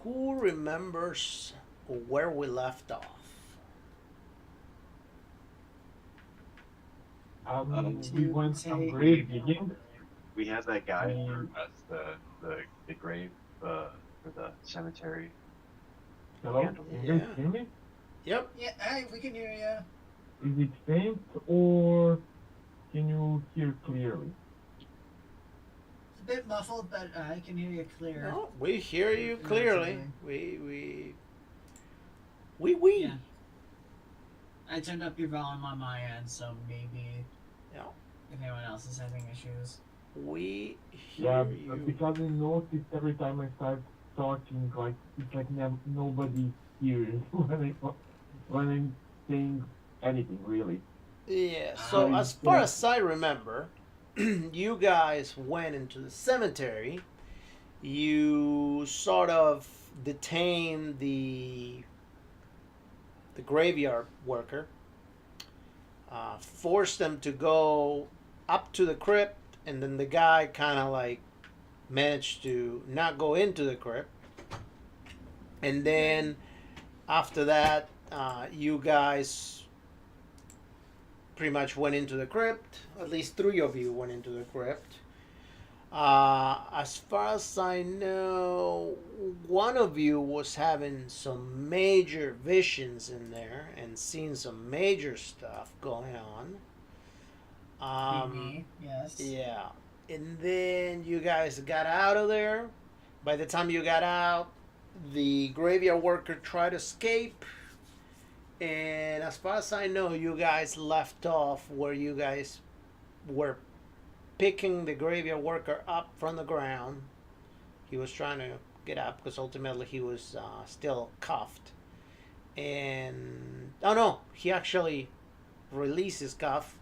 Who remembers where we left off? We went some grave digging. We had that guy We, as the grave for the cemetery. hello? Handle. Can you Yeah. hear me? Yep. Yeah, hey, we can hear you. Is it faint or can you hear clearly? It's a bit muffled, but I can hear you clear. No, we hear you Yeah, clearly. absolutely. We. Yeah. I turned up your volume on my end, so maybe Yeah. if anyone else is having issues. We hear Yeah, you. because I noticed every time I start talking, like it's like nobody hears when I'm saying anything really. Yeah. So I as far as I remember, you guys went into the cemetery. You sort of detained the graveyard worker, forced them to go up to the crypt, and then the guy kind of like managed to not go into the crypt. And then after that, you guys pretty much went into the crypt. At least three of you went into the crypt. As far as I know, one of you was having some major visions in there and seeing some major stuff going on. Me, yes. Yeah. And then you guys got out of there. By the time you got out, the graveyard worker tried to escape. And as far as I know, you guys left off where you guys were picking the graveyard worker up from the ground. He was trying to get up because ultimately he was still cuffed. And oh no, he actually released his cuff.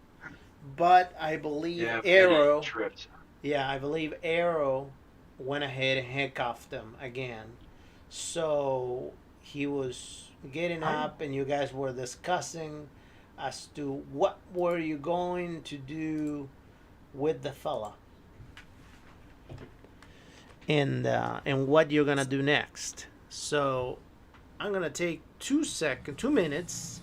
But I believe Arrow. Tripped. Yeah, I believe Arrow went ahead and handcuffed him again. So he was getting up, and you guys were discussing as to what were you going to do with the fella, and what you're gonna do next. So I'm gonna take 2 minutes,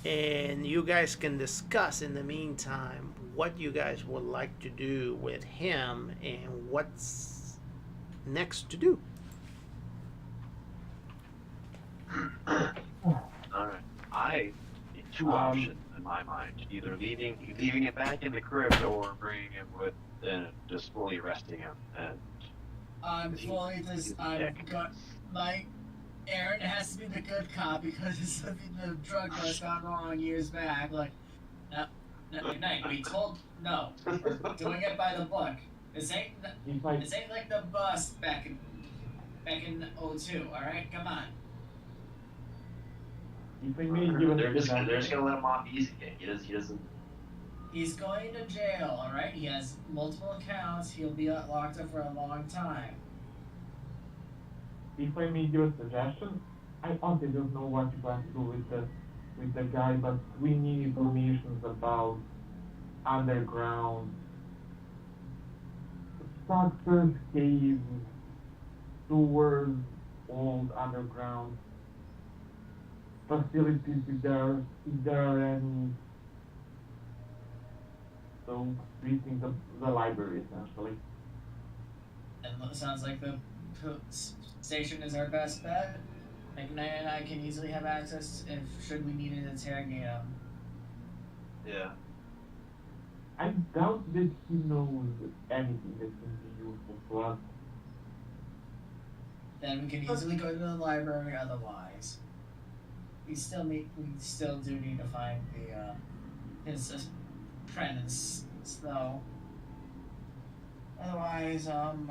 and you guys can discuss in the meantime what you guys would like to do with him and what's next to do. All right. I see two options in my mind: either leaving it back in the crypt, or bringing him with and just fully arresting him. And I'm fully just. I'm got my. Aaron has to be the good cop because the drug bust gone wrong years back. Like, no, we told no. We're doing it by the book. This ain't like the bust back in '02. All right, come on. If I may give they're just gonna let him off easy. He doesn't. He's going to jail. All right. He has multiple accounts. He'll be locked up for a long time. If I may give a suggestion, I honestly don't know what you plan to do with the guy, but we need information about underground structures, caves, sewers, old underground facilities. If there are any, so visiting the library essentially. And it sounds like the station is our best bet. McKnight and I can easily have access if should we need to interrogate him. Yeah. I doubt that he knows anything that can be useful to us. Then we can easily go to the library. Otherwise, we still do need to find the his apprentice though. Otherwise, okay,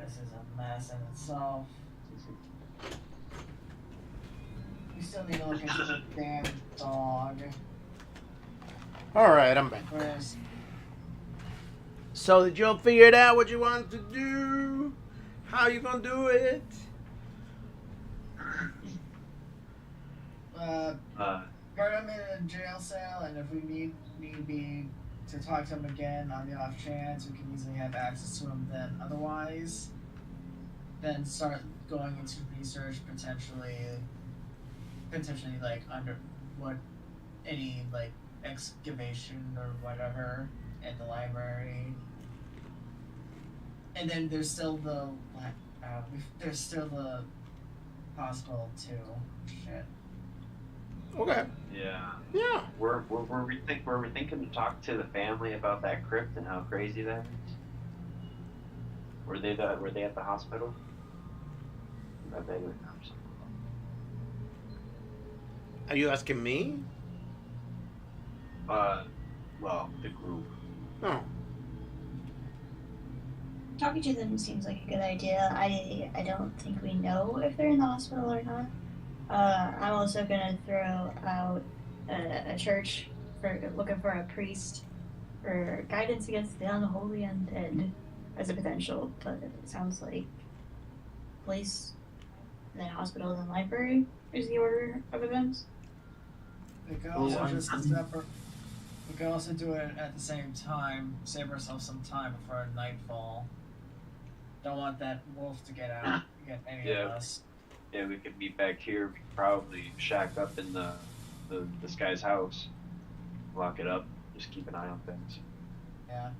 this is a mess in itself. We still need to look into the damn dog. All right, I'm back. Where's So did y'all figure it out what you want to do? How you gonna do it? put him in a jail cell, and if we need be to talk to him again on the off chance, we can easily have access to him then. Otherwise, then start going into research potentially like under what any like excavation or whatever at the library. And then there's still the hospital too. Shit. Okay. Yeah. Yeah. Were we thinking to talk to the family about that crypt and how crazy that is? Were they at the hospital? I bet they would know something. Are you asking me? Well, the group. Oh. Talking to them seems like a good idea. I don't think we know if they're in the hospital or not. I'm also gonna throw out a church for looking for a priest for guidance against the unholy undead as a potential, but it sounds like police, then hospital, then library is the order of events. We could also do it at the same time, save ourselves some time before nightfall. Don't want that wolf to get any of us. Yeah, we could meet back here. We could probably shack up in this guy's house, lock it up, just keep an eye on things. Yeah.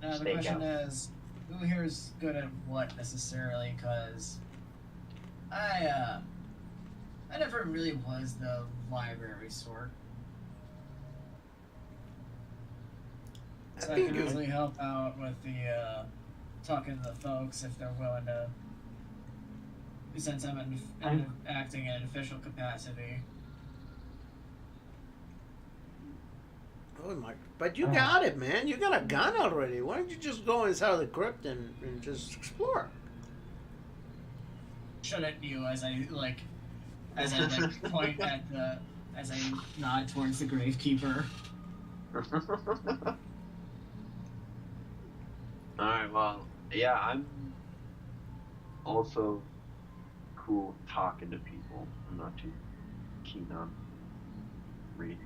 Now the question is, who here is good at what necessarily? Because I never really was the library sort. So I can usually help out with the talking to the folks if they're willing to. Since I'm acting in an official capacity. Oh my! But you got it, man. You got a gun already. Why don't you just go inside the crypt and just explore? Shouldn't you? As I point at as I nod towards the gravekeeper. Alright, well, yeah, I'm also cool talking to people. I'm not too keen on reading.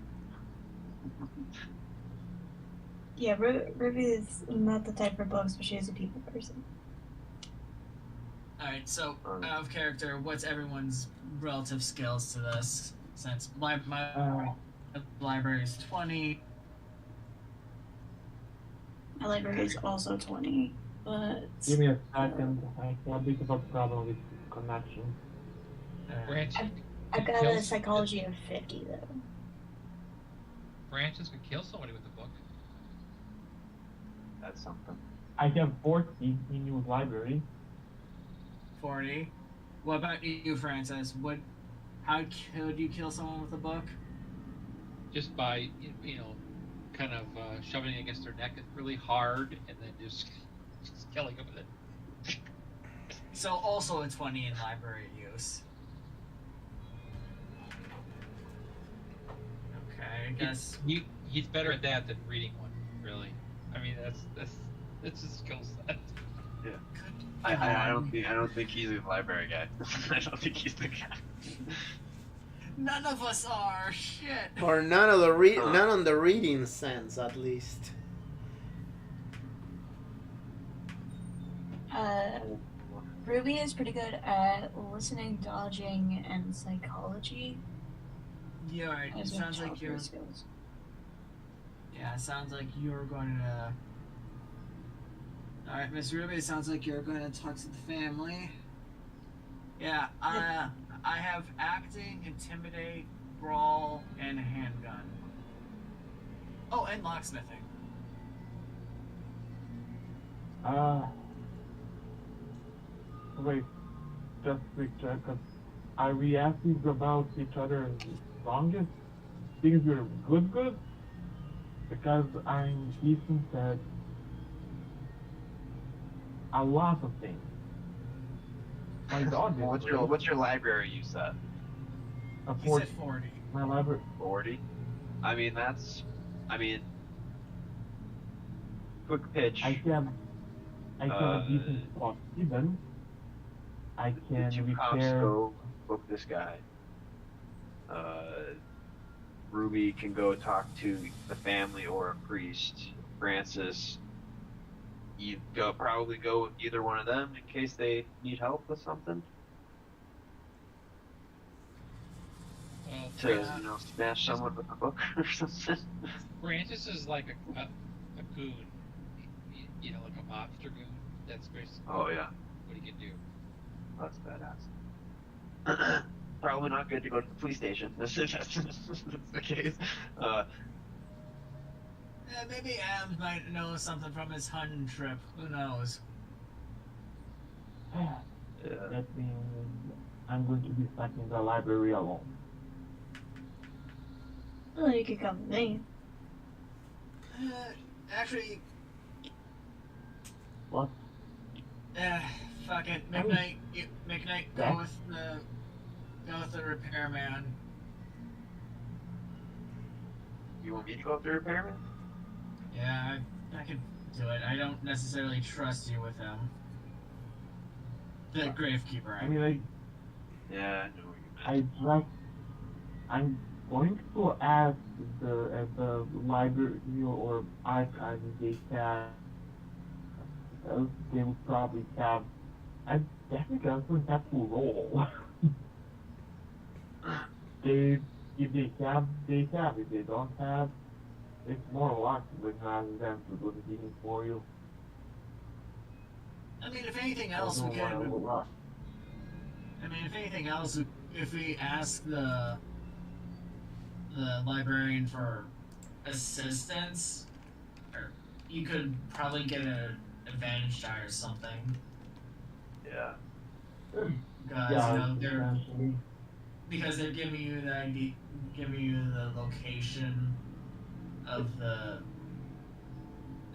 Yeah, Ruby is not the type for books, but she is a people person. Alright, so out of character, what's everyone's relative skills to this? Since my library is 20. My library is also 20, but... Give me a second. I have a bit of a problem with connection. I've got a psychology of 50, though. Branches could kill somebody with a book. That's something. I have 40 in your library. 40. What about you, Francis? How could you kill someone with a book? Just by, kind of shoving it against their neck really hard and then just killing them with it. So also a 20 in library use. Okay, I guess He's better at that than reading one, really. I mean, that's his skill set. Yeah. I don't think he's a library guy. I don't think he's the guy. None of us are. Shit. Or none on the reading sense, at least. Ruby is pretty good at listening, dodging, and psychology. Yeah, right. It sounds like you're. Skills. Yeah, it sounds like you're going to. Alright, Miss Ruby, it sounds like you're going to talk to the family. Yeah, I have acting, intimidate, brawl, and handgun. Oh, and locksmithing. Wait, just quick check, 'cause are we asking about each other's strongest? Things we're good? Because I'm decent at a lot of things. My dog is What's your library you said? a He said 40. My library. 40? Quick pitch. I can a decent spot even. I can The two cops repair. go book this guy. Ruby can go talk to the family or a priest. Francis you probably go with either one of them in case they need help with something. Well, To smash someone with a book or something. Francis is like a goon, like a mobster goon. That's basically Oh yeah, what he can do. that's badass. Probably not good to go to the police station. That's the case. Maybe Adams might know something from his hunting trip. Who knows? Yeah. That means I'm going to be stuck in the library alone. Well, you could come with me. Actually, What? fuck it. McKnight, Yeah. go with the repairman. You want me to go up to repairman? Yeah, I can do it. I don't necessarily trust you with him. The gravekeeper. I mean, Yeah, I know what you meant. I'm going to ask at the library or archive if they have. They would probably have. I definitely I'm going to have to roll. If they have, they have. If they don't have, it's more luck than having them to do the digging for you. I mean, if anything else, we I don't can. want to rush. I mean, if anything else, if we ask the librarian for assistance, or you could probably get an advantage die or something. Yeah. Because Essentially. because they're giving you the location of the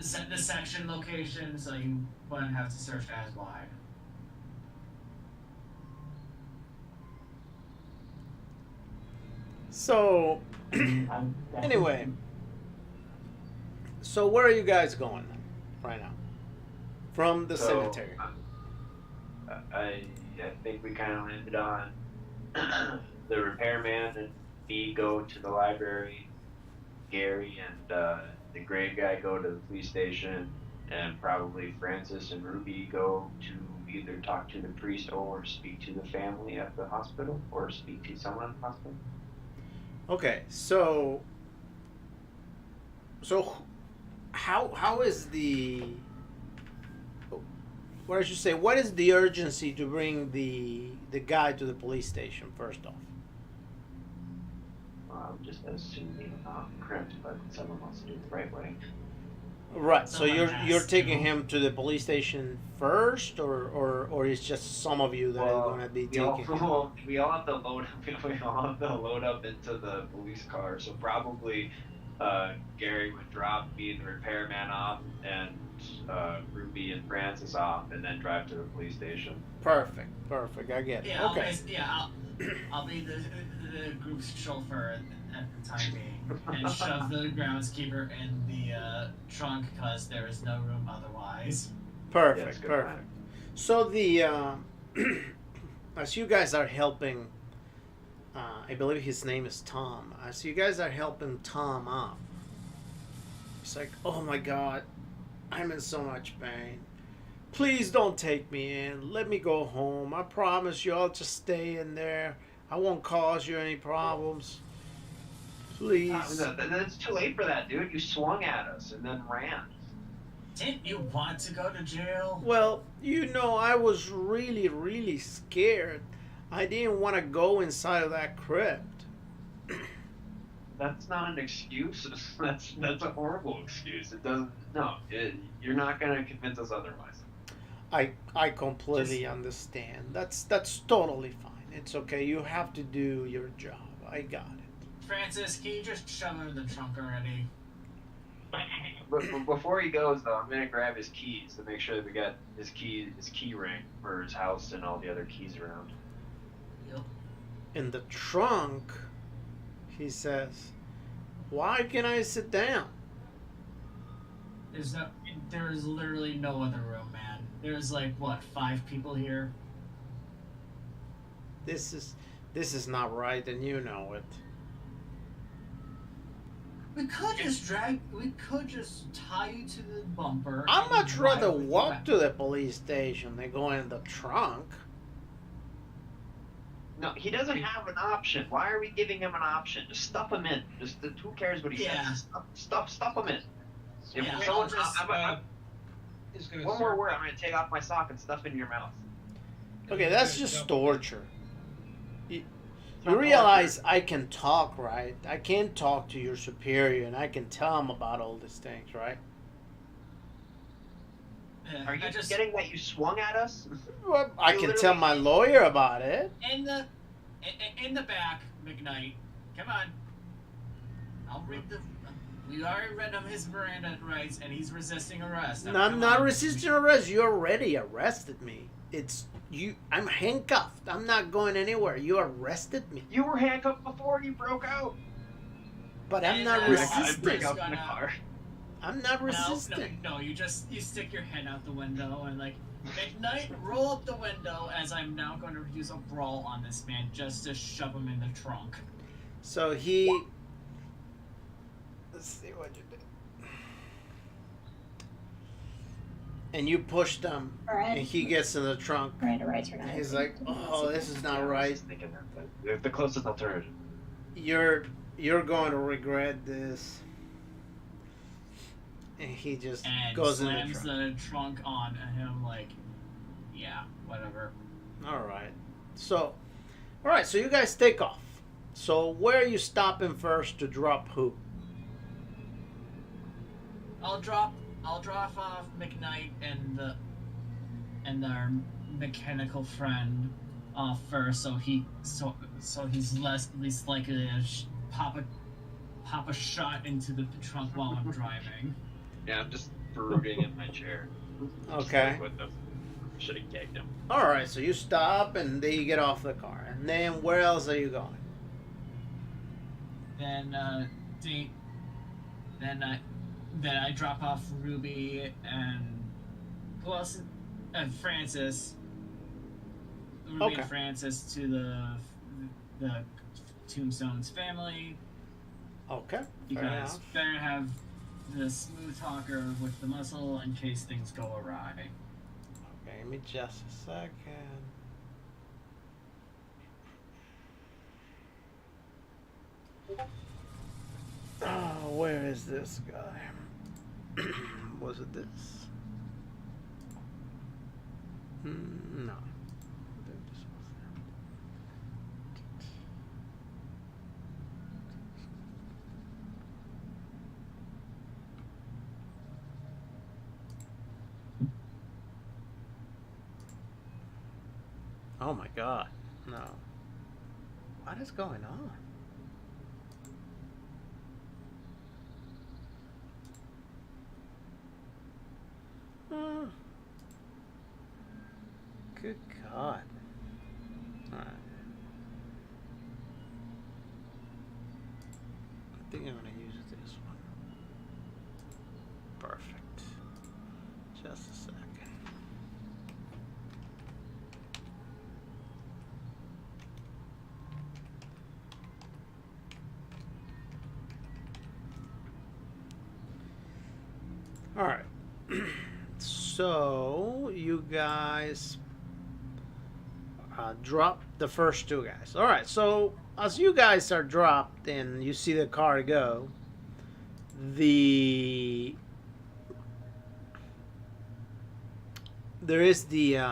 section location, so you wouldn't have to search as wide. So, anyway, so where are you guys going right now? From the cemetery. I think we kind of landed on the repairman and me go to the library, Gary and the grave guy go to the police station, and probably Francis and Ruby go to either talk to the priest or speak to the family at the hospital or speak to someone at the hospital. Okay, so how is the, what I should say, what is the urgency to bring the guy to the police station first off? Just assuming not crimped, but someone wants to do it the right way. Right. So Someone you're has taking to. him to the police station first, or it's just some of you that are going to be we all, taking him? we all have to load we all have to load up into the police car. So probably Gary would drop me and the repairman off, and Ruby and Francis off, and then drive to the police station. Perfect. I get it. Yeah, Okay. I'll be the group's chauffeur at the time being, and shove the groundskeeper in the trunk because there is no room otherwise. Perfect. Yes, good Perfect. plan. So the as you guys are helping, I believe his name is Tom. As you guys are helping Tom up, it's like, oh my God, I'm in so much pain. Please don't take me in. Let me go home. I promise you, I'll just stay in there. I won't cause you any problems. Please. It's too late for that, dude. You swung at us and then ran. Didn't you want to go to jail? Well, I was really, really scared. I didn't want to go inside of that crypt. That's not an excuse. That's a horrible excuse. It doesn't. No, you're not gonna convince us otherwise. I completely understand. That's totally fine. It's okay. You have to do your job. I got it. Francis, can you just shove him in the trunk already? But before he goes, though, I'm gonna grab his keys to make sure that we got his key ring for his house and all the other keys around. Yep. In the trunk, he says, "Why can't I sit down?" There is literally no other room, man. There's like what, 5 people here? This is not right, and you know it. We could just tie you to the bumper. I'd and much drive rather with you walk back. to the police station than go in the trunk. No, he doesn't have an option. Why are we giving him an option? Just stuff him in. Just who cares what he Yeah. says? Stuff him in. If Yeah, someone, I'll just, Is gonna one start- more word, I'm gonna take off my sock and stuff it in your mouth. Okay, that's just Jump. torture. You not realize I can talk, right? I can talk to your superior and I can tell him about all these things, right? Yeah, Are you I just getting that you swung at us? Well, I You can literally- tell my lawyer about it. in the back, McKnight. Come on. I'll read the. We already read him his Miranda rights, and he's resisting arrest. No, I'm Come not on. resisting arrest. You already arrested me. It's you. I'm handcuffed. I'm not going anywhere. You arrested me, You were handcuffed before you broke out. but I'm And, not uh, I resisting. break Chris out in the got car. I'm not resisting. No, you stick your head out the window and like McKnight, roll up the window as I'm now going to use a brawl on this man just to shove him in the trunk. So he. Let's see what you did. And you pushed him, and Miranda, he gets in the trunk. Miranda rights are not. He's like, "Oh, this is not right. Thinking that, but the closest alternative. You're going to regret this." And he just And goes in the slams trunk. the trunk on him like, yeah, whatever. All right. So you guys take off. So where are you stopping first to drop who? I'll drop off McKnight and our mechanical friend off first, so he's least likely to pop a shot into the trunk while I'm driving. Yeah, I'm just brooding in my chair. Okay. What the? Should have gagged him. All right. So you stop and then you get off the car. And then where else are you going? Then I drop off Ruby and who else? And Francis. Ruby Okay. and Francis to the Tombstone's family. Okay. Fair Because enough. better have the smooth talker with the muscle in case things go awry. Okay. Give me just a second. Oh, where is this guy? Was it this? No. I think this was there. Oh my god. No. What is going on? Oh. Good God. Alright. I think I'm gonna use this one. Perfect. Just a second. Alright. So, you guys drop the first two guys. Alright, so as you guys are dropped and you see the car go, there is a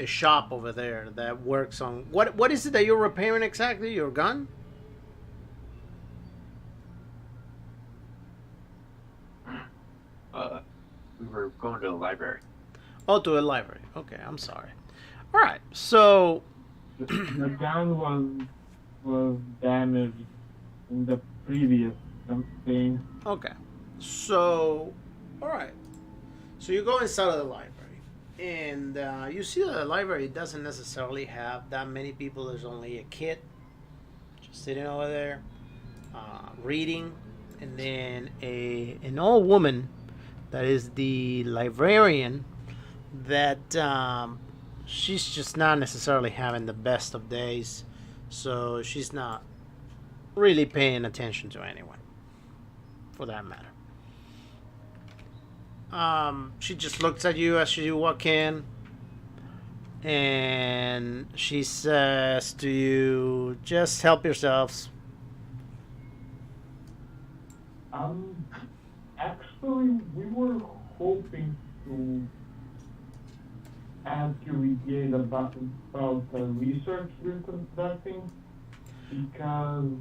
shop over there that works on what is it that you're repairing exactly? Your gun? We were going to the library. Oh, to a library. Okay, I'm sorry. All right, so The gun was damaged in the previous thing. okay, so all right, so you go inside of the library, and you see that the library doesn't necessarily have that many people. There's only a kid just sitting over there reading, and then an old woman that is the librarian that she's just not necessarily having the best of days, so she's not really paying attention to anyone, for that matter. She just looks at you as you walk in, and she says to you, "Just help yourselves." Actually, we were hoping to ask you again about the research we're conducting because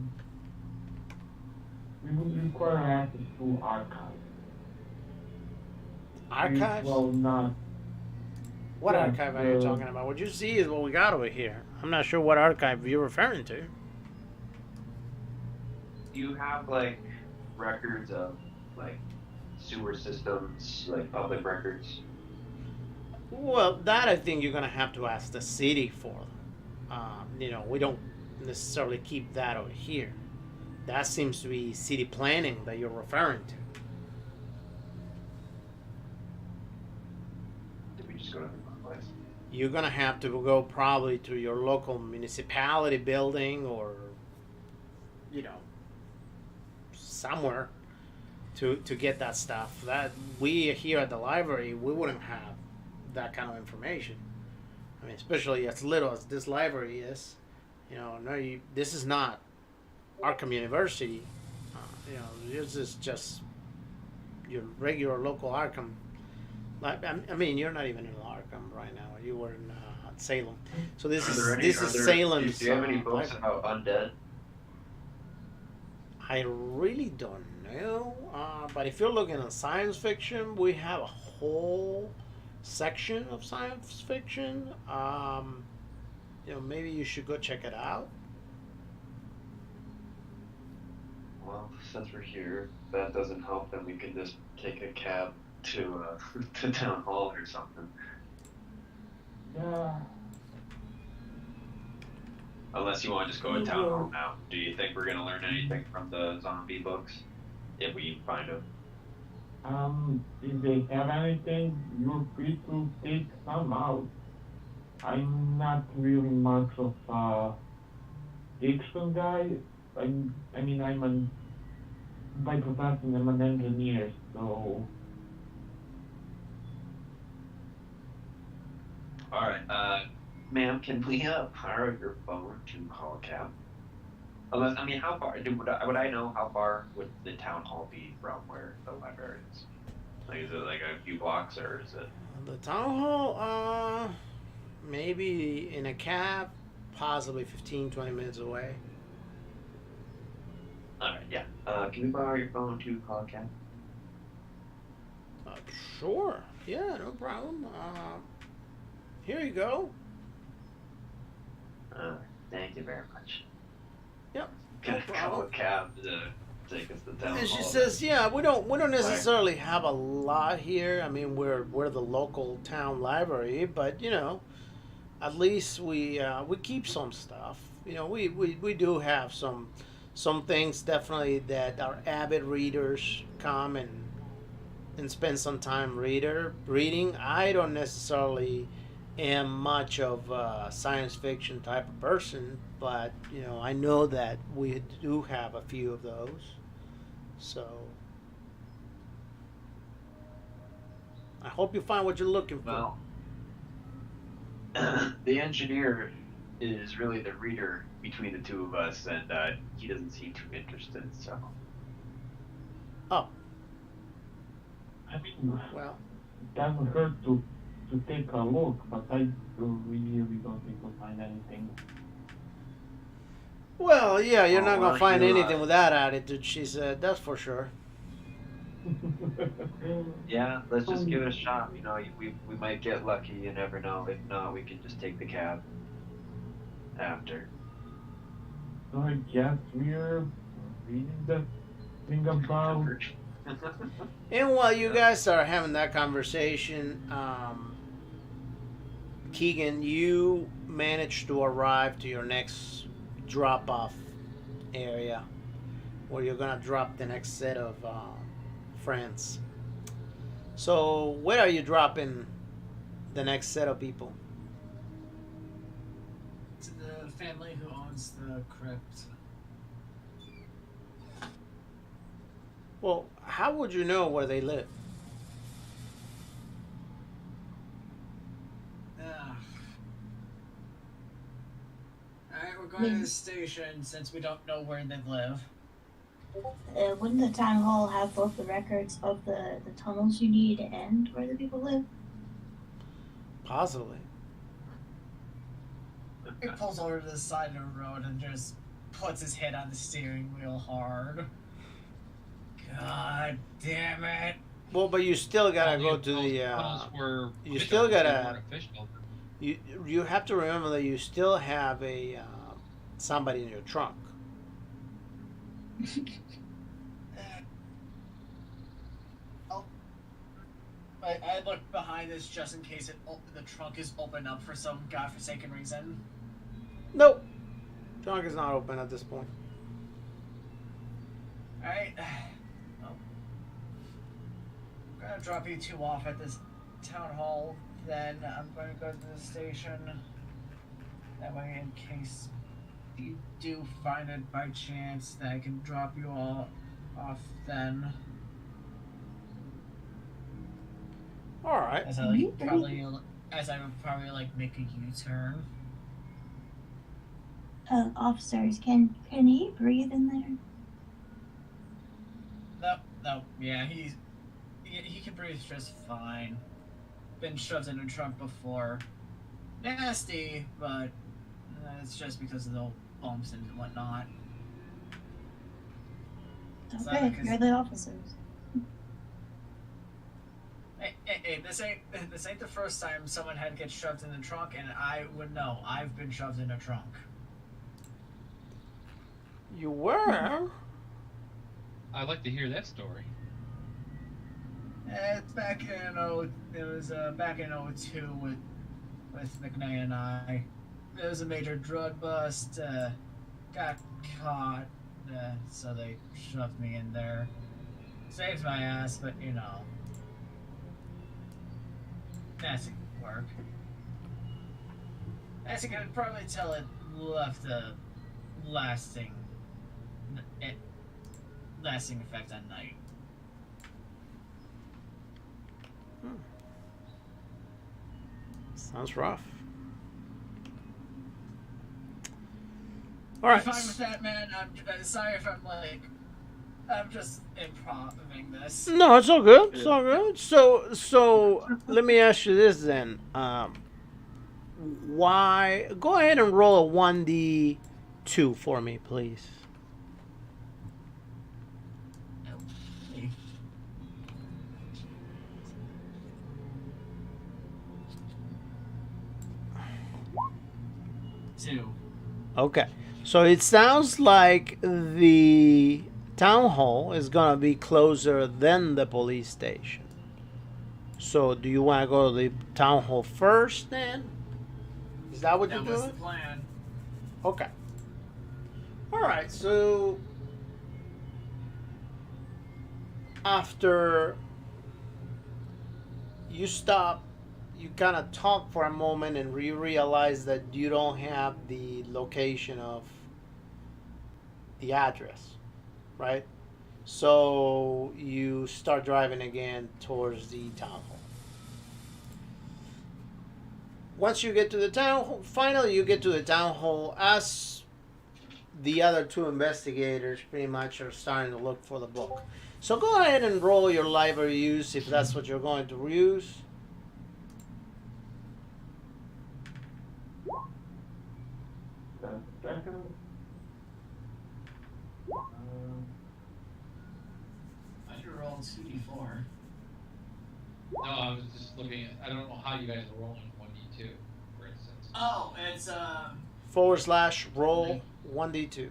we would require access to archives. Archives? Well, not. What Yeah, archive are you talking about? What you see is what we got over here. I'm not sure what archive you're referring to. Do you have like records of like sewer systems, like public records? Well, that I think you're gonna have to ask the city for. We don't necessarily keep that over here. That seems to be city planning that you're referring to. Did we just go to the wrong place? You're gonna have to go probably to your local municipality building or, somewhere to get that stuff. That we here at the library, we wouldn't have that kind of information. I mean, especially as little as this library is. This is not Arkham University. This is just your regular local Arkham. I mean, you're not even in Arkham right now. You were in Salem. So this is Salem's. Do you have any books about undead? I really don't know. But if you're looking at science fiction, we have a whole section of science fiction. Maybe you should go check it out. Well, since we're here, if that doesn't help, then we can just take a cab to to town hall or something. Yeah. Unless you want to just go to town hall now. Do you think we're gonna learn anything from the zombie books if we find them? If they have anything, you're free to take some out. I'm not really much of a fiction guy. By profession, I'm an engineer, so. Alright, ma'am, can we borrow your phone to call a cab? Unless, how far, would I know how far would the town hall be from where the library is? Like, is it like a few blocks, or is it? The town hall, maybe in a cab, possibly 15, 20 minutes away. Alright, yeah. Can we borrow your phone to call a cab? Sure. Yeah, no problem. Here you go. Thank you very much. Yep. Can No I call problem. a cab to take us to town And she hall? says, "Yeah, we don't necessarily have a lot here. I mean, we're the local town library, but at least we keep some stuff. We do have some things definitely that our avid readers come and spend some time reading. I don't necessarily am much of a science fiction type of person, but I know that we do have a few of those. So I hope you find what you're looking for." Well, the engineer is really the reader between the two of us, and he doesn't seem too interested, so. Oh, Well, it doesn't hurt to take a look, but I really don't think we'll find anything. well, yeah, you're not Well, gonna find you, anything with that attitude, she said. That's for sure. Yeah, let's just give it a shot. We might get lucky. You never know. If not, we can just take the cab after. So I guess we're reading the thing about. And while you guys are having that conversation, Keegan, you managed to arrive to your next drop-off area, where you're gonna drop the next set of friends. So, where are you dropping the next set of people? To the family who owns the crypt. Well, how would you know where they live? Ugh. Alright, we're going to the station since we don't know where they live. Wouldn't the town hall have both the records of the tunnels you need and where the people live? Possibly. He pulls over to the side of the road and just puts his head on the steering wheel hard. God damn it. Well, but you still gotta go to the. You still gotta. You have to remember that you still have a somebody in your trunk. I look behind this just in case the trunk is open up for some godforsaken reason. Nope. Trunk is not open at this point. Alright. Well, I'm gonna drop you two off at this town hall. Then I'm going to go to the station. That way, in case you do find it by chance, that I can drop you all off then. All right. As I would probably like make a U-turn. Officers, can he breathe in there? No, yeah, he can breathe just fine. Been shoved in a trunk before. Nasty, but it's just because of the bumps and whatnot. Okay, you're the officers. Hey, this ain't the first time someone had to get shoved in the trunk, and I would know. I've been shoved in a trunk. You were? I'd like to hear that story. It's back in back in '02 with McNay and I. There was a major drug bust. Got caught, so they shoved me in there. Saved my ass, but you know. Nasty work. As you can probably tell, it left a lasting effect on Knight. Sounds rough. All right. I'm fine with that, man. I'm sorry if I'm just improving this. No, it's all good. It's all good. So let me ask you this then. Why? Go ahead and roll a 1d2 for me, please. Two. Okay. So it sounds like the town hall is gonna be closer than the police station. So do you want to go to the town hall first then? Is that what you're doing? That was the plan. Okay. All right. So after you stop, you kind of talk for a moment and you realize that you don't have the location of the address, right? So you start driving again towards the town hall. Once you get to the town hall, finally you get to the town hall as the other two investigators pretty much are starting to look for the book. So go ahead and roll your library use if that's what you're going to use. Second. I should roll 2d4. No, I was just looking at. I don't know how you guys are rolling 1d2, for instance. Oh, it's /roll 1d2.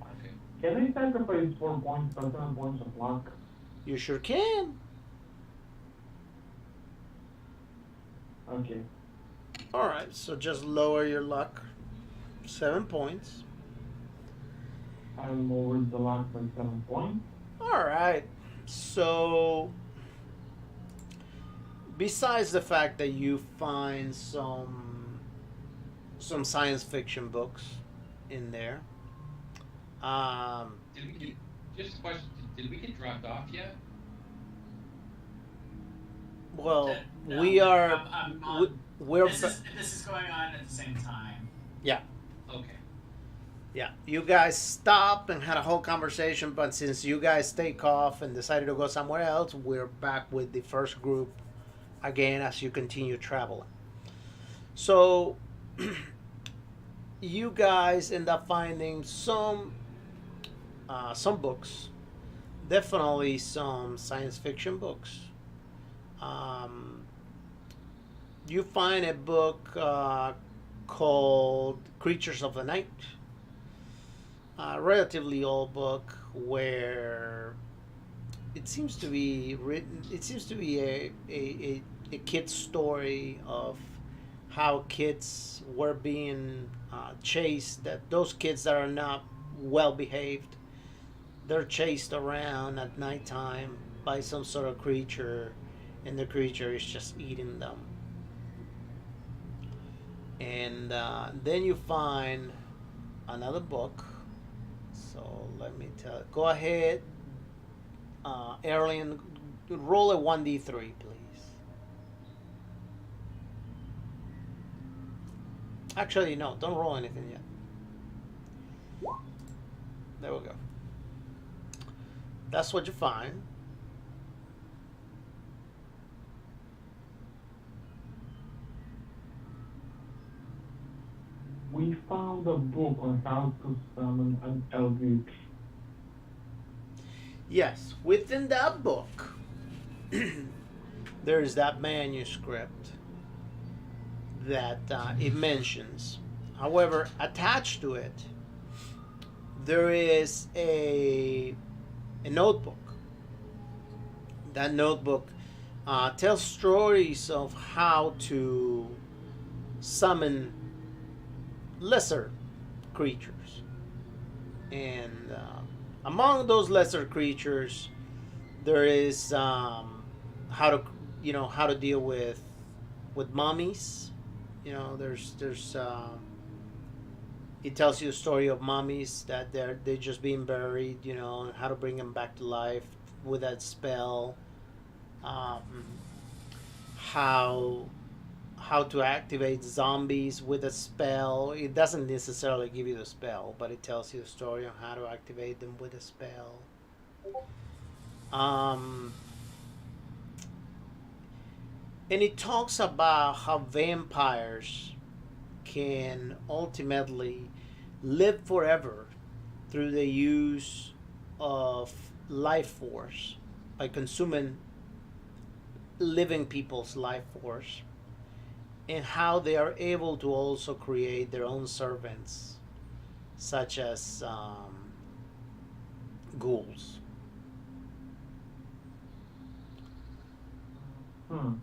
Okay. Can I sacrifice 4 points for 7 points of luck? You sure can. Okay. All right, so just lower your luck 7 points. I lowered the luck by 7 points. All right, so besides the fact that you find some science fiction books in there, Did Just a question: did we get dropped off yet? Well, No, we are. I'm we, on. we're. This is going on at the same time. Yeah. Okay. Yeah, you guys stopped and had a whole conversation, but since you guys take off and decided to go somewhere else, we're back with the first group again as you continue traveling. So, you guys end up finding some books, definitely some science fiction books. Um, you find a book called Creatures of the Night, a relatively old book where it seems to be written. It seems to be a kid's story of how kids were being chased. That those kids that are not well behaved, they're chased around at nighttime by some sort of creature, and the creature is just eating them. And then you find another book. So let me tell. Go ahead, Erlen. Roll a 1d3, please. Actually, no. Don't roll anything yet. There we go. That's what you find. We found a book on how to summon an eldritch. Yes, within that book, there is that manuscript that it mentions. However, attached to it, there is a notebook. That notebook tells stories of how to summon lesser creatures, and among those lesser creatures, there is how to how to deal with mummies. There's it tells you a story of mummies that they're just being buried. And how to bring them back to life with that spell. Um, how how to activate zombies with a spell. It doesn't necessarily give you the spell, but it tells you the story on how to activate them with a spell. Um, and it talks about how vampires can ultimately live forever through the use of life force by consuming living people's life force, and how they are able to also create their own servants, such as ghouls. Hmm.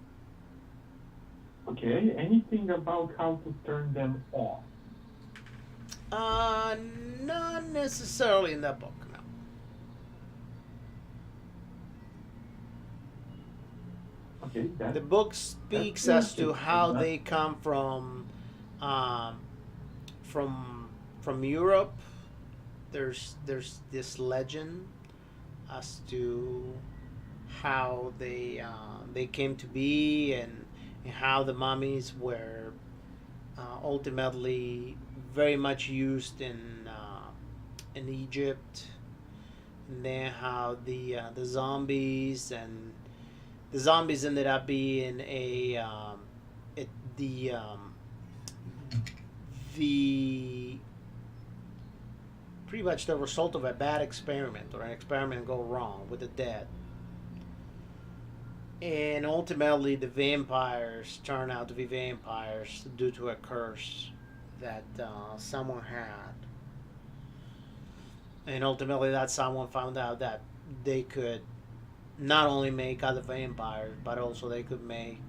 Okay, anything about how to turn them off? Uh, Not necessarily in that book, no. Okay, The that book speaks that's as to interesting. how they come um, from Europe. There's this legend as to how they came to be, and how the mummies were ultimately very much used in Egypt, and then how the zombies ended up being it, the pretty much the result of a bad experiment, or an experiment go wrong with the dead. And ultimately, the vampires turn out to be vampires due to a curse that someone had. And ultimately, that someone found out that they could not only make other vampires, but also they could make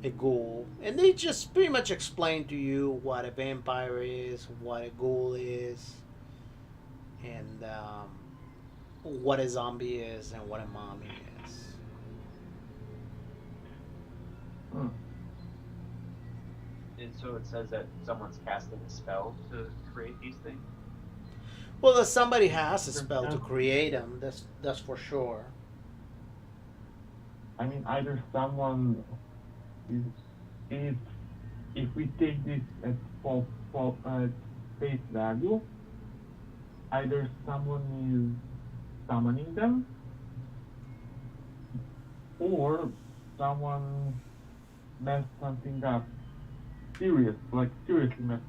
a ghoul. And they just pretty much explain to you what a vampire is, what a ghoul is, and what a zombie is, and what a mommy is. Hmm. And so it says that someone's casting a spell to create these things. Well, that somebody has a spell to create them. That's for sure. I mean, either someone is, if we take this at face value, either someone is summoning them, or someone messed something up. Seriously messed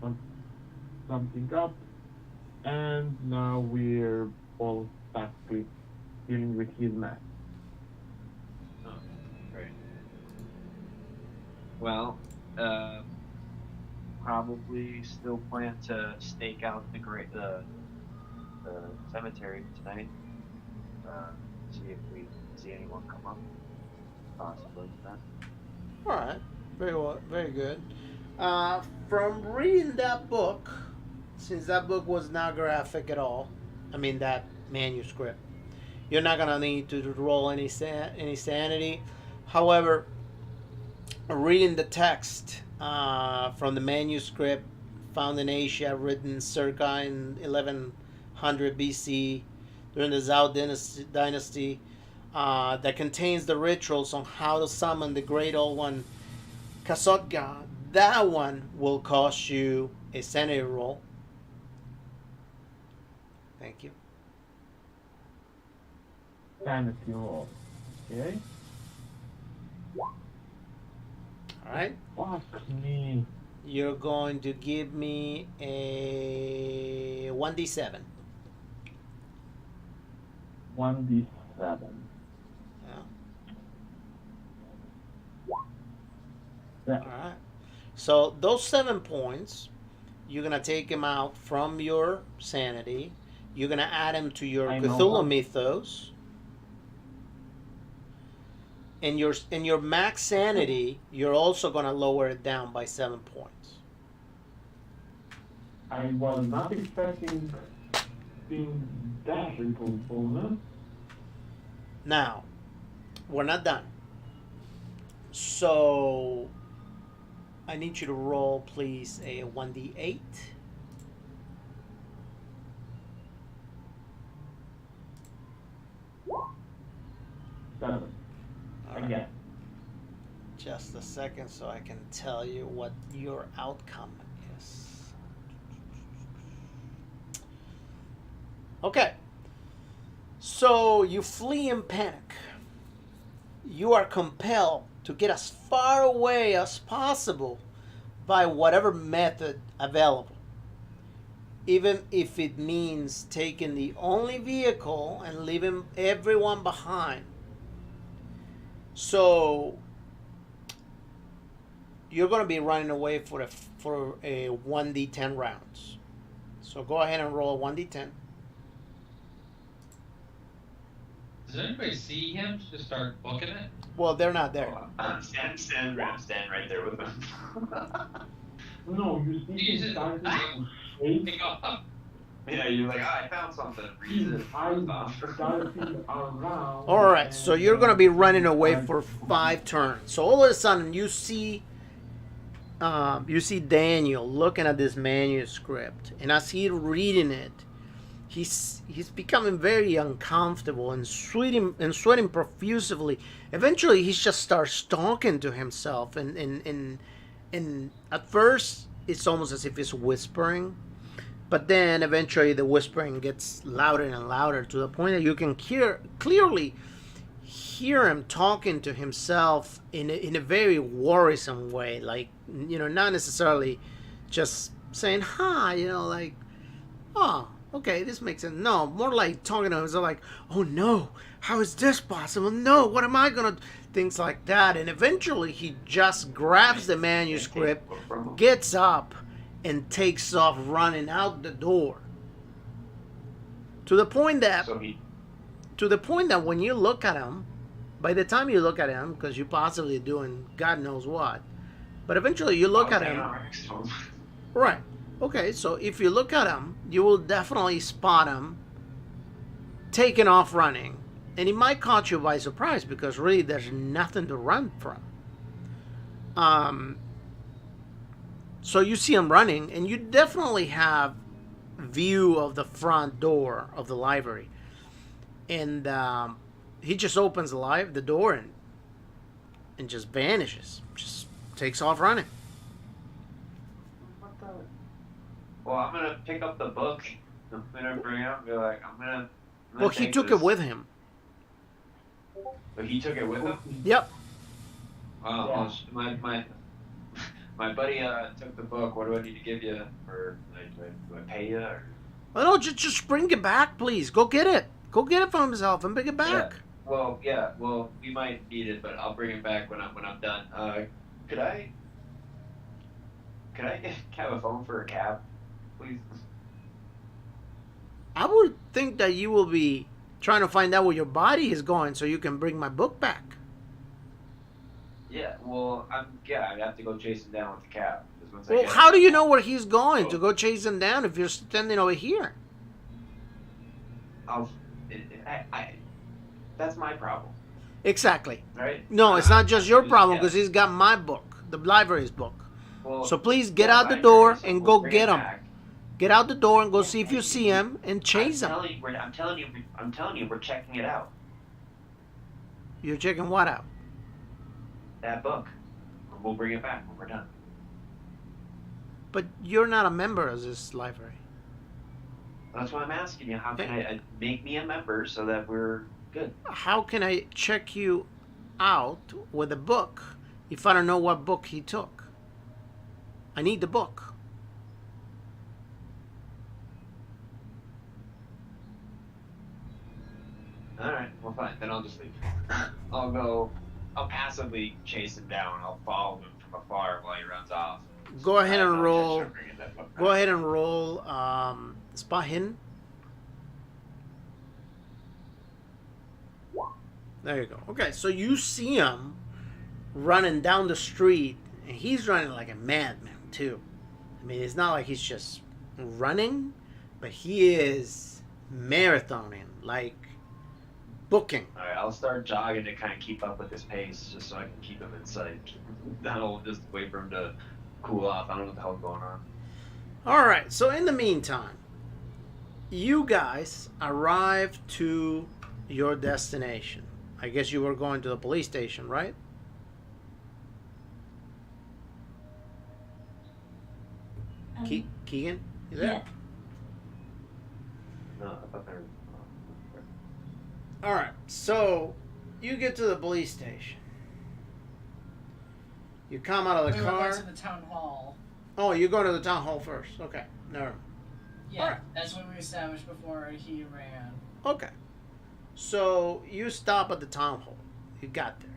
something up, and now we're all stuck with dealing with his mess. Oh, great. Well, probably still plan to stake out the cemetery tonight. See if we see anyone come up. Possibly that. All right. Very well. Very good. From reading that book, since that book was not graphic at all, I mean that manuscript, you're not gonna need to roll any sanity. However, reading the text from the manuscript found in Asia, written circa in 1100 BC during the Zhou dynasty, that contains the rituals on how to summon the Great Old One, Kasotga. That one will cost you a sanity roll. Thank you. Sanity roll. Okay? All right. Fuck me. You're going to give me a 1d7. 1d7. Yeah. Yeah. All right. So those 7 points, you're gonna take them out from your sanity. You're gonna add them to your Cthulhu mythos. And your max sanity, you're also gonna lower it down by 7 points. I was not expecting being that little bonus. Now, we're not done. So I need you to roll, please, a 1d8. Seven. Again. Just a second so I can tell you what your outcome is. Okay. So you flee in panic. You are compelled to get as far away as possible by whatever method available, even if it means taking the only vehicle and leaving everyone behind. So you're going to be running away for a 1d10 rounds. So go ahead and roll a 1d10. Does anybody see him to start booking it? Well, they're not there. Stand right there with them. No, you see, he Jesus. started to shake. Pick up. Yeah, you're like, I found something. Read it. I started around. All right, so you're going to be running away for 5 turns. So all of a sudden, you see Daniel looking at this manuscript, and as he's reading it, he's becoming very uncomfortable and sweating profusely. Eventually, he just starts talking to himself, and at first, it's almost as if he's whispering. But then eventually the whispering gets louder and louder to the point that you can clearly hear him talking to himself in a very worrisome way. Like, not necessarily just saying, hi, like, oh, okay, this makes sense. No, more like talking to himself like, oh no, how is this possible? No, what am I going to... Things like that. And eventually he just grabs the manuscript, gets up, and takes off running out the door. To the point that when you look at him, by the time you look at him, because you're possibly doing God knows what, but eventually you look at him. Right. Okay, so if you look at him, you will definitely spot him taking off running. And it might catch you by surprise because really there's nothing to run from. So you see him running, and you definitely have view of the front door of the library, and he just opens the door and just vanishes, just takes off running. What the? Well, I'm gonna pick up the book. I'm gonna bring it up and be like, I'm gonna Well, he take took this. it with him. But he took it with him? Yep. Wow. Well, my buddy took the book. What do I need to give you for? Like, do I pay you? Or? Oh, no, just bring it back, please. Go get it. Go get it for himself and bring it back. Yeah. Well, we might need it, but I'll bring it back when I'm done. Could I have a phone for a cab, please? I would think that you will be trying to find out where your body is going so you can bring my book back. Yeah. Well, I'd have to go chase him down with the cab. Well, how do you know where he's going to go chase him down if you're standing over here? That's my problem, Exactly. right? No, it's not just your problem because he's got my book, the library's book. Well, So please get out the door and go bring get it him. back. Get out the door and go see if you see him and chase him. I'm telling you, we're checking it out. You're checking what out? That book. We'll bring it back when we're done. But you're not a member of this library. That's why I'm asking you. How can I make me a member so that we're good? How can I check you out with a book if I don't know what book he took? I need the book. All right. Well, fine. Then I'll just leave. I'll passively chase him down. I'll follow him from afar while he runs off. Go ahead and I'll roll. just start bringing that book Go back. ahead and roll spot hidden. There you go. Okay, so you see him running down the street, and he's running like a madman too. I mean, it's not like he's just running, but he is marathoning, like booking. All right. I'll start jogging to kind of keep up with his pace, just so I can keep him in sight. I'll just wait for him to cool off. I don't know what the hell's going on. All right, so in the meantime, you guys arrive to your destination. I guess you were going to the police station, right? Keegan, you there? Yeah. No, I thought they were. All right, so you get to the police station. You come out of the We were going car. to the town hall. Oh, you're going to the town hall first. Okay, no. Yeah, Alright. that's what we established before he ran. Okay, so you stop at the town hall. You got there,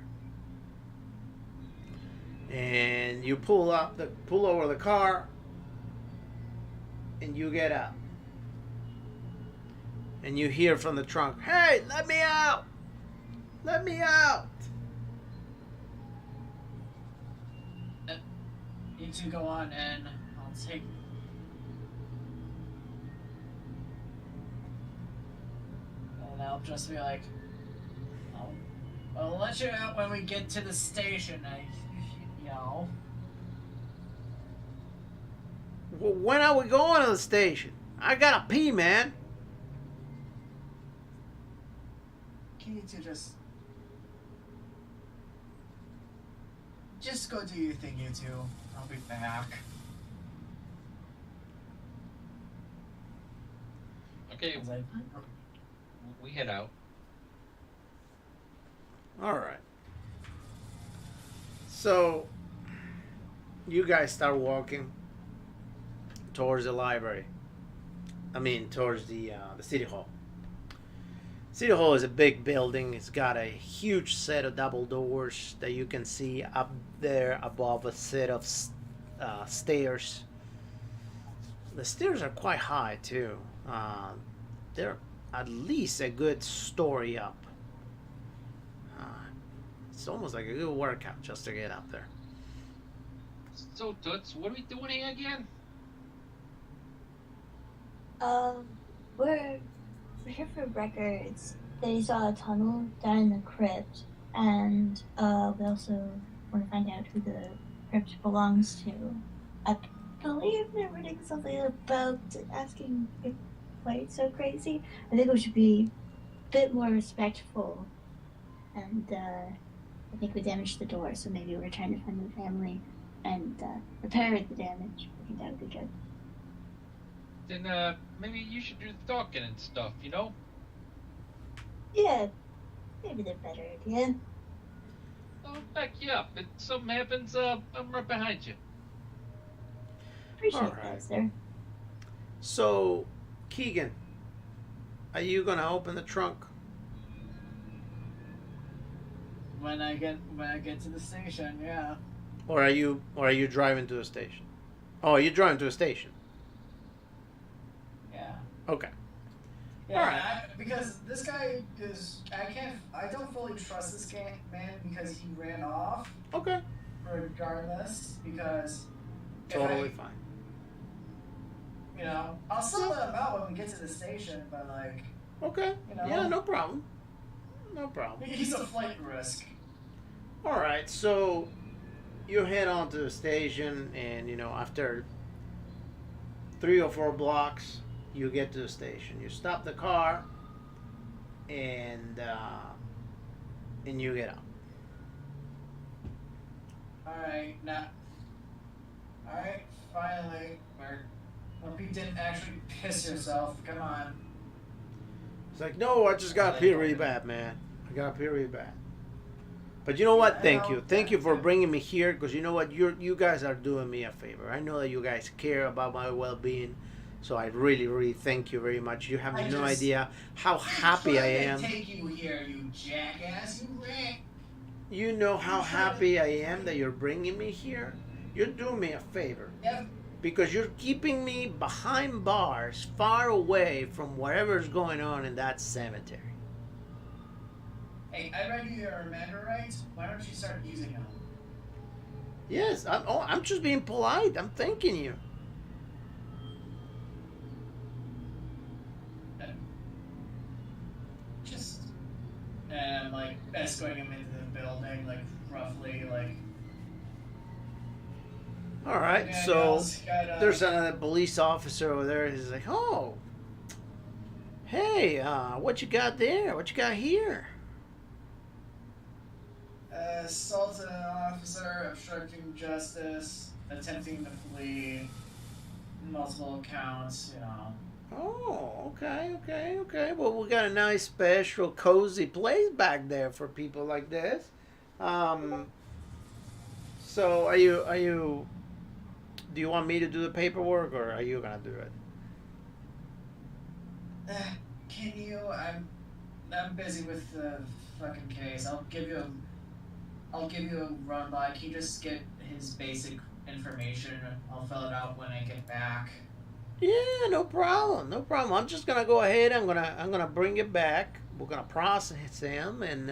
and you pull over the car, and you get out, and you hear from the trunk, "Hey, let me out! Let me out!" You two go on, and I'll take. And I'll just be like, I'll let you out when we get to the station. You know. Well, when are we going to the station? I gotta pee, man. Can you two just go do your thing, you two. I'll be back. Okay, As I- we head out. All right. So, you guys start walking towards the library. I mean, towards the city hall. City hall is a big building. It's got a huge set of double doors that you can see up there above a set of stairs. The stairs are quite high too. They're at least a good story up. It's almost like a good workout just to get up there. So, Toots, what are we doing here again? We're here for records. They saw a tunnel down in the crypt, and we also want to find out who the crypt belongs to. believe they're reading something about asking if why it's so crazy. I think we should be a bit more respectful. And I think we damaged the door, so maybe we're trying to find the family and repair the damage. I think that would be good. Then maybe you should do the talking and stuff, you know? Yeah, maybe they're better idea. I'll back you up. If something happens, I'm right behind you. Appreciate Alright. that, sir. So, Keegan, are you gonna open the trunk? When I get to the station, yeah. Or are you driving to the station? Oh, you're driving to the station. Yeah. Okay. Yeah, Alright. because this guy is, I don't fully trust this man because he ran off, Okay. regardless, because Totally if fine. you know, I'll still let him out when we get to the station, but like, Okay. you know, Yeah, no problem. No problem. he's a flight risk. Alright, so you head on to the station, and after 3 or 4 blocks, you get to the station. You stop the car, and you get out. Alright, finally, Mark. Hope you didn't actually piss yourself. Come on. It's like, no, I just got pee really bad, man. I got pee really bad. But you know what? Thank you. Thank you for bringing me here, because you know what? You guys are doing me a favor. I know that you guys care about my well-being, so I really, really thank you very much. You have no idea how happy I am. Take you here, you jackass. You ran. You know how happy I am that you're bringing me here? You're doing me a favor. Yep. Because you're keeping me behind bars, far away from whatever's going on in that cemetery. Hey, I read you your amendment rights. Why don't you start using them? Yes, I'm just being polite. I'm thanking you. Just, like, escorting him into the building, like, roughly, like... All right, Yeah, so Daniel's got, there's another police officer over there. He's like, oh, hey, what you got there? What you got here? Assault an officer, obstructing justice, attempting to flee, multiple counts, you know. Oh, okay. Well, we got a nice, special, cozy place back there for people like this. So are you? Do you want me to do the paperwork, or are you gonna do it? Can you? I'm busy with the fucking case. I'll give you a run by. Can you just get his basic information? I'll fill it out when I get back. Yeah, no problem. I'm just gonna go ahead. I'm gonna bring it back. We're gonna process him, and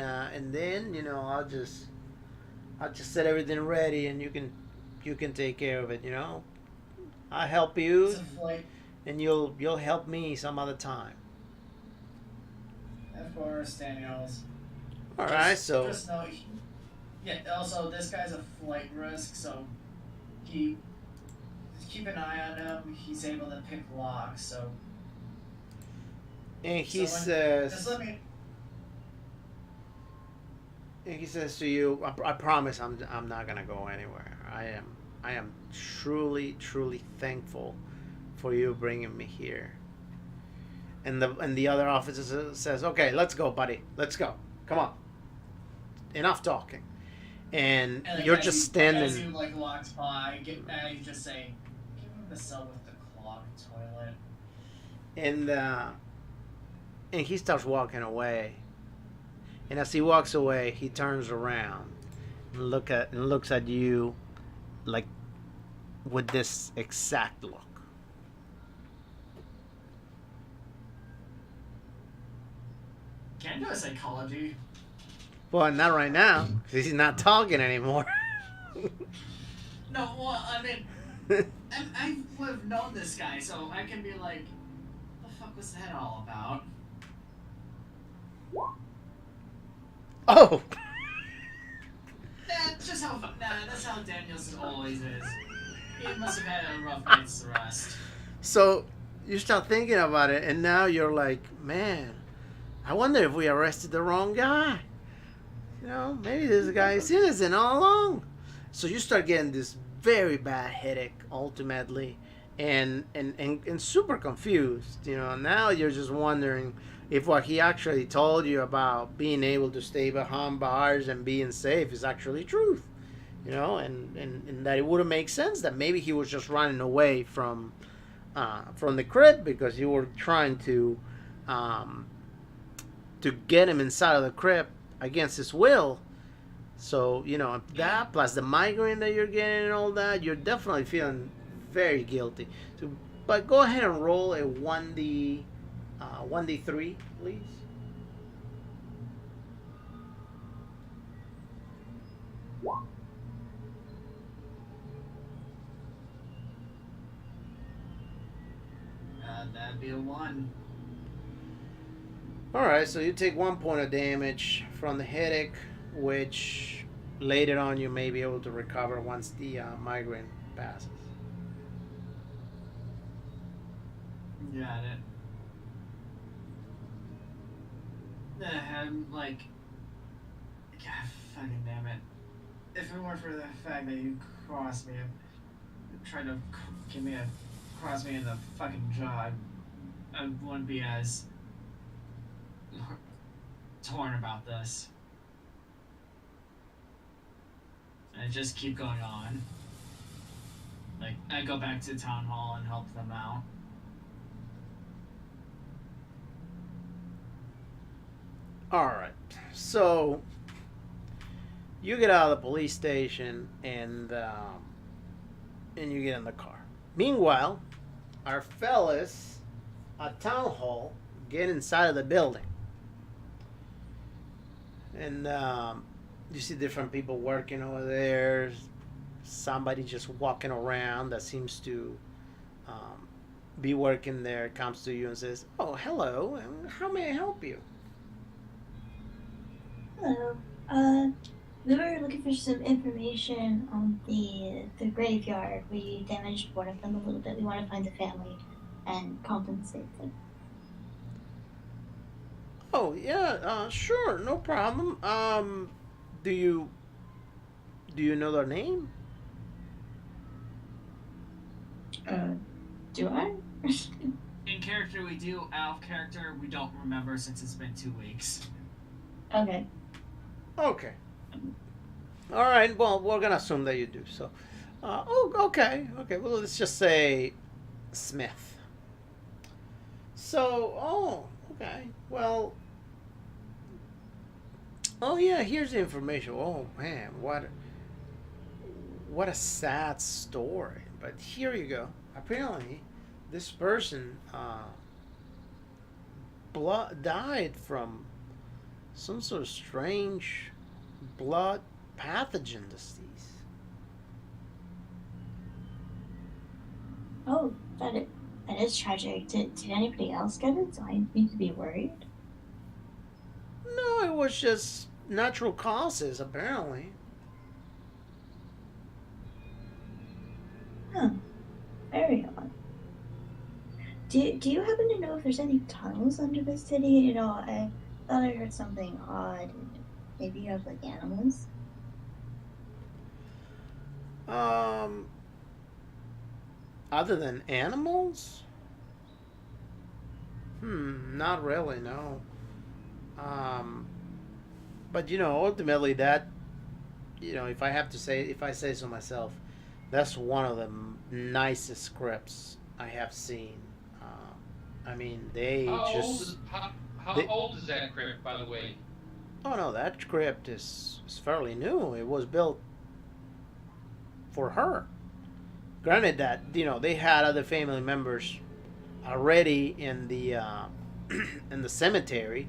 then I'll just set everything ready, and you can take care of it. I'll help you, It's a flight, and you'll help me some other time. of course, Daniels. All right, Just know, yeah. Also, this guy's a flight risk, so keep an eye on him. He's able to pick locks, so. And he Just says, let me. to you, I promise I'm not gonna go anywhere. I am truly thankful for you bringing me here. And the other officer says, okay, let's go, buddy. Let's go. Come on. Enough talking. And And you're as just you standing. like walks by, you just say, "Give him the cell with the clogged toilet." And he starts walking away. And as he walks away, he turns around and looks at you, like, with this exact look. Can I do a psychology? Well, not right now, because he's not talking anymore. No, well, I mean, I would have known this guy, so I can be like, "What the fuck was that all about?" Oh! That's how Daniels always is. He must have had a rough night's rest. So you start thinking about it, and now you're like, man, I wonder if we arrested the wrong guy. You know, maybe this guy is innocent all along. So you start getting this very bad headache ultimately, and super confused. You know, now you're just wondering if what he actually told you about being able to stay behind bars and being safe is actually truth. You know, and that it wouldn't make sense that maybe he was just running away from the crypt because you were trying to get him inside of the crypt against his will. So, you know, that plus the migraine that you're getting and all that, you're definitely feeling very guilty. So, but go ahead and roll a 1d3, please. That'd be a 1. Alright, so you take 1 point of damage from the headache, which later on you may be able to recover once the migraine passes. Got it. I'm like, God, fucking damn it. If it weren't for the fact that you crossed me, tried to cross me in the fucking jaw, I wouldn't be as torn about this. And I just keep going on. Like, I go back to town hall and help them out. Alright, so you get out of the police station and you get in the car. Meanwhile, our fellas at town hall get inside of the building. And you see different people working over there. Somebody just walking around that seems to be working there comes to you and says, "Oh, hello. How may I help you?" Hello. We were looking for some information on the graveyard. We damaged one of them a little bit. We want to find the family and compensate them. Oh yeah, sure, no problem. Do you know their name? Do I? In character we do, out of character we don't remember since it's been 2 weeks. Okay. Okay. All right. Well, we're gonna assume that you do. So, okay. Okay. Well, let's just say Smith. So, okay. Well, yeah. Here's the information. Oh man, what a sad story. But here you go. Apparently, this person died from some sort of strange blood pathogen disease. Oh, that is tragic. Did anybody else get it? Do I need to be worried? No, it was just natural causes, apparently. Huh. Very odd. Do you happen to know if there's any tunnels under the city? You know, I thought I heard something odd. Maybe you have like animals? Other than animals? Not really, no. But you know, ultimately that, you know, if I say so myself, that's one of the nicest scripts I have seen. I mean, How old is that crypt, by the way? Oh no, that crypt is fairly new. It was built for her. Granted that, you know, they had other family members already in the in the cemetery.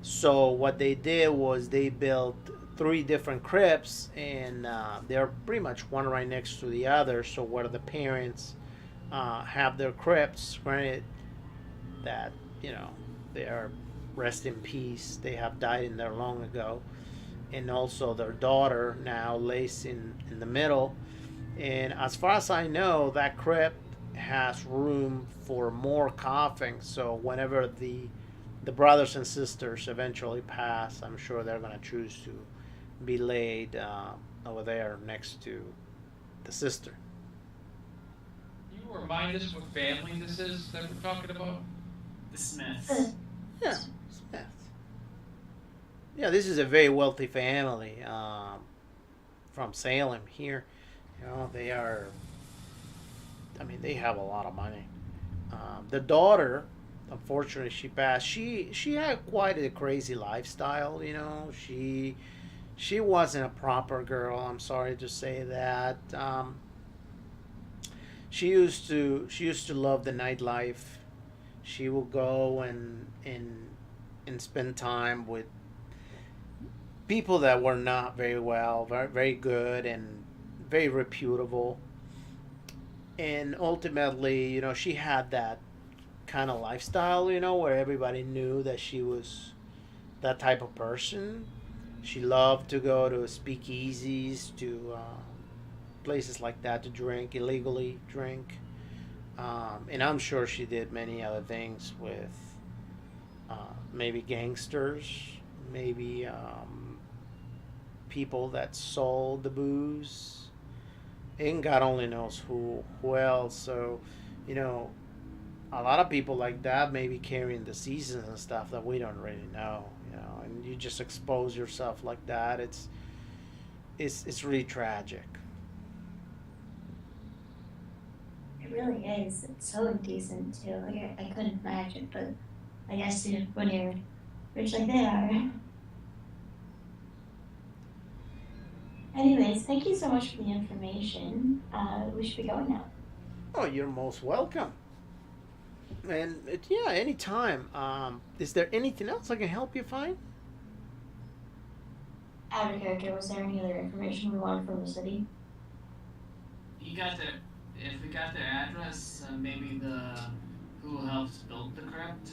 So what they did was they built 3 different crypts, and they're pretty much one right next to the other. So where the parents have their crypts, granted that, you know, they are rest in peace. They have died in there long ago, and also their daughter now lays in the middle. And as far as I know, that crypt has room for more coffins. So whenever the brothers and sisters eventually pass, I'm sure they're gonna choose to be laid over there next to the sister. Can you remind us what family this is that we're talking about? The Smiths. Yeah, Smith. Yeah, this is a very wealthy family from Salem here. You know, they are. I mean, they have a lot of money. The daughter, unfortunately, she passed. She had quite a crazy lifestyle. You know, she wasn't a proper girl. I'm sorry to say that. She used to love the nightlife. She will go and spend time with people that were not very well, very good, and very reputable. And ultimately, she had that kind of lifestyle, where everybody knew that she was that type of person. She loved to go to speakeasies, to places like that to drink, illegally drink. And I'm sure she did many other things with maybe gangsters, maybe people that sold the booze, and God only knows who else. So, you know, a lot of people like that may be carrying diseases and stuff that we don't really know. And you just expose yourself like that. It's really tragic. It really is. It's so indecent too. Like I couldn't imagine, but I guess when you're rich like they are. Anyways, thank you so much for the information. We should be going now. Oh, you're most welcome. And yeah, anytime. Is there anything else I can help you find? Out of character, was there any other information we wanted from the city? You got their. If we got their address, maybe the who helped build the crypt.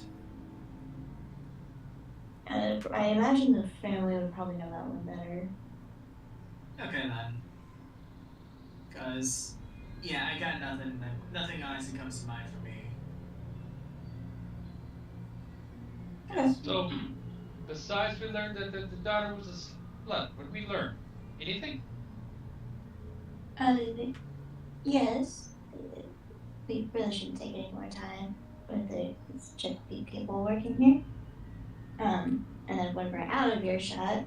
I imagine the family would probably know that one better. Okay then. Cause, yeah, I got nothing. Nothing honestly comes to mind for me. Okay. So, besides we learned that the daughter was a slut, what did we learn? Anything? Uh, yes. We really shouldn't take any more time with the just the people working here. And then when we're out of earshot,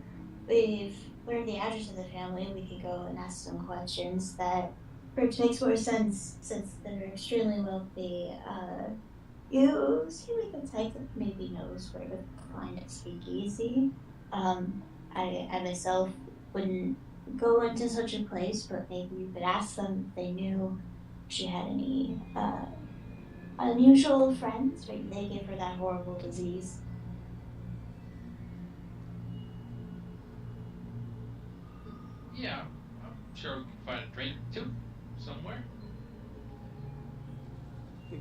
we've learned the address of the family. We can go and ask some questions that perhaps makes more sense since they're extremely wealthy. You seem like the type that maybe knows where to find a speakeasy. I myself wouldn't go into such a place, but maybe you could ask them if they knew she had any unusual friends. Maybe they gave her that horrible disease. Yeah, I'm sure we can find a drink too, somewhere.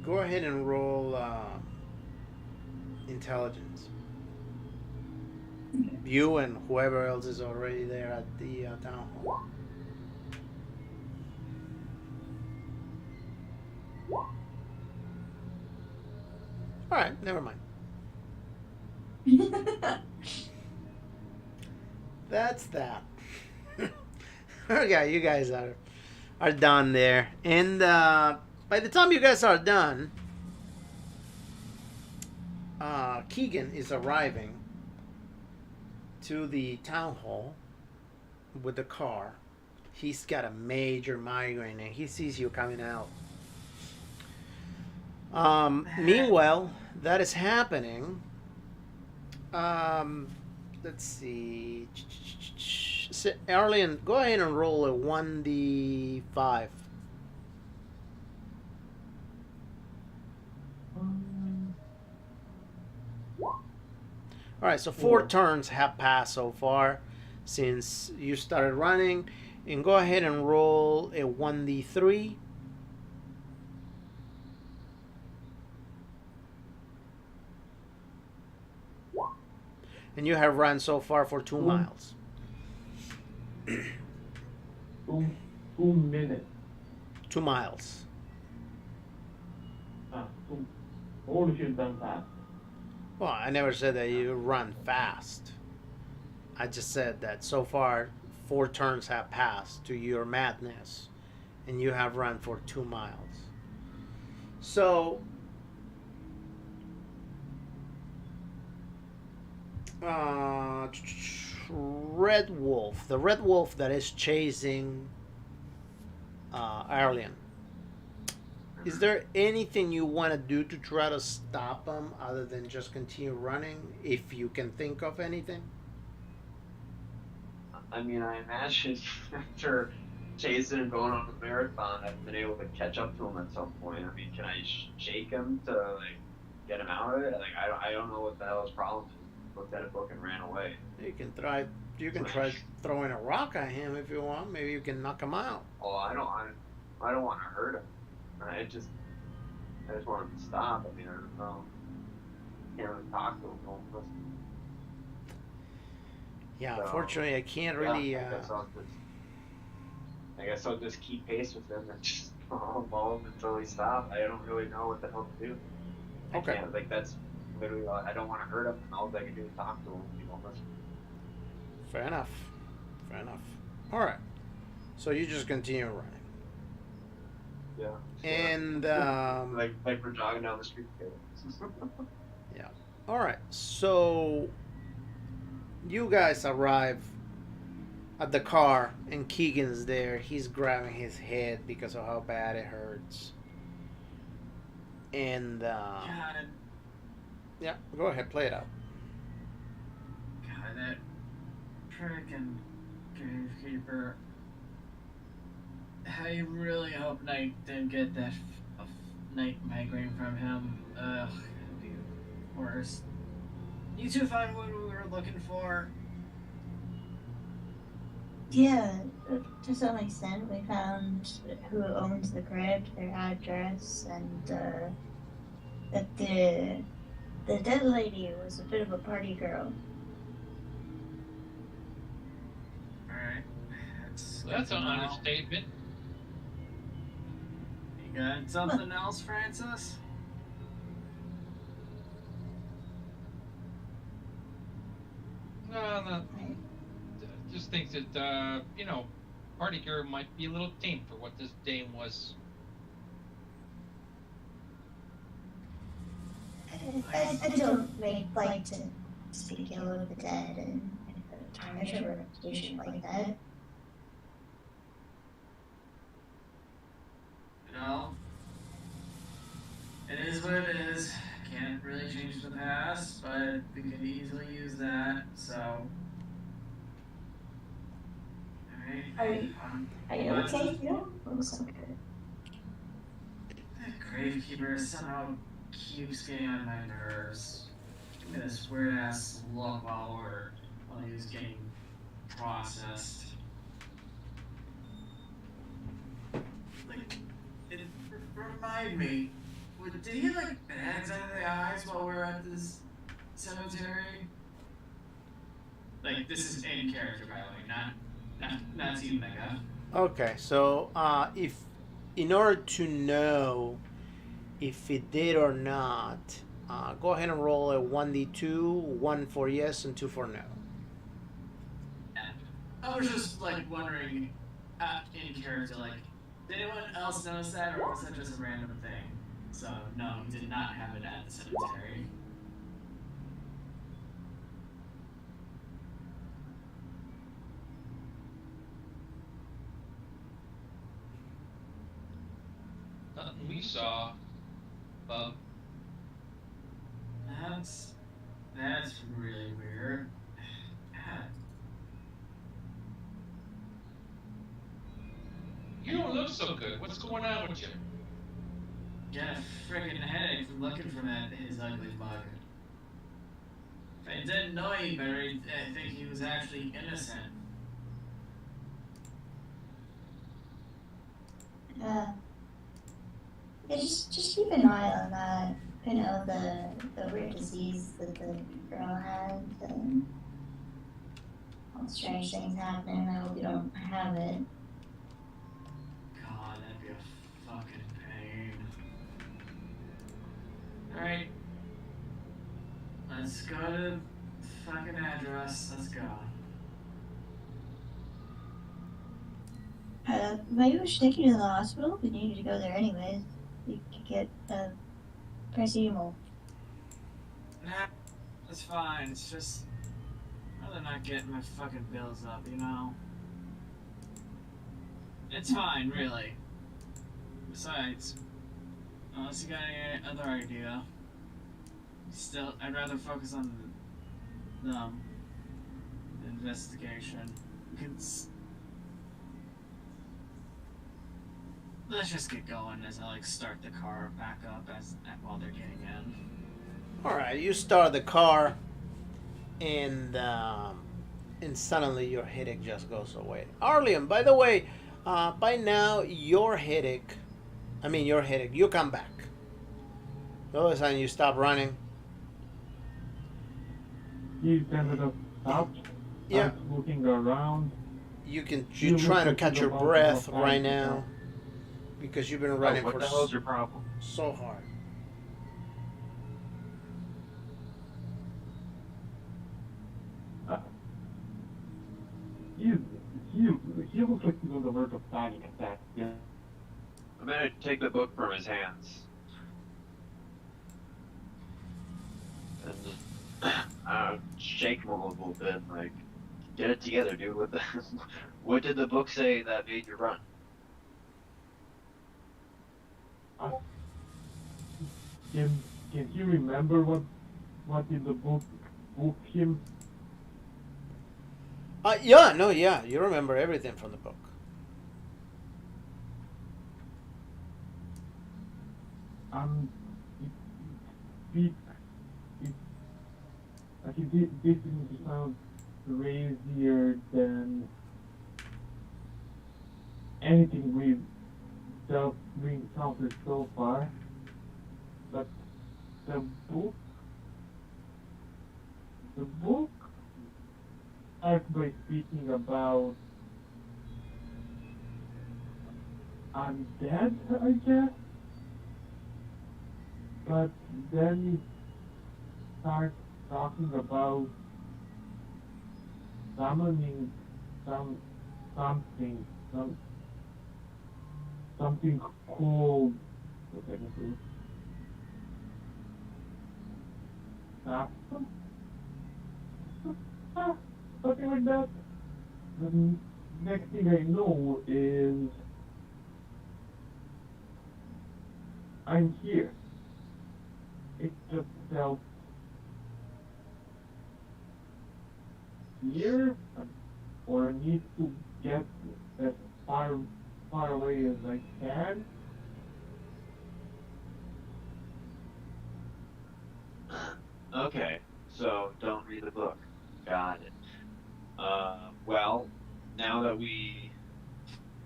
Go ahead and roll intelligence. You and whoever else is already there at the town hall. All right, never mind. That's that. Okay, you guys are done there, and by the time you guys are done, Keegan is arriving to the town hall with the car. He's got a major migraine, and he sees you coming out. Meanwhile, that is happening. Let's see. Arlen, go ahead and roll a 1d5. All right, so 4 turns have passed so far since you started running. And go ahead and roll a 1d3. And you have run so far for 2 miles. 2 minutes. miles. So, holy shit, done fast. Well, I never said that you run fast. I just said that so far 4 turns have passed to your madness, and you have run for 2 miles. So, Red Wolf, the Red Wolf that is chasing Arlian. Is there anything you want to do to try to stop him other than just continue running, if you can think of anything? I mean, I imagine after chasing and going on a marathon, I've been able to catch up to him at some point. I mean, can I shake him to like get him out of it? Like, I don't know what the hell his problem is. Looked at a book and ran away. You can try throwing a rock at him if you want. Maybe you can knock him out. Oh, I don't want to hurt him. I just want him to stop. I mean, I don't know. Can't really talk to him. Don't listen. Yeah, So, unfortunately, I can't really. Yeah, I guess I'll just keep pace with him and just follow him until he stops. I don't really know what the hell to do. Okay. I can't, like, that's literally, I don't want to hurt him. All I can do is talk to him. He won't listen. Fair enough. Fair enough. All right. So you just continue running. Yeah. And like we're jogging down the street together. yeah. All right. So you guys arrive at the car, and Keegan's there. He's grabbing his head because of how bad it hurts. And God, yeah, go ahead, play it out. God, that frickin' gravekeeper. I really hope Knight didn't get that night migraine from him. Ugh, that'd be worse. You two find what we were looking for? Yeah, to some extent, we found who owns the crypt, their address, and that the dead lady was a bit of a party girl. Alright. That's an understatement. You got something else, Francis? No. Just think that, party girl might be a little tame for what this dame was. I don't like to speak ill of the dead and tarnish a reputation like that. No. It is what it is. Can't really change the past, but we could easily use that, so. Alright. Are you okay? You don't look so good. That gravekeeper somehow keeps getting on my nerves. Give me this weird ass look while he was getting processed. Like, it reminded me. Did he have like bags under the eyes while we were at this cemetery? Like, this is in character, by the way, not Team Mega. Okay, so if in order to know if it did or not, go ahead and roll a 1d2, 1 for yes and 2 for no. I was just like wondering, in character, like, did anyone else notice that, or was that just a random thing? So no, he did not have it at the cemetery. Nothing we saw. That's really weird. God. You don't look so good. What's going on with you? Got a friggin' headache from looking for his ugly bug. If I didn't know any better, I think he was actually innocent. Yeah, just keep an eye on that. You know, the weird disease that the girl had, and all strange things happening. I hope you don't have it. God, that'd be a Let's go to the fucking address. Let's go. Maybe we should take you to the hospital. We need to go there anyways. You could get paracetamol. Nah, it's fine. It's just I'd rather not getting my fucking bills up, you know? It's fine, really. Besides, unless you got any other idea, still, I'd rather focus on the investigation. Let's just get going as I like start the car back up while they're getting in. All right, you start the car, and suddenly your headache just goes away. Arlian, by the way, by now your headache, you come back. All of a sudden you stop running. He ended up stopped. Yeah. Looking around. You're trying to catch your breath right now because you've been running what for the hell's your problem? so hard. He looks like he's on the verge of panic attack. Yeah. I'm gonna take the book from his hands. And shake him a little bit, like, get it together, dude. What did the book say that made you run? Can you remember what in the book him? Yeah, you remember everything from the book. This sounds crazier than anything we've encountered so far. But the book starts by speaking about undead, I guess. But then it starts talking about summoning something called something like that. The next thing I know is I'm here. It just felt here, or I need to get as far away as I can. Okay, so don't read the book. Got it. Well, now that we...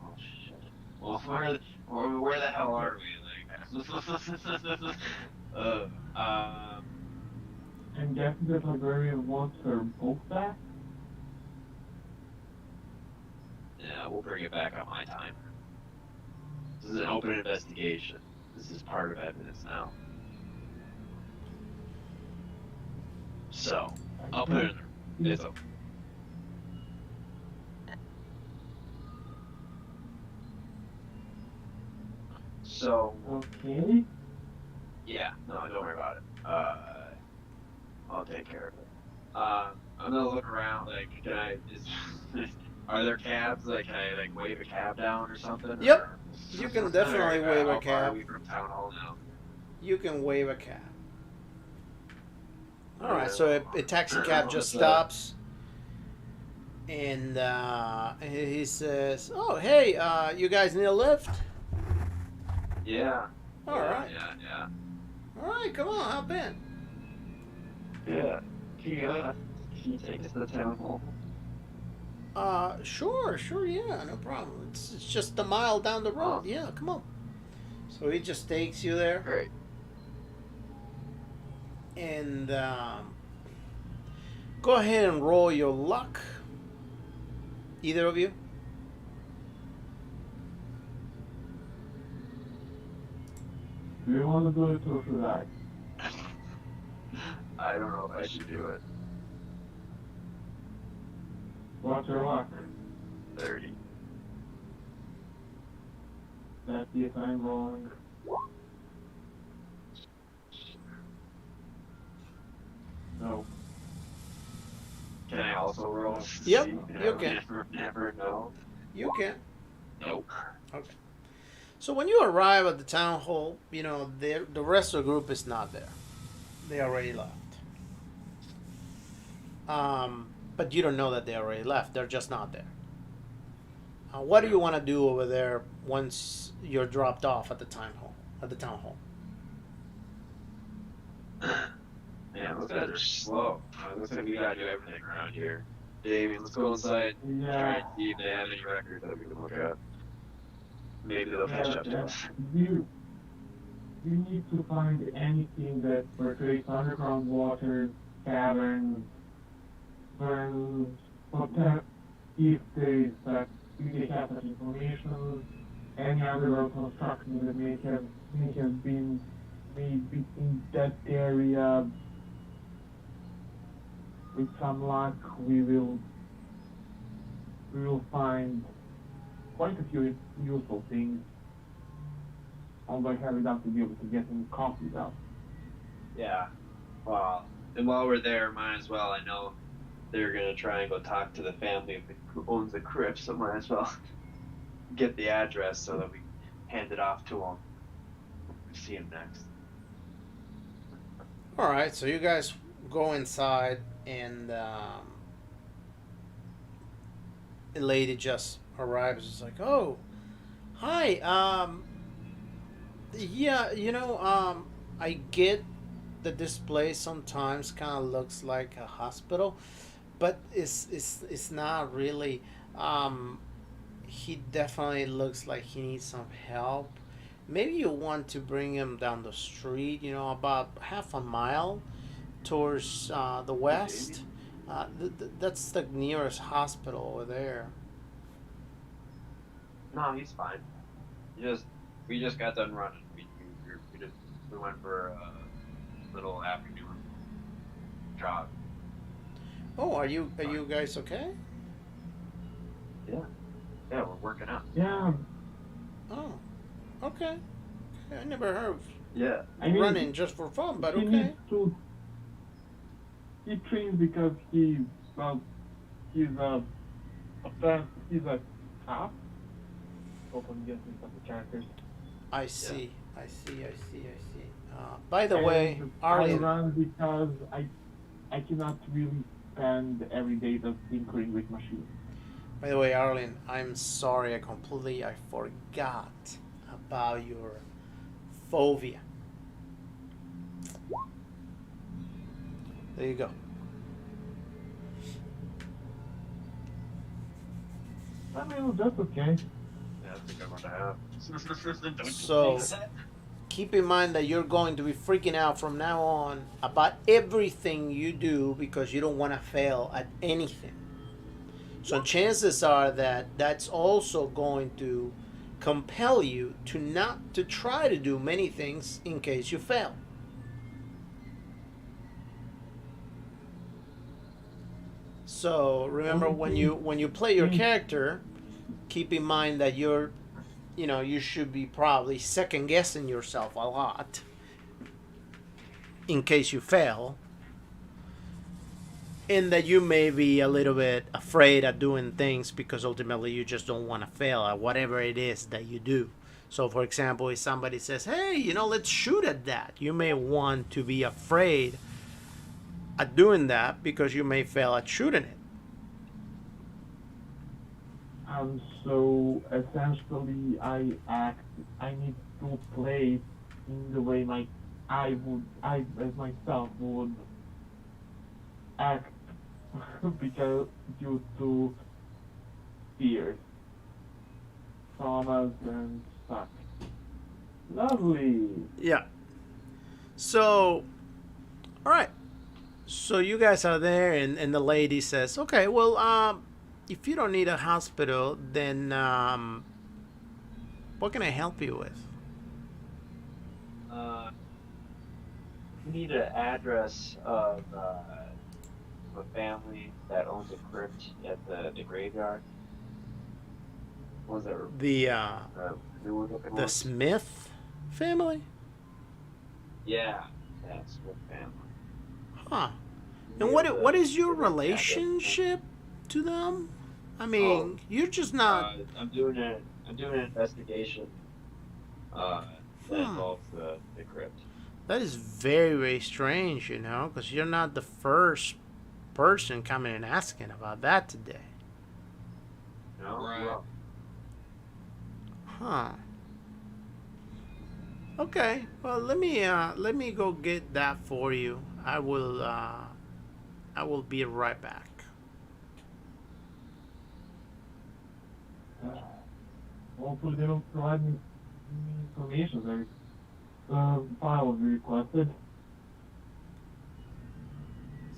Oh, shit. Well, where the hell are we? Like, I'm guessing the librarian wants her book back? yeah, we'll bring it back on my time. This is an open investigation. This is part of evidence now. So, I'll put it in there. It's open. So, Okay. yeah, no, don't worry about it. I'll take care of it. I'm gonna look around, like, are there cabs? Like, can I, like, wave a cab down or something? Yep. Or, You can definitely wave a How far cab. are we from town hall now? You can wave a cab. All right, so a taxi cab just stops, and he says, "Oh, hey, you guys need a lift? Yeah. All yeah, right, Yeah. all right, come on, hop in." Yeah. Can you take us to the town hall? Sure, yeah, no problem. It's just a mile down the road. Yeah, come on. So he just takes you there. Great. And go ahead and roll your luck. Either of you. Do you want to do it or should I? I don't know if I should do it. What's your luck? 30. That's if I'm wrong. No. Can I also roll? Yep, See? you can. Never know. You can. Nope. Okay. So when you arrive at the town hall, you know the rest of the group is not there. They already left. But you don't know that they already left. They're just not there. What do you want to do over there once you're dropped off at the town hall? At the town hall. Man, those guys are slow. Looks like we gotta do everything around here. Davey, let's go inside. Try Yeah. and see if they have any records that we can look at. Maybe they'll catch up to Yeah. us. You need to find anything that portrays underground water, caverns, burns, if they have such information, any underground construction that may have been made in that area. With some luck, we will find quite a few useful things. Although I have enough to be able to get any copies out. Yeah. Well, and while we're there, might as well. I know they're gonna try and go talk to the family who owns the crypt, so might as well get the address so that we hand it off to them. See him next. All right. So you guys go inside, and a lady just arrives. It's like, oh, hi. Yeah, I get that this place sometimes kind of looks like a hospital, but it's not really. He definitely looks like he needs some help. Maybe you want to bring him down the street, about half a mile towards the west. That's the nearest hospital over there. No, he's fine. We just got done running. We went for a little afternoon jog. Oh, are you guys okay? Yeah, we're working out. Yeah, Oh, okay. I never heard of Yeah. I mean, running just for fun, but he okay. needs to. He trains because he's a cop. Hope I'm guessing some of the characters. I see. By the way, And Arlene. I run because I cannot really spend every day just tinkering with machines. By the way, Arlene, I'm sorry. I forgot about your phobia. There you go. I mean, that's okay. Yeah, I think I'm gonna have. So Makes sense. keep in mind that you're going to be freaking out from now on about everything you do because you don't want to fail at anything. So chances are that that's also going to compel you to not to try to do many things in case you fail. So remember when you play your character, keep in mind that you should be probably second guessing yourself a lot in case you fail, and that you may be a little bit afraid of doing things because ultimately you just don't want to fail at whatever it is that you do. So for example, if somebody says, hey, let's shoot at that, you may want to be afraid at doing that because you may fail at shooting it. So essentially, I need to play in the way I as myself would act because due to fears, traumas, and such. Lovely. Yeah. So, all right. So you guys are there, and the lady says, okay, well, if you don't need a hospital, then what can I help you with? need an address of a family that owns a crypt at the graveyard. Was there The newer looking the ones? Smith family? Yeah, that's what family. Huh. Yeah, And what is your the address. relationship to them? I mean, you're just not. I'm doing an investigation that involves the crypt. That is very, very strange, you know, because you're not the first person coming and asking about that today. No, Right. well, Huh. Okay. Well, let me go get that for you. I will be right back. Hopefully they don't provide me information there. File will be requested.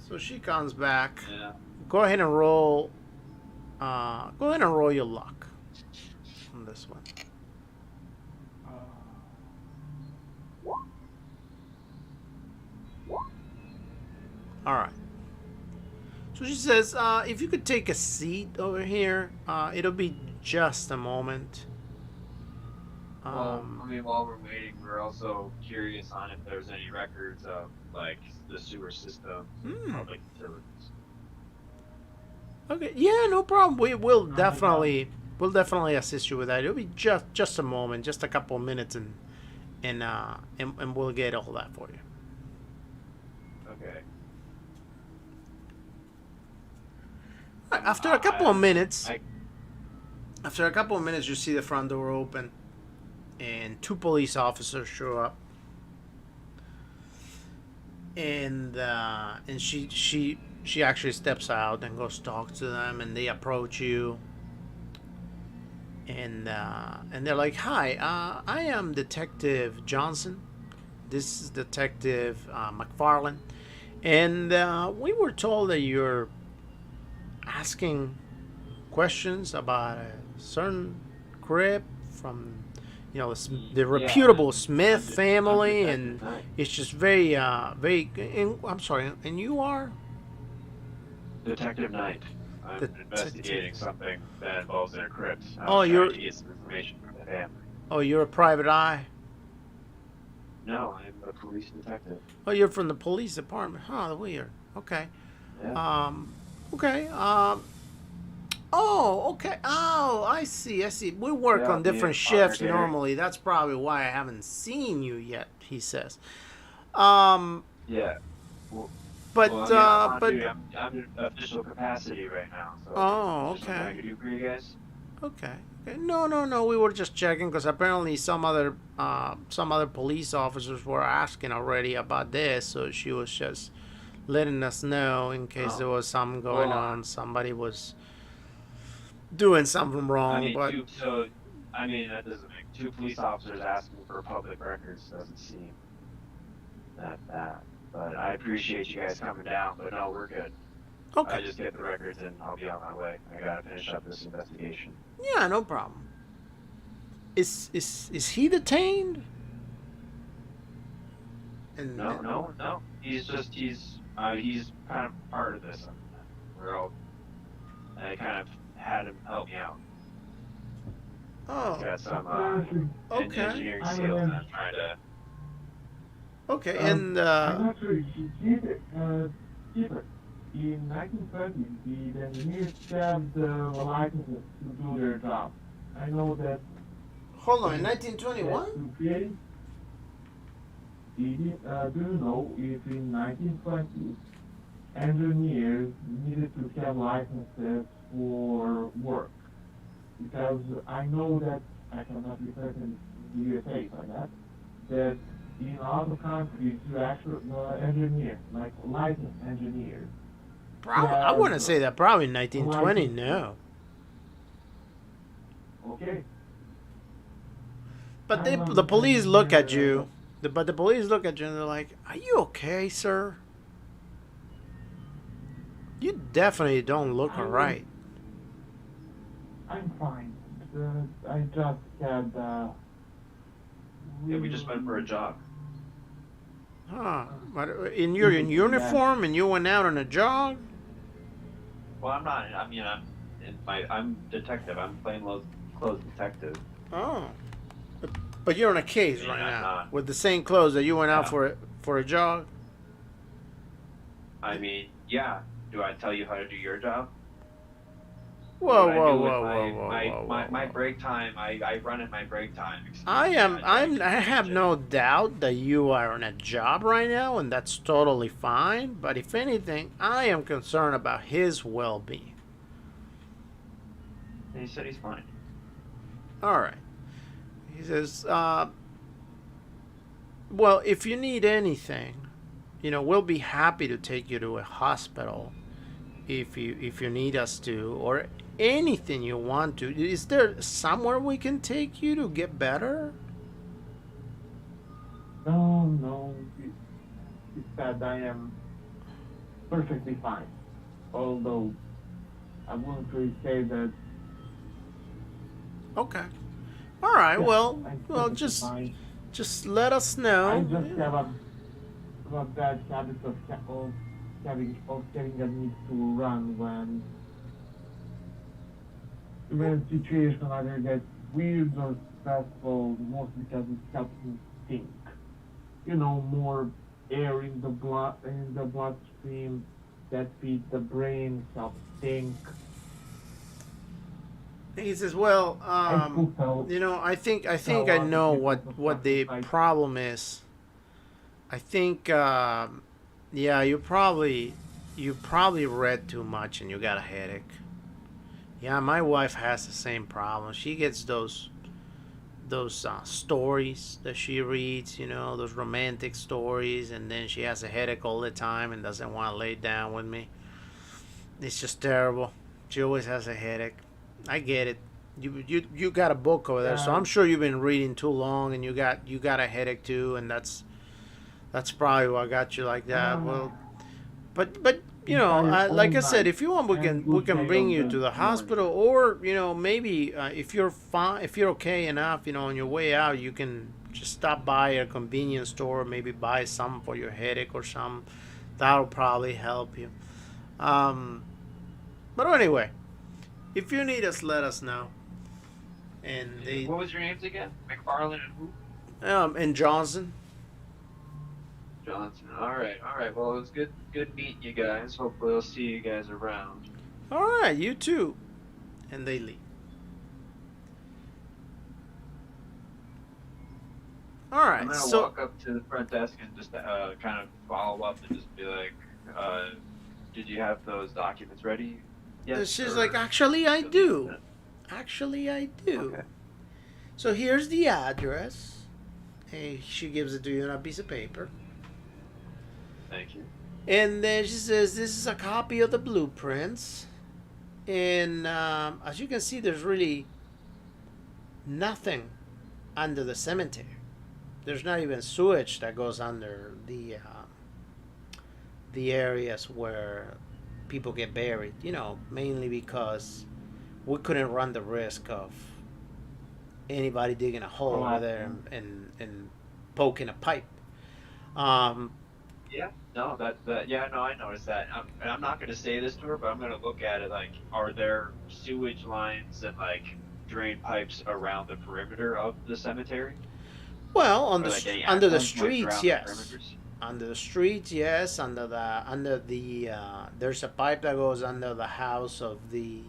So she comes back. yeah. Go ahead and roll. Go ahead and roll your luck on this one. All right. So she says, if you could take a seat over here, it'll be just a moment. Well, I mean, while we're waiting, we're also curious on if there's any records of like the sewer system, public utilities. Okay. Yeah, no problem. We'll definitely assist you with that. It'll be just a moment, just a couple of minutes, and we'll get all that for you. Okay. All right, after a couple of minutes, you see the front door open, and two police officers show up, and she actually steps out and goes talk to them, and they approach you, and they're like, "Hi, I am Detective Johnson. This is Detective McFarlane, and we were told that you're asking questions about a certain crypt from, you know, the reputable Smith family, and it's just very, very. I'm sorry, and you are Detective Knight. I'm investigating something that involves their crypt. you're trying to get some information from the family. Oh, you're a private eye. No, I'm a police detective. Oh, you're from the police department. Huh, weird. Okay. Yeah. Okay. Oh, okay. Oh, I see. We work on different shifts normally. That's probably why I haven't seen you yet, he says. Yeah. But I'm in official capacity right now. So oh, is there something I okay. can do for you guys? Okay. No. We were just checking because apparently some other police officers were asking already about this, so she was just letting us know in case there was something going on. Somebody was doing something wrong. I mean, but that doesn't make two police officers asking for public records doesn't seem that bad. But I appreciate you guys coming down. But no, we're good. okay. I just get the records and I'll be on my way. I gotta finish up this investigation. Yeah, no problem. Is he detained? And No. He's kind of part of this. I kind of had him help me out. Oh. He's got some Okay. engineering skills, and I'm trying to. Okay, I'm not sure if you did it. In 1930s, the engineers had the licenses to do their job. I know that. hold on, in 1921? Do you know if in 1920s engineers needed to have licenses for work? Because I know that I cannot be present in the USA like that in other countries you actually engineers, like licensed engineers. I wouldn't say that. Probably in 1920. No. Okay. But the police look at you. But the police look at you and they're like, "Are you okay, sir? You definitely don't look alright." I'm fine. I just had. Yeah, we just went for a jog. Huh? But in your in uniform and you went out on a jog? Well, I'm not. I mean, I'm detective. I'm plainclothes detective. Oh, but you're on a I case mean, right I'm now not. with the same clothes that you went out Yeah. for a jog. I mean, yeah. Do I tell you how to do your job? Whoa, What I whoa, do with whoa, whoa, whoa, whoa, whoa, my whoa. break time, I run in my break time. Excuse I me. am. I I'm. do I have teaching. no doubt that you are on a job right now, and that's totally fine. But if anything, I am concerned about his well-being. And he said he's fine. All right. He says, "Well, if you need anything, we'll be happy to take you to a hospital if you need us to, or anything you want to. Is there somewhere we can take you to get better?" No, no. He said I am perfectly fine. Although I wouldn't really say that. Okay. All right. Yeah, Well, I'm well, perfectly just fine. just let us I know. just have a bad habit of having a need to run when situations either get weird or stressful, mostly because it helps me think. More air in the bloodstream that feeds the brain, helps think. He says, "Well, I still felt I think I other know people to what the sacrifice. problem is. I think, yeah, you probably read too much and you got a headache. Yeah, my wife has the same problem. She gets those stories that she reads, those romantic stories, and then she has a headache all the time and doesn't want to lay down with me. It's just terrible. She always has a headache. I get it. You got a book over there, so Yeah, I'm sure you've been reading too long, and you got a headache too, and that's probably what got you like that. uh, Well, but entire all like I said, night if you want, we and can we good can day bring of you the to the morning. hospital, or maybe if you're fine, if you're okay enough, on your way out, you can just stop by a convenience store, maybe buy some for your headache or some. That'll probably help you. Um, but anyway, if you need us, let us know. And they What was your names again? McFarlane and who? and Johnson. Johnson. All right, all right. Well, it was good meeting you guys. Hopefully, I'll see you guys around. All right, you too. And they leave. All I'm right, gonna so walk up to the front desk and just kind of follow up and just be like, uh, "Did you have those documents ready yet?" she's like, Or actually, I you'll need a do. minute? Actually, I do. Okay, So here's the address. Hey, she gives it to you on a piece of paper. thank you. And then she says, this is a copy of the blueprints. And as you can see, there's really nothing under the cemetery. There's not even sewage that goes under the areas where people get buried. Mainly because we couldn't run the risk of anybody digging a hole over there and poking a pipe. Um, Yeah, no, yeah, no, I noticed that. And I'm not gonna say this to her, but I'm gonna look at it like, are there sewage lines and like drain pipes around the perimeter of the cemetery, well, or like any under the access points streets, around the yes. perimeters? Under the streets, yes. Under the there's a pipe that goes under the house of the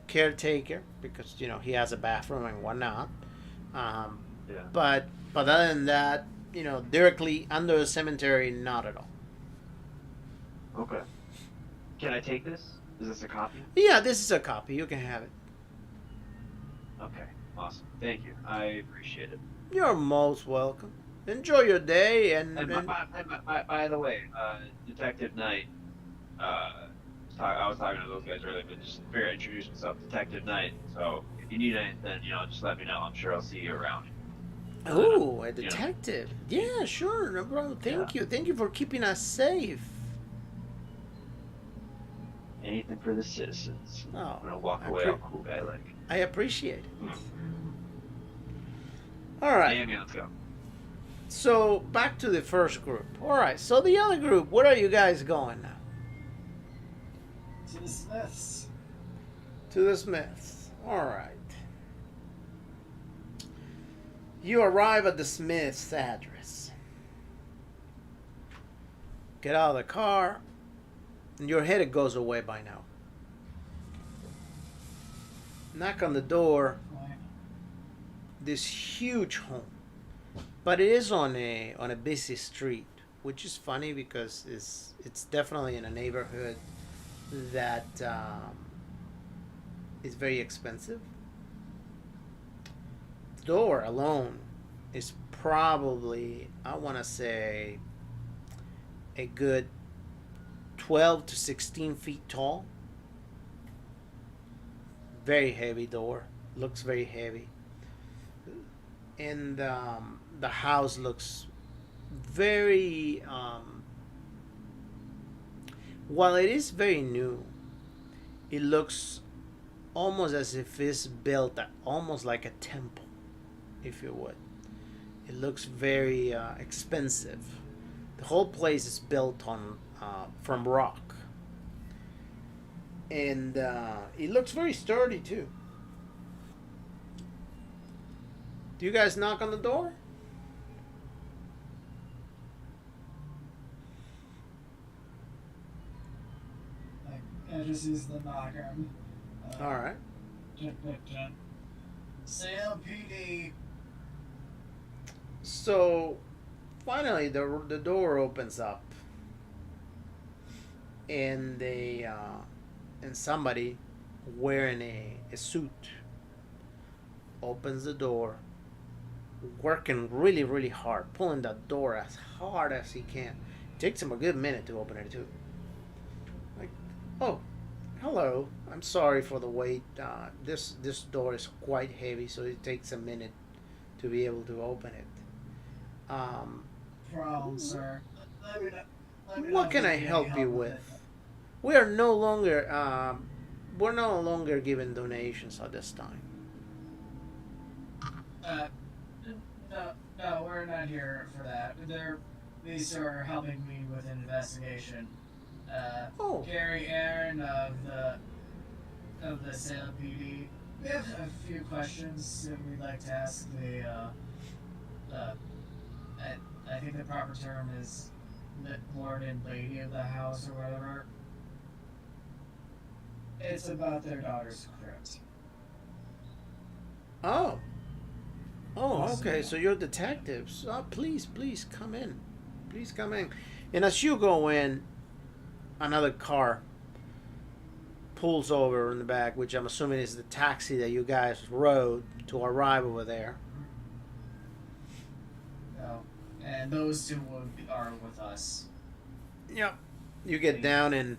caretaker because he has a bathroom and whatnot. Um, Yeah. but other than that, directly under the cemetery, not at all. Okay. Can I take this? Is this a copy? Yeah, this is a copy. You can have it. Okay. Awesome. Thank you. I appreciate it. You're most welcome. Enjoy your day And by the way, Detective Knight. I was talking to those guys earlier, but just figured I'd introduce myself, Detective Knight. So if you need anything, just let me know. I'm sure I'll see you around. Oh, a You know, detective. Yeah, sure, no problem. Thank Yeah. you. Thank you for keeping us safe. anything for the citizens. Oh, I'm gonna walk I away pre- all cool guy like. I appreciate it. All right. Amy, let's go. So back to the first group. All right. So the other group, where are you guys going now? To the Smiths. To the Smiths. All right. You arrive at the Smiths' address. Get out of the car, and your headache goes away by now. Knock on the door. This huge home, but it is on a busy street, which is funny because it's definitely in a neighborhood that is very expensive. The door alone is probably, I want to say, a good 12 to 16 feet tall. Very heavy door. Looks very heavy. And the house looks very, while it is very new, it looks almost as if it's built almost like a temple, if you would. It looks very expensive. The whole place is built on from rock, and it looks very sturdy too. Do you guys knock on the door? I just use the knocker. All right. Salem PD. So finally, the door opens up, and and somebody wearing a suit opens the door, working really, really hard, pulling that door as hard as he can. It takes him a good minute to open it too. Like, oh, hello. I'm sorry for the wait. This door is quite heavy, so it takes a minute to be able to open it. Problem, sir. Let me What can I help you with? We are no longer we're no longer giving donations at this time. No, we're not here for that. These are helping me with an investigation. Oh. Gary Aaron of the Salem PD. We have a few questions that we'd like to ask I think the proper term is the Lord and Lady of the house or whatever. It's about their daughter's crypt. Oh. Oh, okay. So you're detectives. Oh, please come in. Please come in. And as you go in, another car pulls over in the back, which I'm assuming is the taxi that you guys rode to arrive over there. Oh, and those two are with us. Yep. You get down, and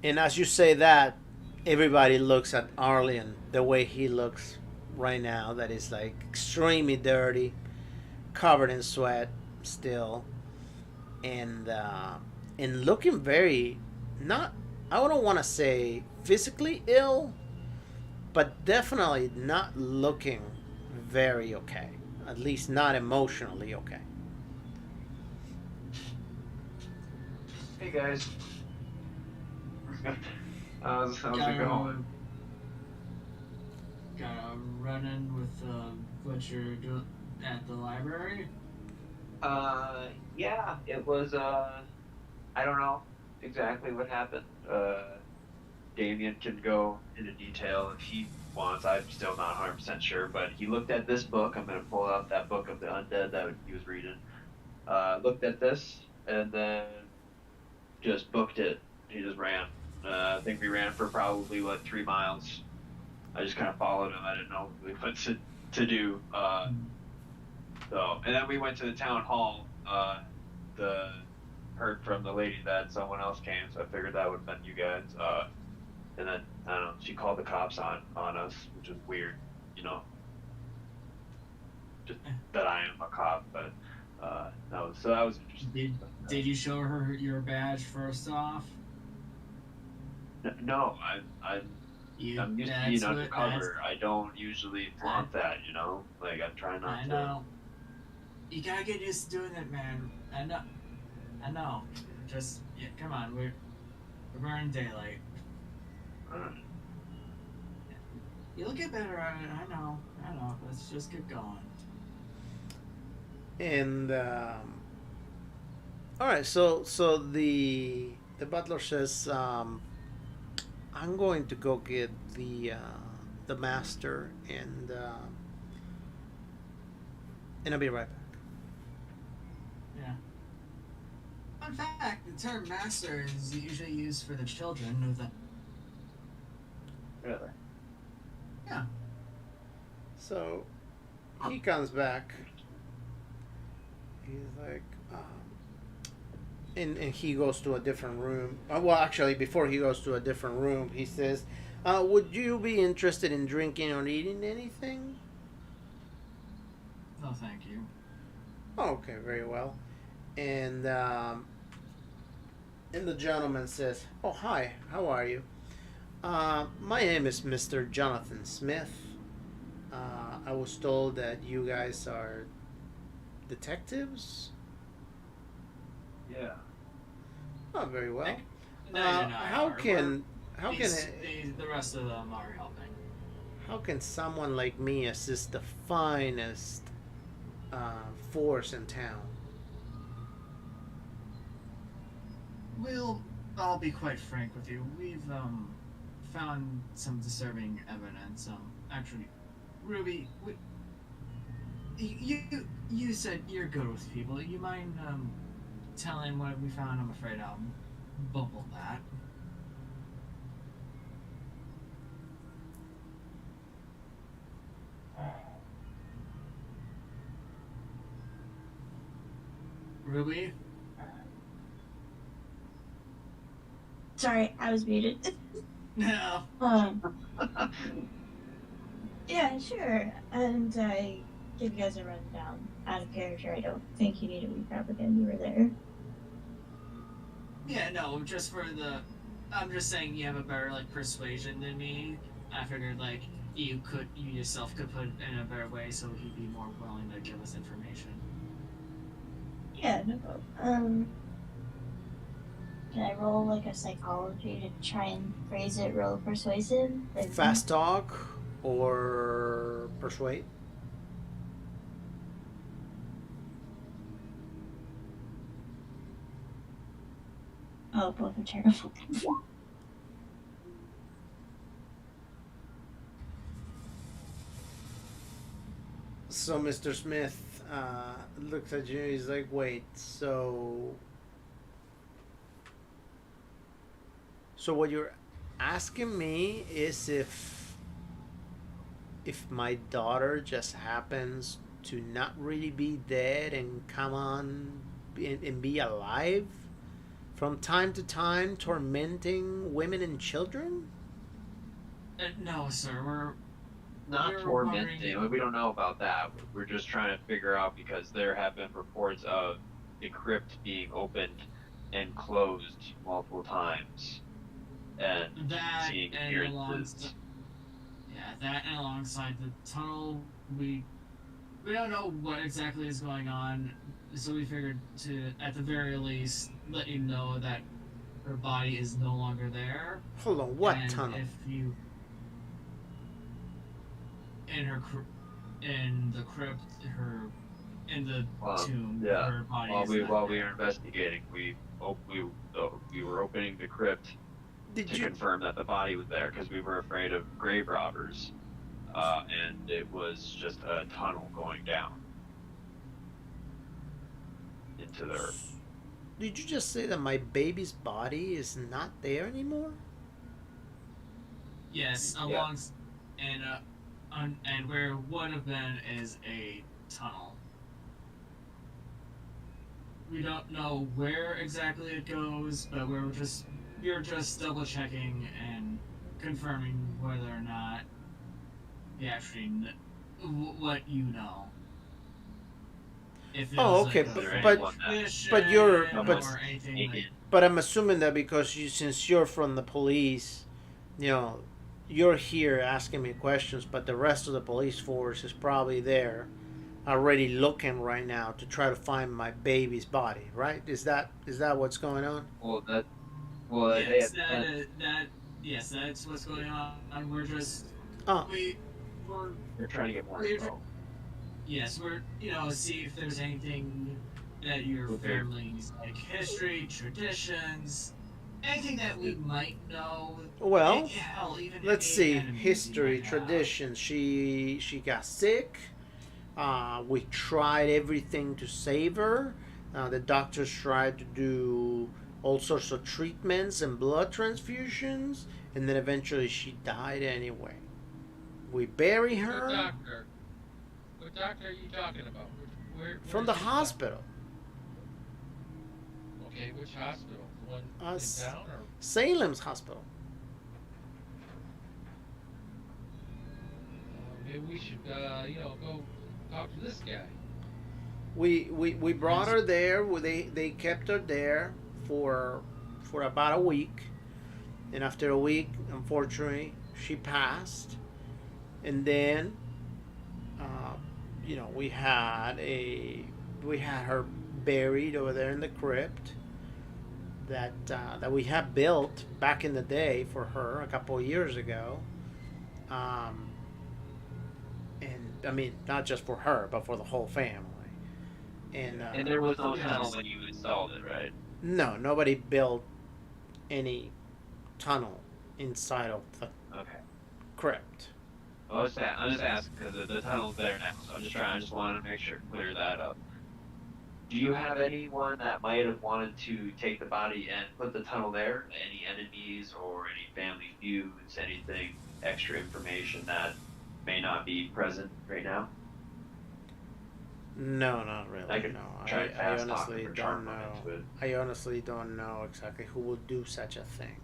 as you say that, everybody looks at Arlen the way he looks right now. That is like extremely dirty, covered in sweat still, and looking very not. I don't want to say physically ill, but definitely not looking very okay. At least not emotionally okay. Hey guys. How's it going? Got a run-in with what you're doing at the library? Yeah, it was, I don't know exactly what happened. Damien can go into detail if he wants. I'm still not 100% sure, but he looked at this book. I'm going to pull out that book of the undead that he was reading. Looked at this, and then just booked it. He just ran. I think we ran for probably, 3 miles. I just kind of followed him. I didn't know really what to do. And then we went to the town hall. Heard from the lady that someone else came, so I figured that would have been you guys. And then, I don't know, she called the cops on us, which was weird, just that I am a cop, but that was interesting. Did you show her your badge first off? No, I'm used to being undercover. I don't usually flaunt that, Like, I try not to. I know. You gotta get used to doing it, man. I know. Just yeah, come on, we're burning daylight. You'll get better at it. I know. Let's just get going. And all right, so the butler says, "I'm going to go get the master, and I'll be right back." Yeah. Fun fact: the term "master" is usually used for the children of the. Really? Yeah. So he comes back. He's like, and he goes to a different room. Well, actually, before he goes to a different room, he says, "Would you be interested in drinking or eating anything?" No, thank you. Okay, very well. And and the gentleman says, "Oh, hi. How are you? My name is Mr. Jonathan Smith. I was told that you guys are detectives." Yeah. Oh, very well. No, How can the rest of them are helping? how can someone like me assist the finest force in town? I'll be quite frank with you. We've found some disturbing evidence. Actually, Ruby, you said you're good with people. You mind telling what we found? I'm afraid I'll bumble that. Ruby? Sorry, I was muted. No. Yeah, sure. And I give you guys a rundown. Out of character, I don't think you need to recap again. You were there. Yeah, no, just for the. I'm just saying you have a better like persuasion than me. I figured like you yourself could put it in a better way, so he'd be more willing to give us information. Yeah, no problem. Can I roll like a psychology to try and phrase it real persuasive? Like, Fast talk or persuade? Oh, both are terrible. So Mr. Smith looks at you. He's like, "Wait, so what you're asking me is if my daughter just happens to not really be dead and come on and be alive from time to time, tormenting women and children?" No, sir. We're Not tormenting. We don't know about that. We're just trying to figure out because there have been reports of the crypt being opened and closed multiple times, and that seeing and appearances. that and alongside the tunnel, we don't know what exactly is going on, so we figured to at the very least let you know that her body is no longer there. Hold on, what and tunnel? If you in the crypt, in the tomb, Yeah. her body While is we not were there. investigating, we were opening the crypt Did to you confirm that the body was there because we were afraid of grave robbers, and it was just a tunnel going down into the earth. did you just say that my baby's body is not there anymore? Yes, Yeah. And where it would have been is a tunnel. We don't know where exactly it goes, but we're just double checking and confirming whether or not you actually what you know. If it Oh, was okay, like but you're or anything like, but I'm assuming that because since you're from the police, you know, you're here asking me questions, but the rest of the police force is probably there already looking right now to try to find my baby's body, right? Is that what's going on? Well, that well Yes, that yes, that's what's going on. Oh, We, we're, they're trying to get more we're, info. yes, we're, see if there's anything that your Well, they're- family's like history, traditions, anything that we might know. well, Hell, even let's any see. enemies you History, might have. tradition. She got sick. We tried everything to save her. The doctors tried to do all sorts of treatments and blood transfusions, and then eventually she died anyway. We bury What her doctor? What doctor are you talking about? from the where's this hospital. Okay, which hospital? The one in town, or Salem's hospital. maybe we should, go talk to this guy. We brought her there. They kept her there for about a week, and after a week, unfortunately, she passed. And then, we had her buried over there in the crypt that we had built back in the day for her a couple of years ago. Um, and I mean, not just for her, but for the whole family. And there was no tunnel when you installed it, right? No, nobody built any tunnel inside of the Okay. crypt. I'm just asking because the tunnel's there now, so I just wanted to make sure clear that up. Do you have anyone that might have wanted to take the body and put the tunnel there? Any enemies or any family feuds? Anything extra information that may not be present right now? No, not really. I could No, try I fast talking honestly for don't charm know. into it. I honestly don't know exactly who would do such a thing.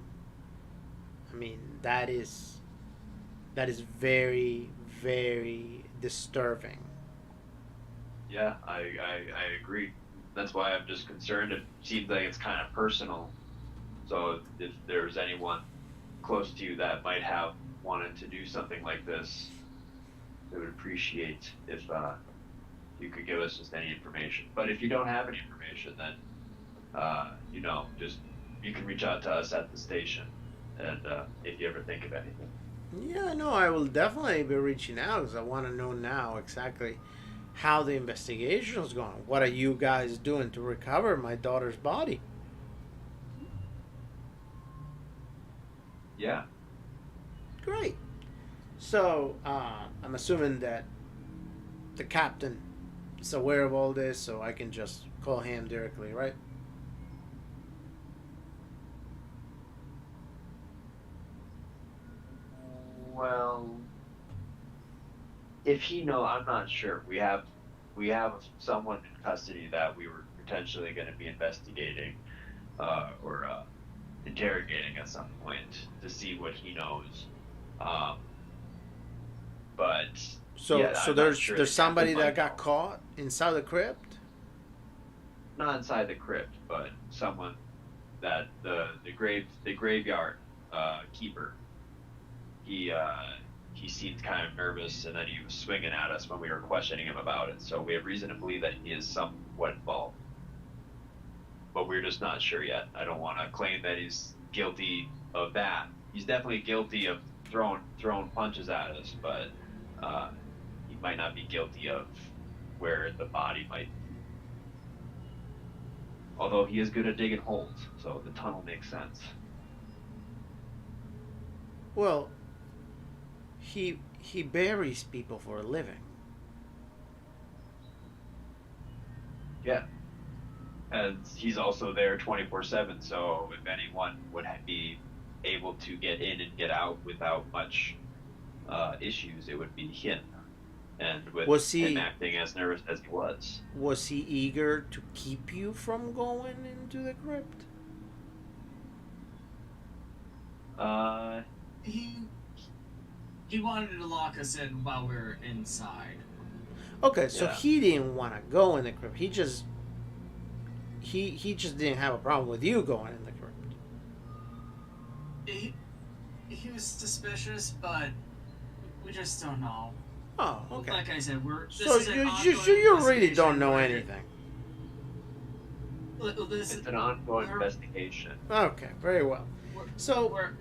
I mean, that is very, very disturbing. Yeah, I agree. That's why I'm just concerned. It seems like it's kind of personal. So if there's anyone close to you that might have wanted to do something like this, I would appreciate if you could give us just any information. But if you don't have any information, then just you can reach out to us at the station, and if you ever think of anything. Yeah, no, I will definitely be reaching out because I want to know now exactly how the investigation is going. What are you guys doing to recover my daughter's body? Yeah. Great. So, I'm assuming that the captain is aware of all this, so I can just call him directly, right? Well, if he know, I'm not sure. We have someone in custody that we were potentially going to be investigating or interrogating at some point to see what he knows. Um, but So, yeah, so I'm not there's sure there's the somebody captain that might got know. caught inside the crypt. Not inside the crypt, but someone that the graveyard keeper. He seemed kind of nervous, and then he was swinging at us when we were questioning him about it. So we have reason to believe that he is somewhat involved, but we're just not sure yet. I don't want to claim that he's guilty of that. He's definitely guilty of throwing punches at us, but he might not be guilty of where the body might. Although he is good at digging holes, so the tunnel makes sense. Well, he buries people for a living. Yeah. And he's also there 24/7, so if anyone would be able to get in and get out without much issues, it would be him. And with Was him he acting as nervous as he was. was he eager to keep you from going into the crypt? Uh, He wanted to lock us in while we were inside. Okay, so Yeah. he didn't want to go in the crypt. He just didn't have a problem with you going in the crypt. He was suspicious, but we just don't know. Oh, okay. Like I said, So you really don't know anything. This It's an ongoing investigation. Okay, very well. So, we're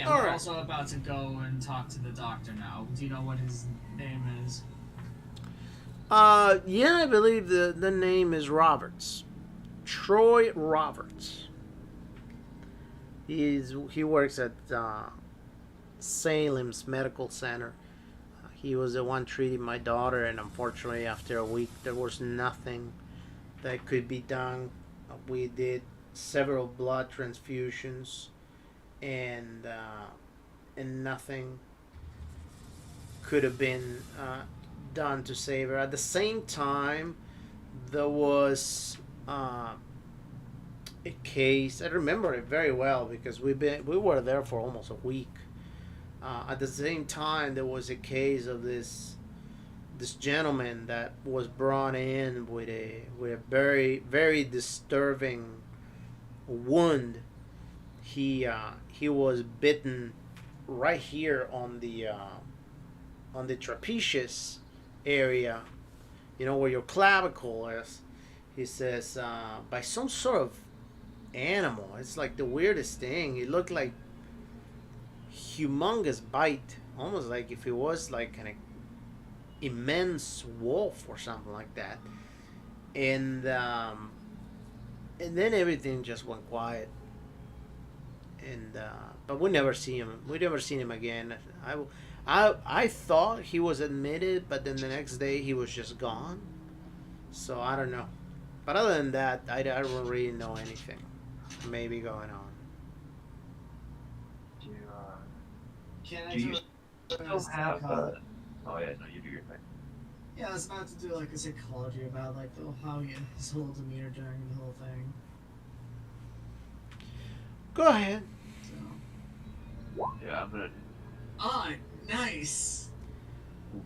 all we're right. also about to go and talk to the doctor now. Do you know what his name is? Yeah, I believe the name is Roberts. Troy Roberts. He works at Salem's Medical Center. He was the one treating my daughter, and unfortunately, after a week, there was nothing that could be done. We did several blood transfusions, and nothing could have been done to save her. At the same time, there was a case. I remember it very well because we were there for almost a week. At the same time, there was a case of this gentleman that was brought in with a very very disturbing wound. He was bitten right here on the trapezius area, you know where your clavicle is. He says by some sort of animal. It's like the weirdest thing. It looked like humongous bite, almost like if it was like an immense wolf or something like that. And then everything just went quiet. And but we never see him. We never seen him again. I thought he was admitted, but then the next day he was just gone. So I don't know. But other than that, I don't really know anything maybe going on. Can I Do you do still have? Oh yeah, no, you do your thing. Yeah, I was about to do like a psychology about like how his whole demeanor during the whole thing. Go ahead. So. Yeah, I'm gonna. Ah, nice.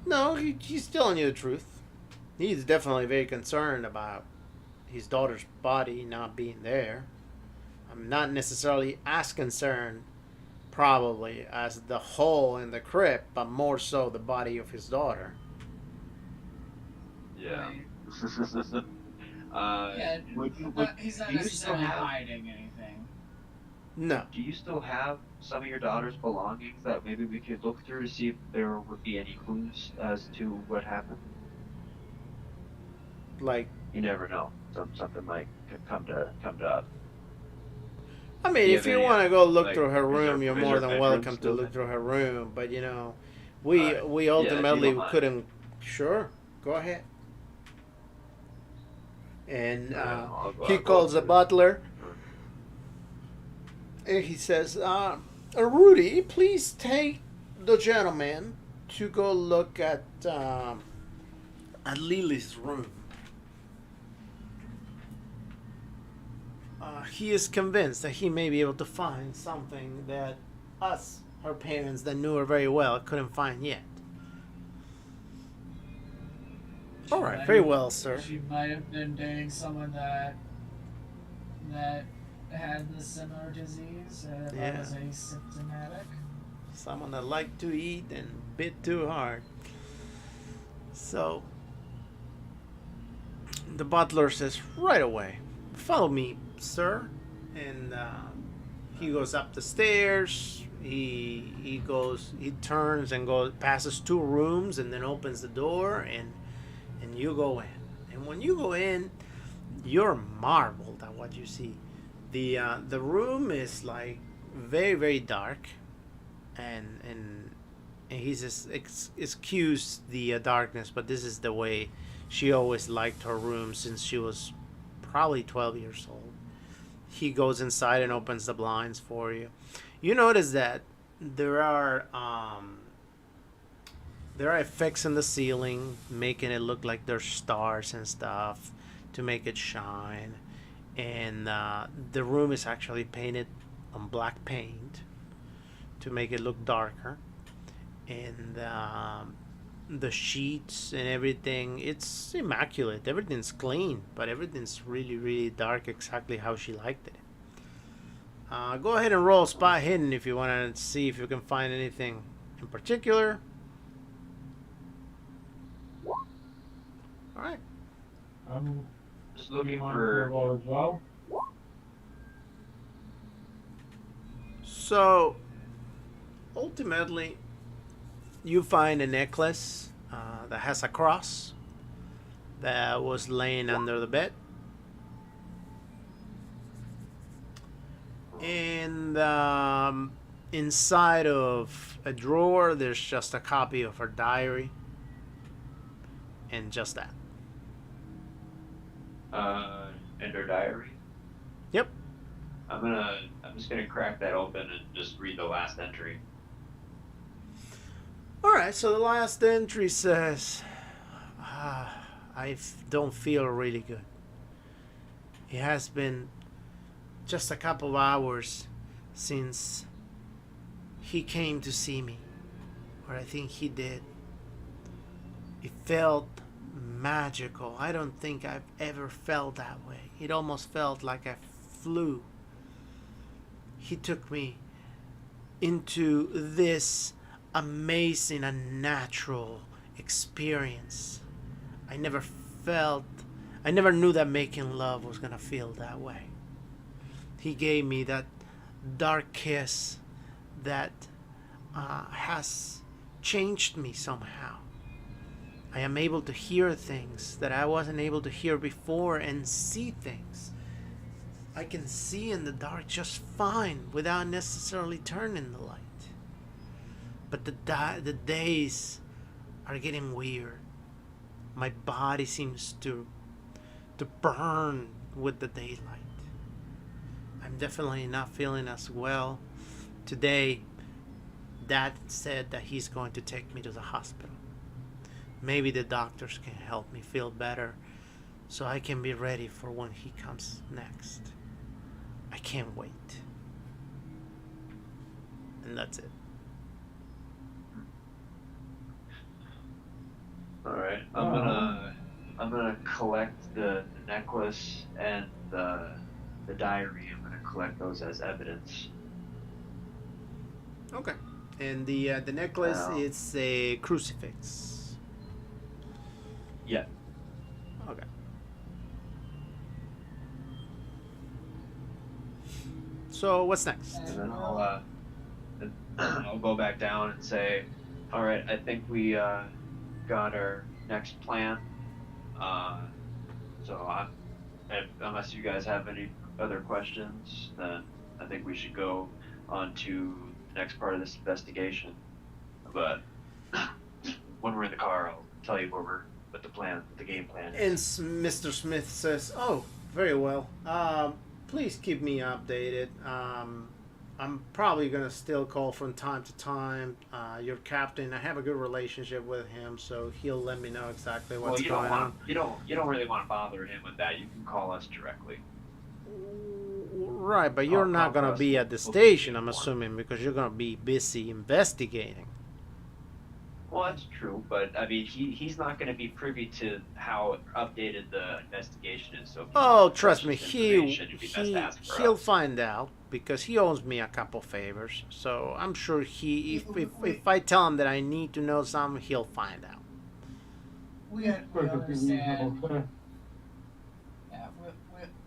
No, he's telling you the truth. He's definitely very concerned about his daughter's body not being there. I'm not necessarily as concerned, probably, as the hole in the crypt, but more so the body of his daughter. Yeah. Yeah, he's not do you still necessarily have? hiding anything. No. Do you still have some of your daughter's belongings that maybe we could look through to see if there would be any clues as to what happened? Like, You never know. Something might come to up. I mean, Do you if have you any, want to go look like, through her room, you're is more her than bedroom welcome to still look there? through her room. But, you know, we Alright. we Yeah, if you ultimately don't mind. couldn't. Sure, go ahead. And I'll go- he I'll go calls the through. butler. And he says, Rudy, please take the gentleman to go look at Lily's room. He is convinced that he may be able to find something that us, her parents that knew her very well, couldn't find yet. All right, very well, sir. She might have been dating someone that had the similar disease and Yeah. was asymptomatic. Someone that liked to eat and bit too hard. So the butler says, right away, follow me, sir. And he goes up the stairs. He turns and goes passes two rooms and then opens the door and you go in. And when you go in, you're marveled at what you see. The room is like very very dark, and he's just excused the darkness, but this is the way she always liked her room since she was probably 12 years old. He goes inside and opens the blinds for you. You notice that there are effects in the ceiling making it look like there's stars and stuff to make it shine, and the room is actually painted on black paint to make it look darker, and the sheets and everything, it's immaculate. Everything's clean, but everything's really really dark, exactly how she liked it. Go ahead and roll spot hidden if you want to see if you can find anything in particular. All right. I'm Just looking on for. Turbo as well. So ultimately, you find a necklace that has a cross that was laying under the bed. And inside of a drawer, there's just a copy of her diary. And just that. In her diary. Yep. I'm just gonna crack that open and just read the last entry. Alright, so the last entry says, don't feel really good. It has been just a couple of hours since he came to see me. Or I think he did. It felt magical. I don't think I've ever felt that way. It almost felt like I flew. He took me into this amazing and natural experience. I never knew that making love was gonna feel that way. He gave me that dark kiss that has changed me somehow. I am able to hear things that I wasn't able to hear before and see things. I can see in the dark just fine without necessarily turning the light. But the days are getting weird. My body seems to burn with the daylight. I'm definitely not feeling as well. Today, Dad said that he's going to take me to the hospital. Maybe the doctors can help me feel better so I can be ready for when he comes next. I can't wait. And that's it. All right, I'm gonna collect the necklace and the diary. I'm gonna collect those as evidence. Okay. And the necklace, Wow. it's a crucifix. Yeah. Okay. So what's next? And then I'll go back down and say, all right, I think we got our next plan. Unless you guys have any other questions, then I think we should go on to the next part of this investigation. But when we're in the car, I'll tell you what the game plan And is. Mr. Smith says, "Oh, very well. Please keep me updated. I'm probably gonna still call from time to time. Your captain, I have a good relationship with him, so he'll let me know exactly what's going on." You don't really want to bother him with that. You can call us directly. Right, but you're not gonna be at the station, I'm assuming, because you're gonna be busy investigating. Well, that's true, but I mean, he's not going to be privy to how updated the investigation is. So, if you Oh, want trust me, precious information, it'd be best to ask for he'll us. find out because he owes me a couple favors. So I'm sure if I tell him that I need to know something, he'll find out. We Perfectly understand. reasonable, sir. Yeah,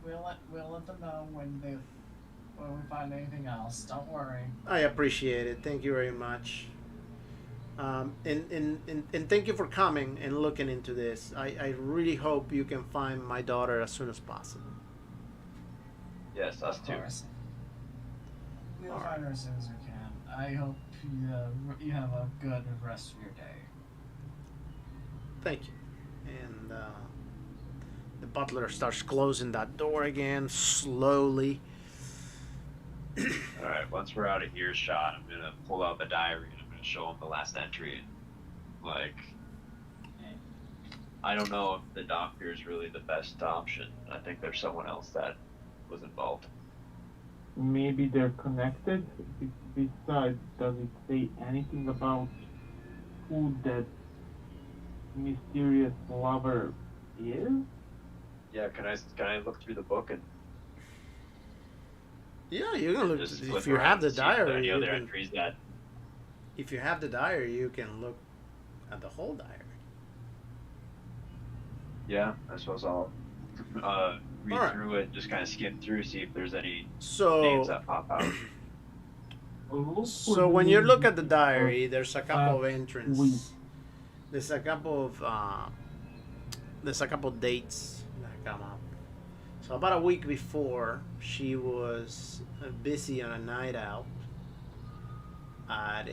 we'll let them know when we find anything else. Don't worry. I appreciate it. Thank you very much. And thank you for coming and looking into this. I really hope you can find my daughter as soon as possible. Yes, us Of too. course. We'll All find her as soon as we can. I hope you have a good rest of your day. Thank you. And the butler starts closing that door again slowly. All right, once we're out of earshot, I'm gonna pull out the diary and I'm gonna show him the last entry. Like, I don't know if the doctor is really the best option. I think there's someone else that was involved. Maybe they're connected. Besides, does it say anything about who that mysterious lover is? Yeah, can I look through the book and Yeah, you can look. just If flip you around have the and see if there are diary, any you other can, entries that? if you have the diary, you can look at the whole diary. Yeah, I suppose I'll read All right. through it, just kind of skim through, see if there's any names So, that pop out. so when you look at the diary, there's a couple last of week. entries. There's a couple of dates that come up. So about a week before, she was busy on a night out at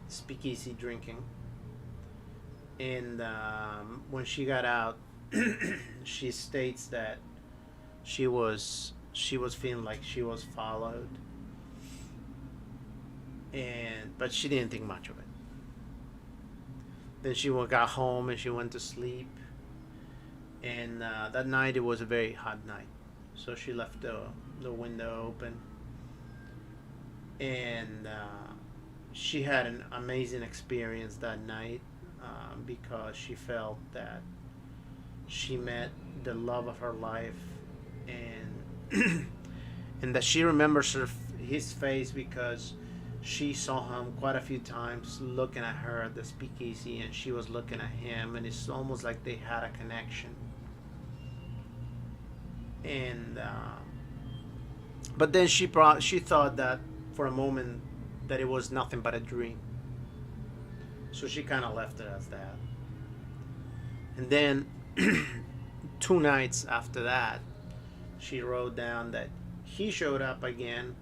speakeasy drinking, and when she got out, she states that she was feeling like she was followed, but she didn't think much of it. Then she got home and she went to sleep, and that night it was a very hot night, so she left the window open, and she had an amazing experience that night, because she felt that she met the love of her life, and and that she remembers his face because she saw him quite a few times looking at her at the speakeasy, and she was looking at him, and it's almost like they had a connection. And but then she thought that for a moment that it was nothing but a dream, so she kind of left it as that. And then 2 nights after that, she wrote down that he showed up again,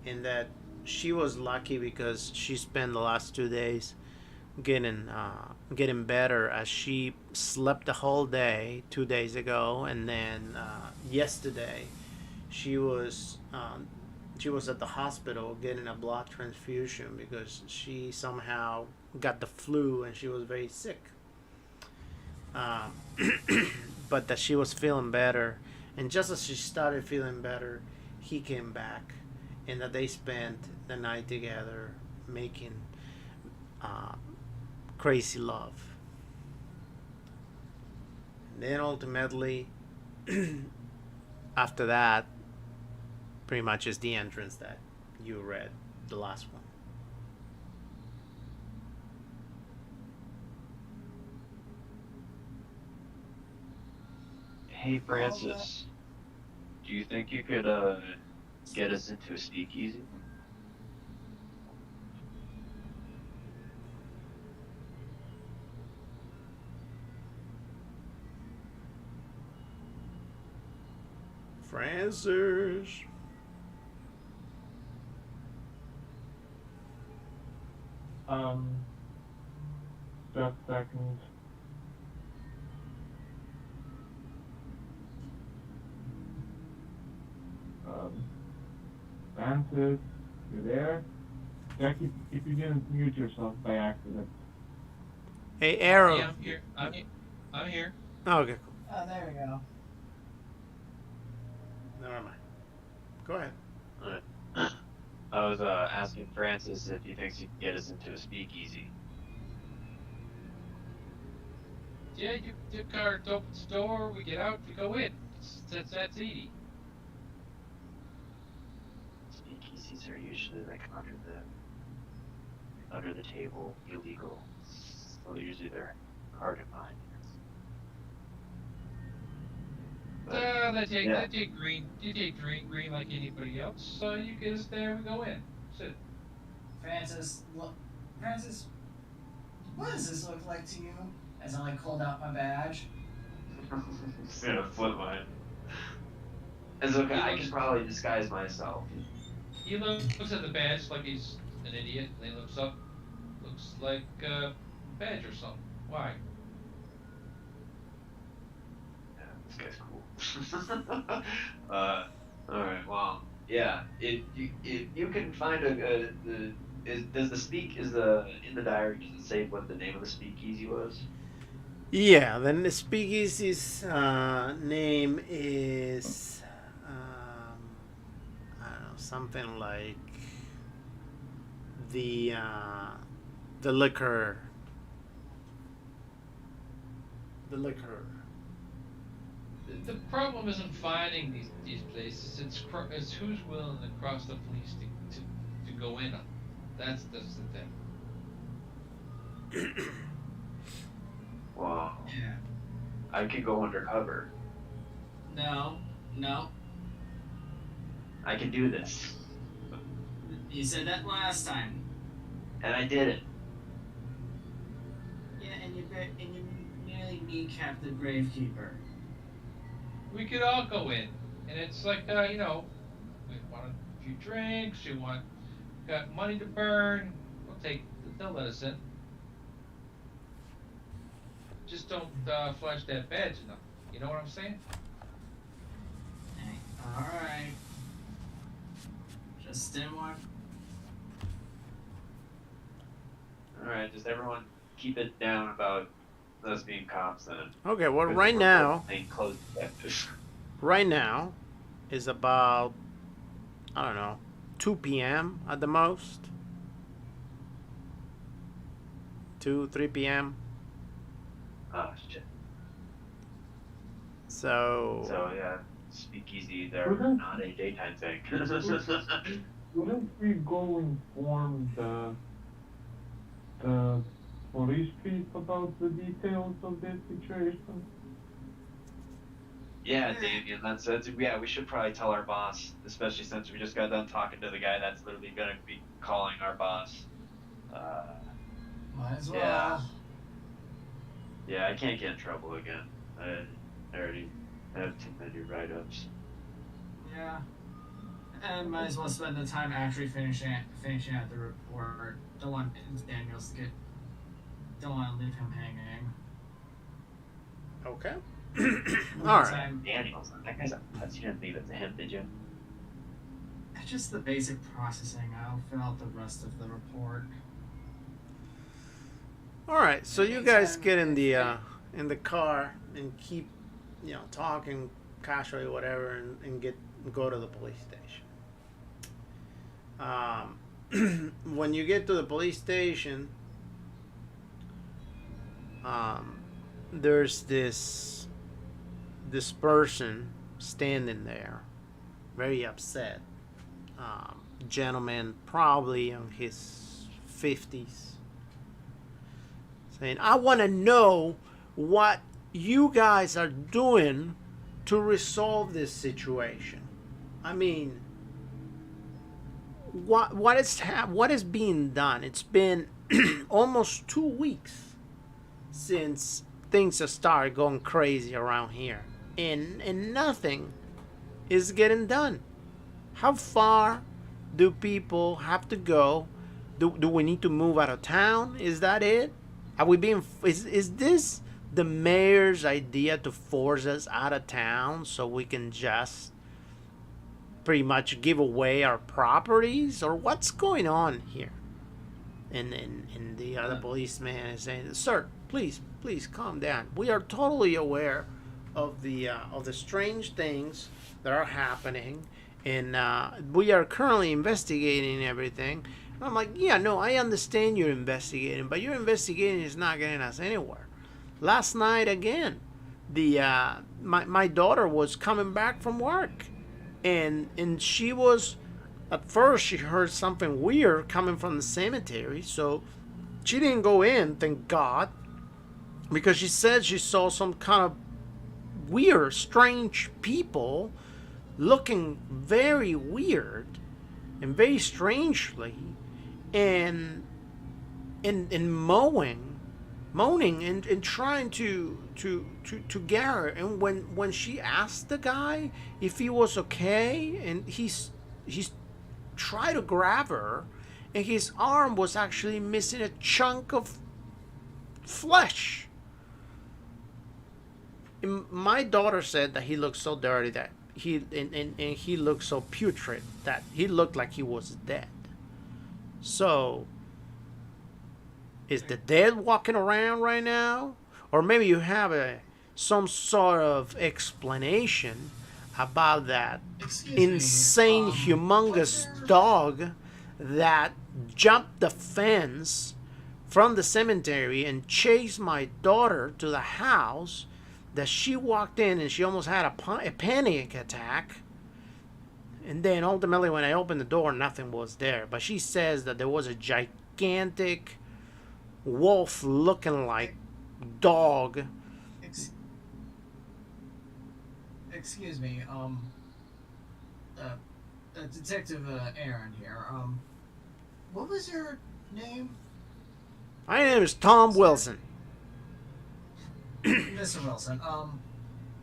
and that she was lucky because she spent the last 2 days getting better, as she slept the whole day 2 days ago, and then yesterday she was at the hospital getting a blood transfusion because she somehow got the flu and she was very sick. Uh, but that she was feeling better, and just as she started feeling better, he came back, and that they spent the night together making uh, crazy love. And then ultimately, after that, pretty much is the entrance that you read, the last one. Hey, Francis, do you think you could get us into a speakeasy? Francis. Just a second. Francis, you there? Check if you didn't mute yourself by accident. Hey, Arrow. Yeah, I'm here. I'm here. Oh, okay, cool. Oh, there we go. Never mind. Go ahead. Alright. I was asking Francis if he thinks he can get us into a speakeasy. Yeah, your car opens the door, we get out, we go in. That's easy. Speakeasies are usually like under the table, illegal. So usually they're hard to find. But, They take green. You take green like anybody else. So you get us there, we go in. That's it. Francis, what does this look like to you? As I hold out my badge. Just gonna flip mine. It's okay. I can probably disguise myself. He looks at the badge like he's an idiot, and he looks up. Looks like a badge or something. Why? Yeah, this guy's cool. Alright, well, yeah. If you can find in the diary, does it say what the name of the speakeasy was? Yeah, then the speakeasy's name is I don't know, something like the liquor. The liquor. The problem isn't finding these places. It's who's willing to cross the police to go in them. That's the thing. Wow. Yeah. I could go undercover. No. I can do this. You said that last time. And I did it. Yeah, and you nearly kneecapped the gravekeeper. We could all go in, and it's like, we want a few drinks. Got money to burn. They'll let us in. Just don't flash that badge enough. You know what I'm saying? Hey, all right. Just didn't want. All right, just everyone keep it down about us being cops then. Okay, well, Because right we're now, both plain clothes detectives. right now is about, I don't know, 2 p.m. at the most. 2, 3 p.m. Oh shit. So Yeah, speakeasy, they're Mhm. not a daytime thing. Wouldn't we go inform the police chief about the details of this situation? Yeah, Damien, that's yeah, we should probably tell our boss, especially since we just got done talking to the guy that's literally gonna be calling our boss. Might as well. Yeah. Yeah, I can't get in trouble again. I already have too many write-ups. Yeah. And might as well spend the time actually finishing out the report. Don't want Daniels to don't want to leave him hanging. okay. All right. Time, Daniels, that guy's a putz. You didn't leave it to him, did you? just the basic processing. I'll fill out the rest of the report. All right. So you guys Anytime get in if the car and keep, talking casually, whatever, and go to the police station. When you get to the police station, there's this person standing there, very upset. Gentleman, probably in his 50s, saying, "I want to know what you guys are doing to resolve this situation. I mean, what is being done? It's been almost 2 weeks since things have started going crazy around here, and nothing is getting done. How far do people have to go? Do we need to move out of town? Is that it? Are we being? Is this the mayor's idea to force us out of town so we can just pretty much give away our properties, or what's going on here?" And the other policeman is saying, "Sir, please calm down. We are totally aware of the strange things that are happening, and we are currently investigating everything." And I'm like, "Yeah, no, I understand you're investigating, but your investigating is not getting us anywhere." Last night again, my daughter was coming back from work, and she was, at first she heard something weird coming from the cemetery, so she didn't go in, thank God, because she said she saw some kind of weird, strange people looking very weird and very strangely, and moaning and trying to get her. And when she asked the guy if he was okay, and he's tried to grab her, and his arm was actually missing a chunk of flesh. And my daughter said that he looked so dirty that he looked so putrid that he looked like he was dead. So, is the dead walking around right now? Or maybe you have some sort of explanation about that insane, humongous dog that jumped the fence from the cemetery and chased my daughter to the house, that she walked in and she almost had a panic attack. And then ultimately when I opened the door, nothing was there. But she says that there was a gigantic wolf looking like dog excuse me, Detective Aaron here. What was your name? My name is Tom Wilson. Mr. Wilson.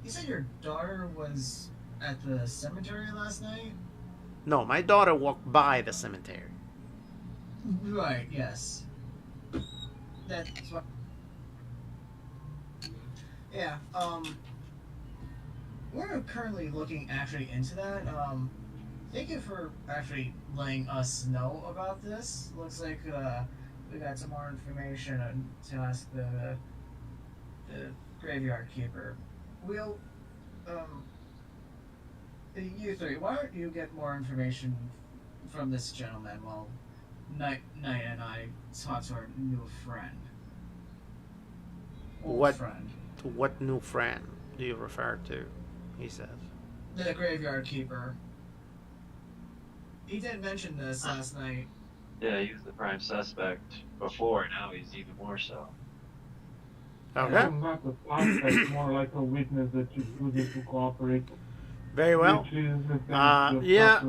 You said your daughter was at the cemetery last night? No, my daughter walked by the cemetery. Right, yes. That's what. Yeah, we're currently looking actually into that. Thank you for actually letting us know about this. Looks like, we got some more information to ask the graveyard keeper. We'll, you three, why don't you get more information from this gentleman while Knight and I talk to our new friend? What? Friend. What new friend do you refer to? He says. The graveyard keeper. He didn't mention this last night. Yeah, he was the prime suspect before. Now he's even more so. Okay. I'm not a suspect, more like a witness that you choose to cooperate. Very well. Which is Yeah,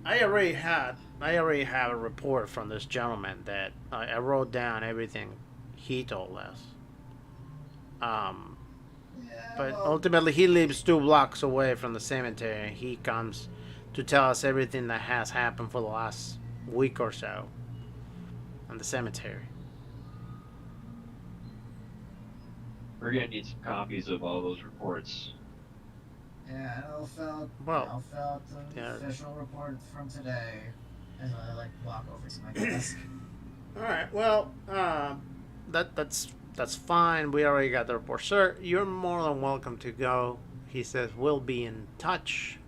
I already have a report from this gentleman that I wrote down everything he told us. But ultimately he lives 2 blocks away from the cemetery. He comes to tell us everything that has happened for the last week or so in the cemetery. We're gonna need some copies of all those reports. Yeah, I'll fill Well, out the yeah. official report from today as I walk over to my desk. All right. Well, that's fine. We already got the report, sir. You're more than welcome to go. He says we'll be in touch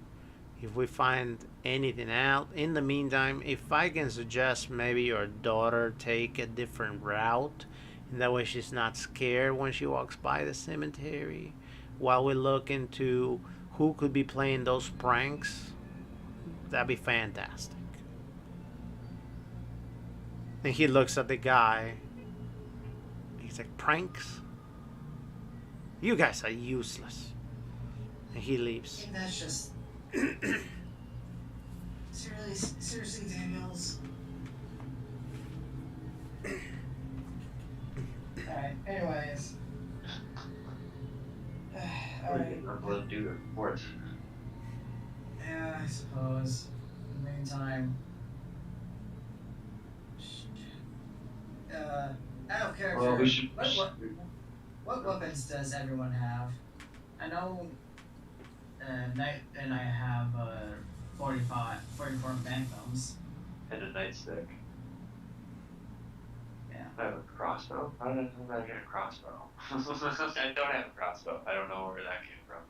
if we find anything out. In the meantime, if I can suggest maybe your daughter take a different route, and that way she's not scared when she walks by the cemetery, while we look into who could be playing those pranks, that'd be fantastic. And he looks at the guy. He's like, pranks? You guys are useless. And he leaves. And that's just seriously, Daniels. Alright, anyways. Alright. Let him do the reports. Yeah, I suppose. In the meantime. Out of character. Well, we should. What weapons does everyone have? I know Knight and I have 44 magnums. And a nightstick. Yeah. I have a crossbow. How did I get a crossbow? I don't have a crossbow. I don't know where that came from.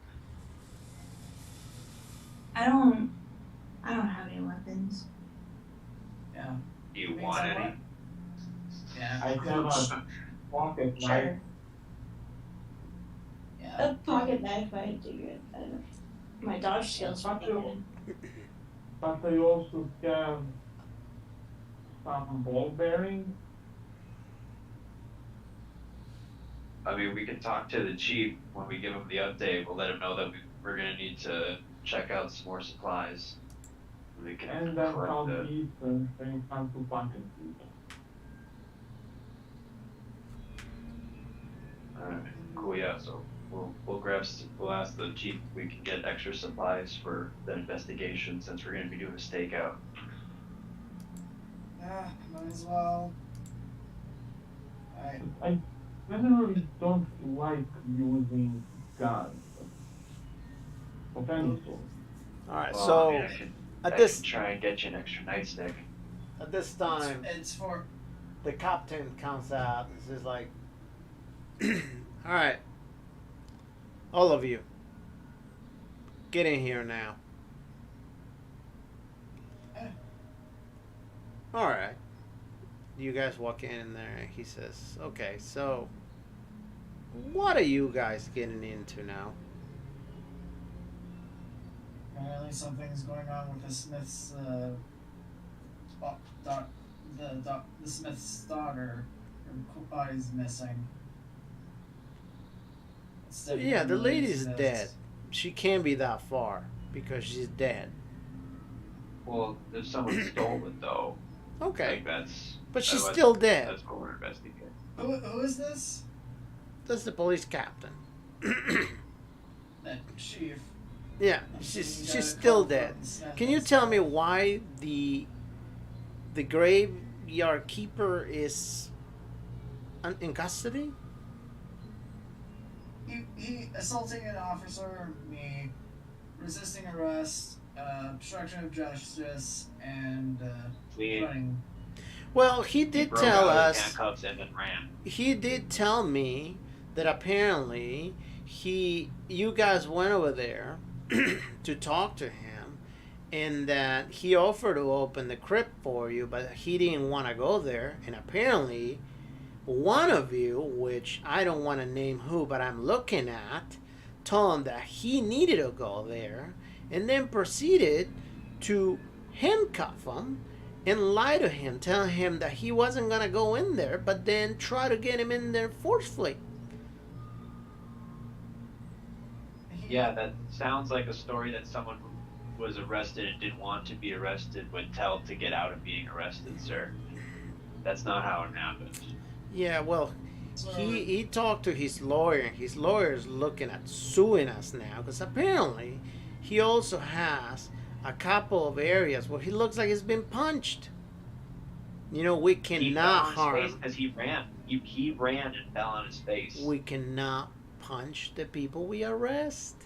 I don't have any weapons. Yeah. Do you Means want I any? want- Yeah. I have a pocket knife. Sure. Yeah. A pocket knife might do good. I don't know. My dodge skills would be good. But I also have some ball bearings. I mean, we can talk to the chief when we give him the update. We'll let him know that we're gonna need to check out some more supplies. We can And then collect I'll the- eat and bring some to pumpkin seed. Alright, cool. Yeah, so we'll ask the chief if we can get extra supplies for the investigation since we're gonna be doing a stakeout. Yeah, might as well. Alright. I generally don't like using guns of any sort. All right. Well, So I mean, I can try and get you an extra nightstick. at this time, It's for. the captain comes out and says like, all right, all of you, get in here now. All right. You guys walk in there and he says, okay, so what are you guys getting into now? Apparently something's going on with the Smith's, the Smith's daughter. Her body's missing. Yeah, the lady's dead. She can't be that far because she's dead. Well, if someone stole it though, Okay, like that's. but she's that's- still dead. That's what we're investigating. Who is this? That's the police captain. That chief. Yeah, she's still dead. Can you tell me why the graveyard keeper is in custody? He assaulting an officer, me, resisting arrest, obstruction of justice, and We running. Well, he did broke tell out his us. handcuffs and then ran. He did tell me that apparently you guys went over there to talk to him, and that he offered to open the crypt for you, but he didn't want to go there. And apparently, one of you, which I don't want to name who, but I'm looking at, told him that he needed to go there, and then proceeded to handcuff him and lie to him, tell him that he wasn't going to go in there, but then try to get him in there forcefully. Yeah, that sounds like a story that someone who was arrested and didn't want to be arrested would tell to get out of being arrested, sir. That's not how it happened. Yeah, well, he talked to his lawyer, and his lawyer is looking at suing us now, because apparently he also has a couple of areas where he looks like he's been punched. You know, we cannot harm. Because he ran. He ran and fell on his face. We cannot punch the people we arrest.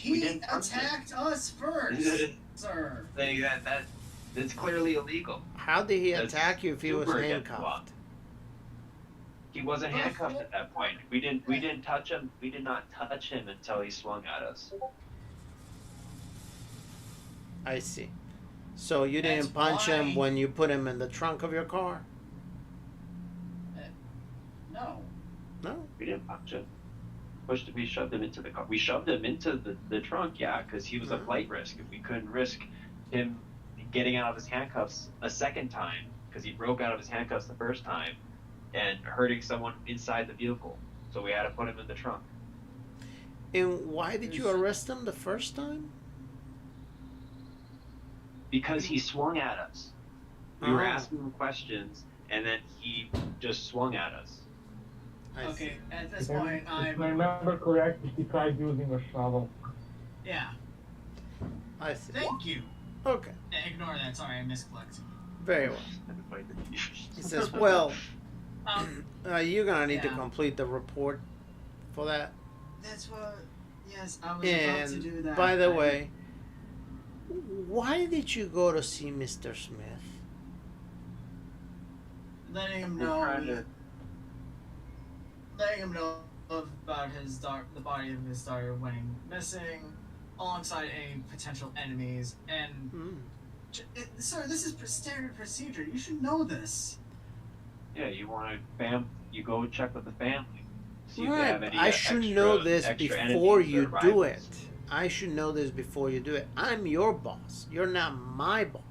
We He didn't punch attacked us first, sir. That's clearly illegal. How did he That's attack you if he was super against the law. handcuffed? He wasn't handcuffed at that point. We didn't touch him. We did not touch him until he swung at us. I see. So you That's didn't punch him why- when you put him in the trunk of your car? No. No? We didn't punch him. We shoved him into the car. We shoved him into the trunk, yeah, because he was a flight risk. If we couldn't risk him getting out of his handcuffs a second time, because he broke out of his handcuffs the first time, and hurting someone inside the vehicle. So we had to put him in the trunk. And why did you arrest him the first time? Because he swung at us. We were Oh. asking him questions, and then he just swung at us. I see. Okay, at this If I- point, if I I'm. remember correctly, he tried using a shovel. Yeah, I see. thank you. Okay. Ignore that, sorry, I misclicked. Very well. He says, well, you're going to need to Yeah. complete the report for that. That's what. Yes, I was about to do And that. by the way, why did you go to see Mr. Smith? letting him We're know. trying to- Letting him know about the body of his daughter went missing, alongside any potential enemies. And Hmm. sir, this is standard procedure. You should know this. Yeah, you want to you go check with the family. See if they Right, have any I should extra- know this extra before enemies you or do rivals. it. I should know this before you do it. I'm your boss. You're not my boss.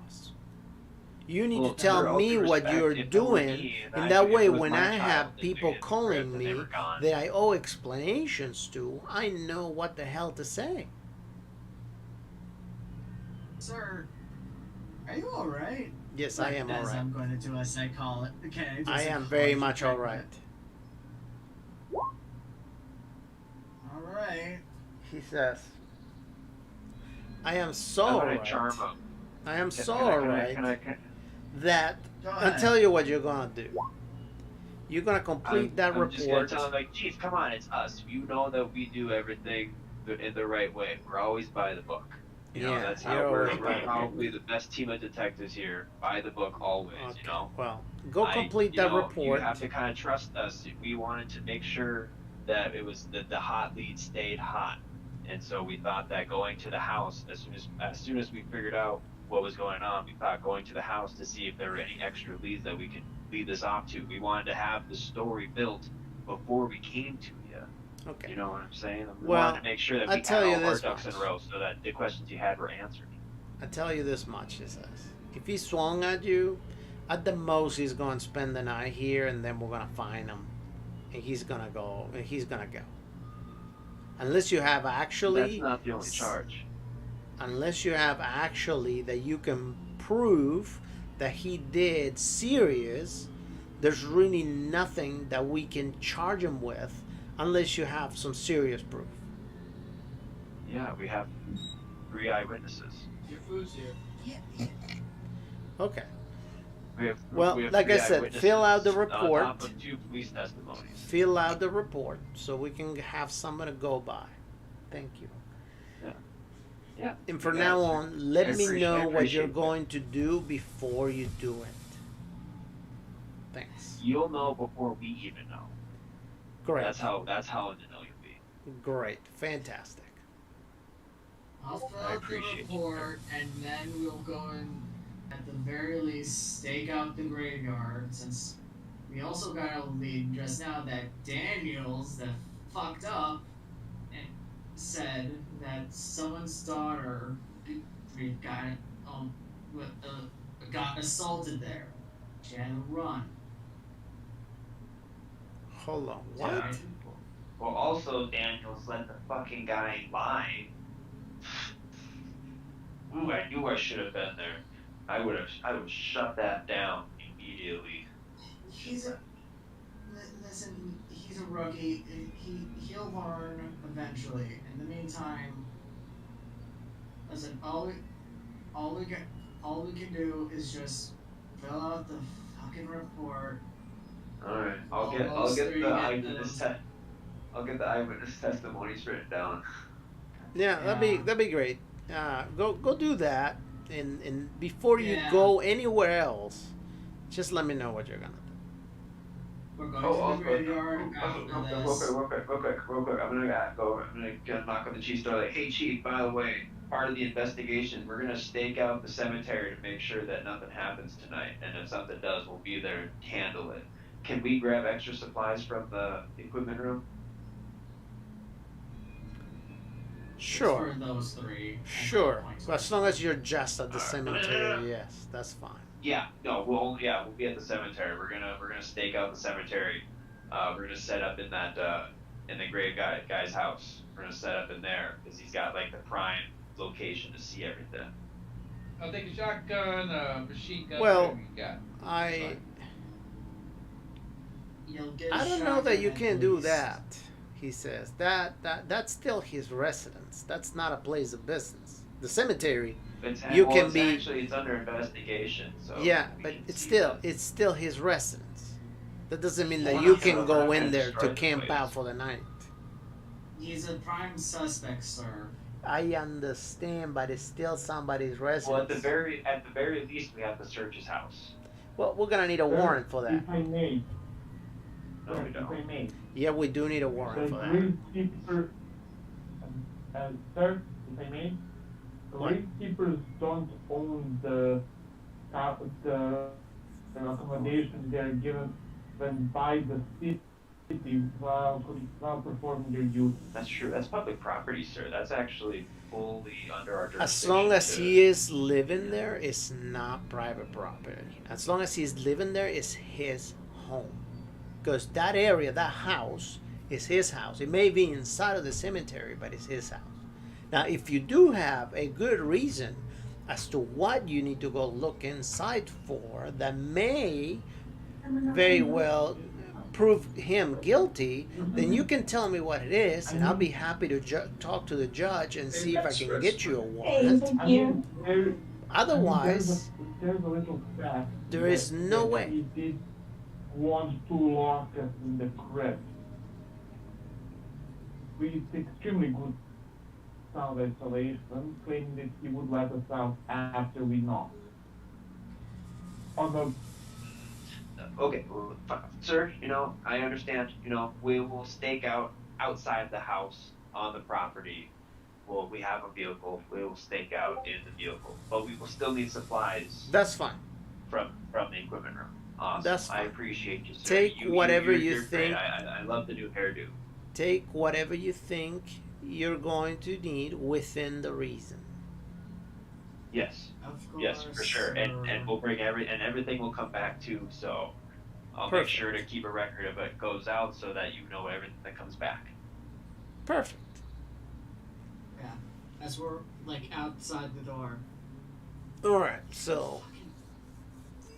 You need Well, to tell under all me due what respect, you're if it were doing, me and I- that if it way was when my I child have that people they had calling ripped and they me were gone. that I owe explanations to, I know what the hell to say. Sir, are you alright? Yes, I am As alright. I'm going to do a psychology. Okay, I am very much alright. Alright. He says, I am so How about I alright. charm him? I am Can- so can I- alright can I- that Go I'll ahead. tell you what you're gonna do. You're gonna complete that I'm just gonna report. tell him, like, Chief, come on, it's us. You know that we do everything in the right way. We're always by the book. You know, Yeah, that's you're how we're always by the book. probably the best team of detectives here. By the book always, Okay, you know. well, go complete you that know, report. You have to kind of trust us. We wanted to make sure that it was that the hot lead stayed hot, and so we thought that going to the house as soon as we figured out what was going on, we thought going to the house to see if there were any extra leads that we could lead this off to. We wanted to have the story built before we came to you. Okay. You know what I'm saying? We Well, wanted to make sure that I'll we tell had you all our this ducks in much. a row so that the questions you had were answered. I tell you this much, he says. If he swung at you, at the most he's gonna spend the night here, and then we're gonna find him, and he's gonna go. unless you have That's actually, not the only charge. unless you have actually that you can prove that he did serious, there's really nothing that we can charge him with unless you have some serious proof. Yeah, we have 3 eyewitnesses. Your food's here. Yeah. Okay. We have Well, we have like three I said, eyewitnesses fill out the on report. top of 2 police testimonies. Fill out the report so we can have someone to go by. Thank you. Yeah. And from You now guys- on, let I me appreciate- know I what you're appreciate that. going to do before you do it. Thanks. You'll know before we even know. Great. That's how in the know you'll be. Great. Fantastic. I'll fill I out the appreciate you. report, and then we'll go and, at the very least, stake out the graveyard, since we also got a lead just now that Daniels, that fucked up, and said that someone's daughter got got assaulted there. She had to run. Hold on. What? Yeah. Well, also, Daniels let the fucking guy lie. Ooh, I knew I should have been there. I would shut that down immediately. Listen, he's a rookie. He'll learn eventually. In the meantime, listen, all we can do is just fill out the fucking report. All right, I'll get the eyewitness testimonies written down. Yeah, that'd be great. Go do that, and before you Yeah. go anywhere else, just let me know what you're gonna do. We're going to the graveyard after Real this. quick. I'm gonna knock on the chief's door. Like, hey, chief. By the way, part of the investigation, we're gonna stake out the cemetery to make sure that nothing happens tonight, and if something does, we'll be there and handle it. Can we grab extra supplies from the equipment room? Sure. For those three. Sure. As long as you're just at the cemetery, yes, that's fine. Yeah, no, we'll be at the cemetery. We're gonna stake out the cemetery. We're gonna set up in that in the grave guy's house. We're gonna set up in there because he's got like the prime location to see everything. I'll take a shotgun, a machine gun, Well, whatever you got. You'll get a I don't know that shotgun you at can do least. that. He says that's still his residence. That's not a place of business. The cemetery. It's It's under investigation. So Yeah, we but can it's see still his residence. That doesn't mean that Well, you that's can not go right. in there to Destroy the camp place. out for the night. He's a prime suspect, sir. I understand, but it's still somebody's Well, residence. at the very least, we have to search his house. Well, we're gonna need a warrant for that. If I may, No, we if don't. I may, Yeah, we do need a the warrant for that. gravekeeper, sir, if I may, the What? gravekeepers don't own the accommodation they are given when by the city while performing their duty. That's true. That's public property, sir. That's actually fully under our jurisdiction. As long as to- he is living there, it's not private property. As long as he's living there, it's his home. Because that area, that house, is his house. It may be inside of the cemetery, but it's his house. Now, if you do have a good reason as to what you need to go look inside for, that may very well prove him guilty, then you can tell me what it is, and I'll be happy to talk to the judge and see if I can get you a warrant. I mean, Otherwise, there's a little fact. there is no that way. He did want to lock us in the crypt. With extremely good sound isolation, claiming that he would let us out after we knocked. On the Okay, well, sir. I understand. We will stake out outside the house on the property. Well, we have a vehicle. We will stake out in the vehicle, but we will still need supplies That's fine. from the equipment room. Awesome. That's I fine. appreciate you, sir. Take whatever you you're great. think. I love the new hairdo. Take whatever you think you're going to need within the reason. Yes. Of course. Yes, for sure. And we'll bring everything will come back too. So I'll Perfect. make sure to keep a record of what goes out so that you know everything that comes back. Perfect. as we're like outside the door. All right. So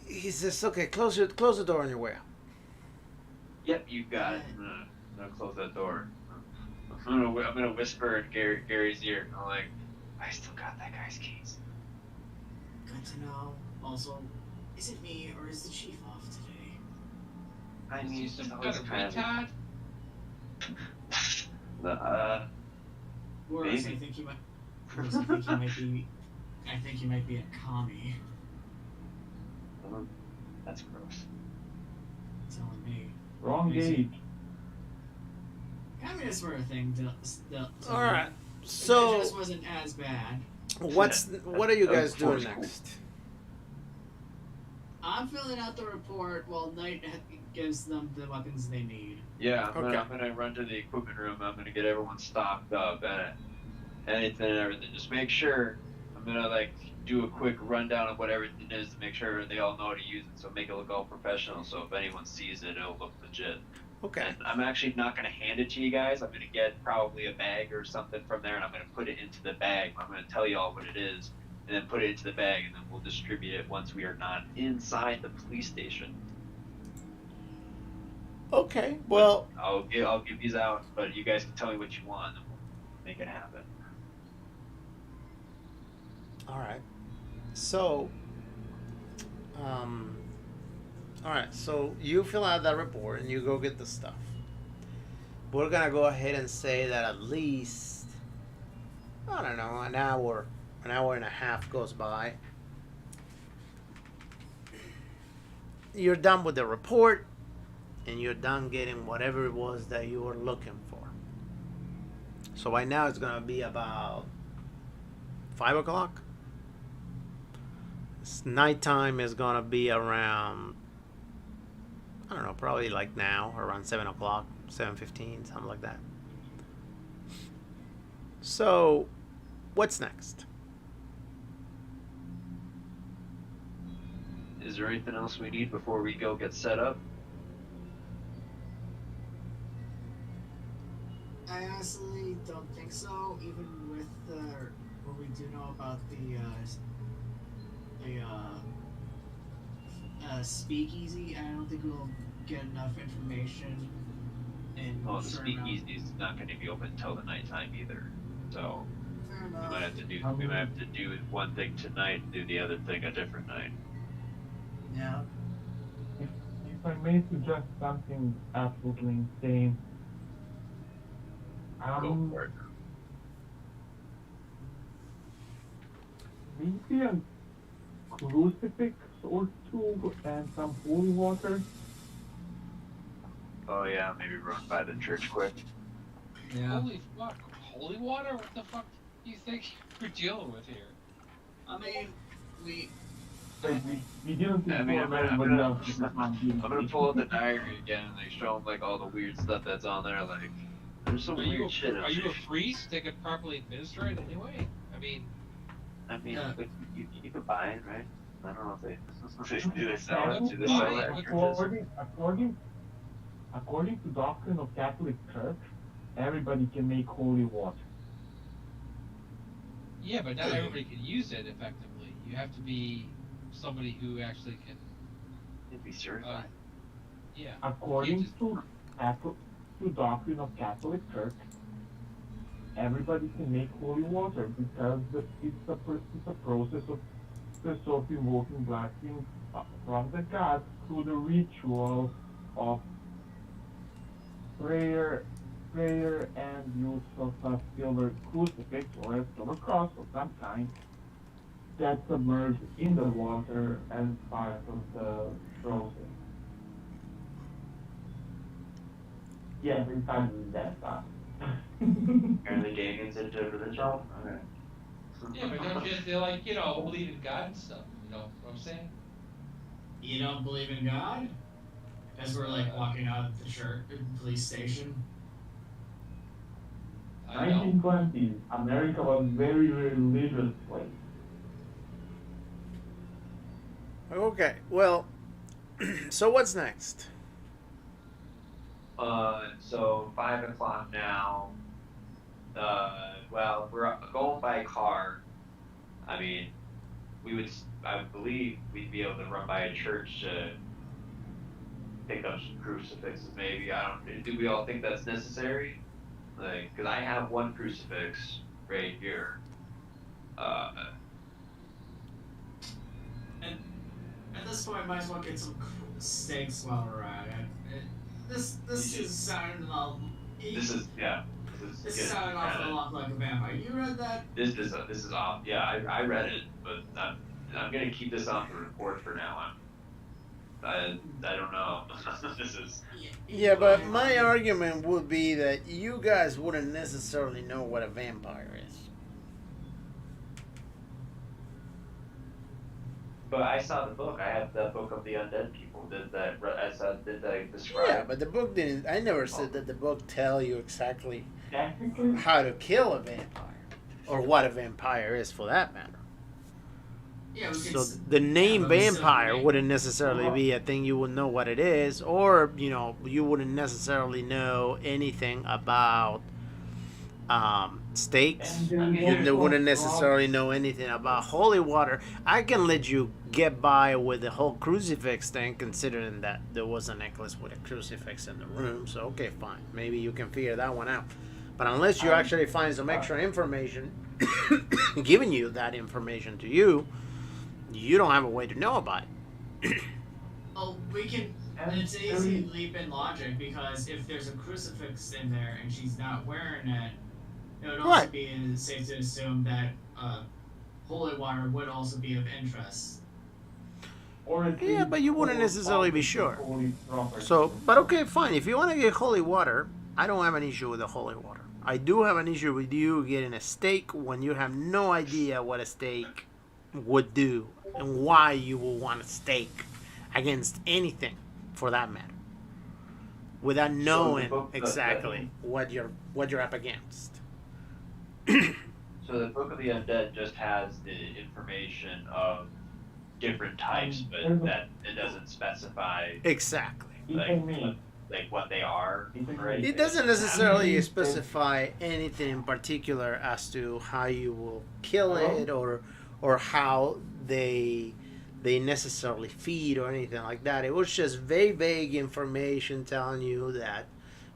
he says, "Okay, close the door on your way out." Yep, you got it. I'm gonna close that door. I'm gonna whisper in Gary's ear. I'm like, I still got that guy's keys. Good to know. Also, is it me or is the chief off today? I Is he mean, some it's kind always of kind retard? Or else I maybe. think he might. Or else I think he might be. I think he might be a commie. That's gross. Telling me. Wrong Is he- gate. Communists were a thing. All right. It So just wasn't as bad. what are you guys doing That's cool. next? I'm filling out the report while Knight gives them the weapons they need. Yeah, Okay. I'm gonna run to the equipment room. I'm gonna get everyone stocked up and anything and everything. Just make sure. I'm gonna like do a quick rundown of what everything is to make sure they all know how to use it. So make it look all professional. So if anyone sees it, it'll look legit. Okay. And I'm actually not gonna hand it to you guys. I'm gonna get probably a bag or something from there, and I'm gonna put it into the bag. I'm gonna tell you all what it is, and then put it into the bag, and then we'll distribute it once we are not inside the police station. Okay. Well, I'll give these out, but you guys can tell me what you want, and we'll make it happen. all right. So, all right. So you fill out that report and you go get the stuff. We're gonna go ahead and say that at least, I don't know, an hour and a half goes by. You're done with the report, and you're done getting whatever it was that you were looking for. So right now it's gonna be about 5 o'clock. Nighttime is gonna be around, I don't know, probably like now, around 7 o'clock, 7:15, something like that. So, what's next? Is there anything else we need before we go get set up? I honestly don't think so. Even with what we do know about the speakeasy, I don't think we'll get enough information. And Oh, the speakeasy is not going to be open until the nighttime either. So Fair we enough. might have to do one thing tonight and do the other thing a different night. Yeah. If I may suggest something absolutely insane. Go for it. Maybe a crucifix or two and some holy water. Oh yeah, maybe run by the church quick. Yeah. Holy fuck. Holy water? What the fuck do you think we're dealing with here? I mean, we. We didn't I mean, inform I'm everybody gonna- else. I'm gonna pull out the diary again and like show them like all the weird stuff that's on there. Like there's some Are you, weird shit. are you a priest? They could properly administer it anyway? I mean, Yeah. You could buy it, right? I don't know if they do they sell it. Do they Buy sell it, that? what- According to doctrine of Catholic Church, everybody can make holy water. yeah, but not everybody can use it effectively. You have to be somebody who actually can, It'd be certified. yeah. According You to doctrine of Catholic Church, everybody can make holy water because it's a process of the soul invoking blessing from the gods through the ritual of prayer and use of a silver crucifix or a silver cross of some kind that's submerged in the water as part of the process. Yes, it's time to do that stuff. Apparently, Damien's into religion. Okay. Yeah, but don't you have to, like, believe in God and stuff? You know what I'm saying? You don't believe in God? As we're like walking out of the church police station. I know. 1920s, America was very religious place. Okay, well, so what's next? So 5 o'clock now. Well, we're going by car. I mean, I believe we'd be able to run by a church to pick up some crucifixes, maybe. I don't. Do we all think that's necessary? Like, because I have one crucifix right here. Uh, And at this point, might as well get some steaks while we're at it. This is sounding a this is yeah. This is sounding awful lot like a vampire. You read that? This is off. Yeah, I read it, but I'm gonna keep this off the report for now. I don't know. This is. Yeah, but my argument would be that you guys wouldn't necessarily know what a vampire is. But I saw the book. I have the book of the undead people. Did I describe? Yeah, but the book didn't. I never said that the book tell you exactly Technically, how to kill a vampire, or what a vampire is, for that matter. Yeah, we So could. the name but we still vampire make- wouldn't necessarily be a thing you would know what it is, or you wouldn't necessarily know anything about steaks. And then You also wouldn't necessarily know anything about holy water. I can let you get by with the whole crucifix thing, considering that there was a necklace with a crucifix in the room. So okay, fine, maybe you can figure that one out. But unless you actually find some extra information, giving you that information to you, you don't have a way to know about it. Oh, we can. And It's an easy leap in logic because if there's a crucifix in there and she's not wearing it, it would also Right. be safe to assume that holy water would also be of interest. or at Yeah, least but you wouldn't all necessarily of be the sure. holy properties. So, but okay, fine. If you want to get holy water, I don't have an issue with the holy water. I do have an issue with you getting a steak when you have no idea what a steak would do and why you will want a steak against anything, for that matter, without knowing book- exactly what you're up against. So the Book of the Undead just has the information of different types, but that it doesn't specify Exactly. If I may, like what they are. If I may. Right? It doesn't necessarily specify anything in particular as to how you will kill it, or how they necessarily feed or anything like that. It was just very vague information telling you that,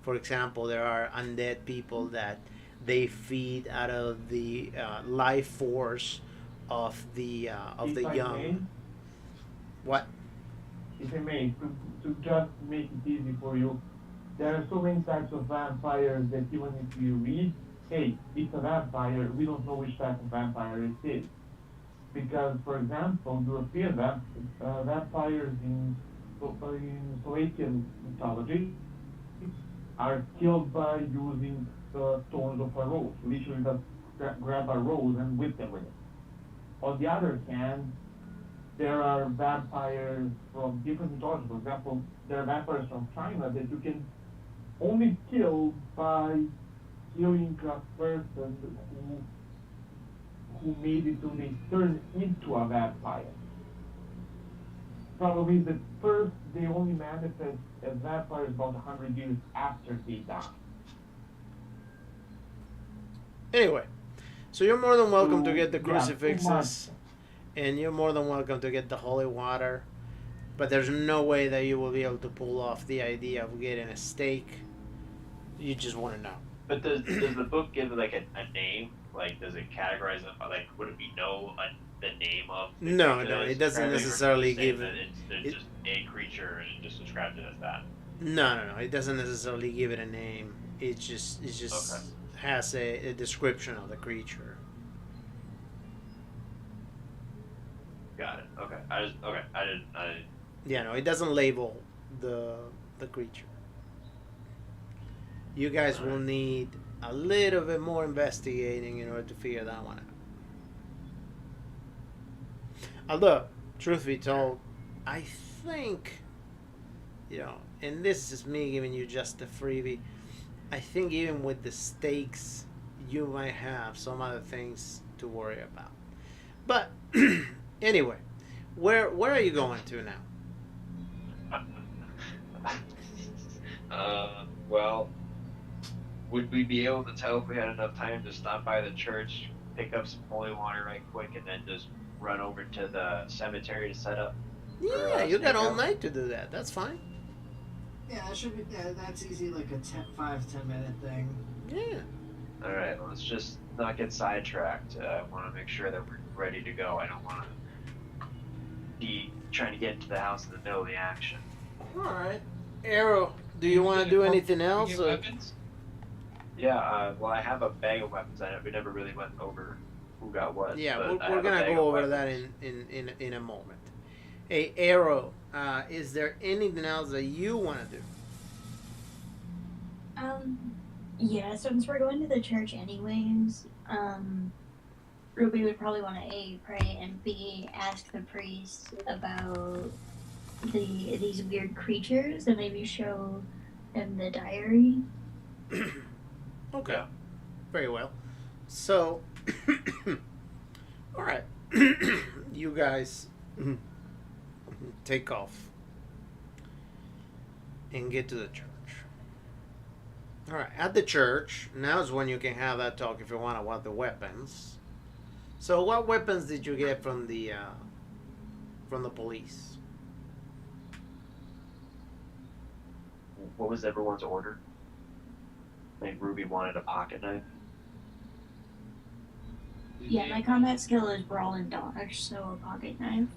for example, there are undead people that they feed out of the life force of the if I young. may, What? if I may, to just make it easy for you, there are so many types of vampires that even if you read, hey, it's a vampire, we don't know which type of vampire it is. Because, for example, European vampires in Slovakian mythology are killed by using the stones of a rose. Literally just grab a rose and whip them with it. On the other hand, there are vampires from different mythologies. For example, there are vampires from China that you can only kill by killing a person who made it so they turn into a vampire. Problem is that first they only manifest as vampires about 100 years after they die. Anyway, so you're more than welcome to So, get the yeah, crucifixes, and you're more than welcome to get the holy water. But there's no way that you will be able to pull off the idea of getting a steak. You just want to know. But does the book give like a name? Like, does it categorize them? Like, would it be the name of? The No, creature no, that it it's doesn't describing, or necessarily does it say give that it- There's just a creature and it just describes it as that. No. It doesn't necessarily give it a name. It just Okay. has a description of the creature. Got it. Okay. I didn't. Yeah, no, it doesn't label the creature. You guys will need a little bit more investigating in order to figure that one out. Although, truth be told, I think, and this is me giving you just a freebie, I think even with the stakes, you might have some other things to worry about. But, anyway, where are you going to now? Well, would we be able to tell if we had enough time to stop by the church, pick up some holy water right quick, and then just run over to the cemetery to set up for Yeah, you got all stakeout? night to do that. That's fine. Yeah, that should be. Yeah, that's easy. Like a 5-10 minute thing. Yeah. All right, let's just not get sidetracked. I want to make sure that we're ready to go. I don't want to be trying to get into the house in the middle of the action. All right. Arrow, do you want to do anything We else? get Or... weapons? Yeah, well, I have a bag of weapons. We never really went over who got what. Yeah, but I we're have a gonna bag go of over that weapons. in a moment. Hey, Arrow, is there anything else that you want to do? Yeah, since we're going to the church anyways, Ruby would probably want to A, pray, and B, ask the priest about these weird creatures and maybe show him the diary. Okay. Yeah. Very well. So, all right. You guys take off and get to the church. All right. At the church, now is when you can have that talk if you want about the weapons. So, what weapons did you get from the police? What was everyone's order? I think Ruby wanted a pocket knife. Yeah, my combat skill is brawl and dodge, so a pocket knife.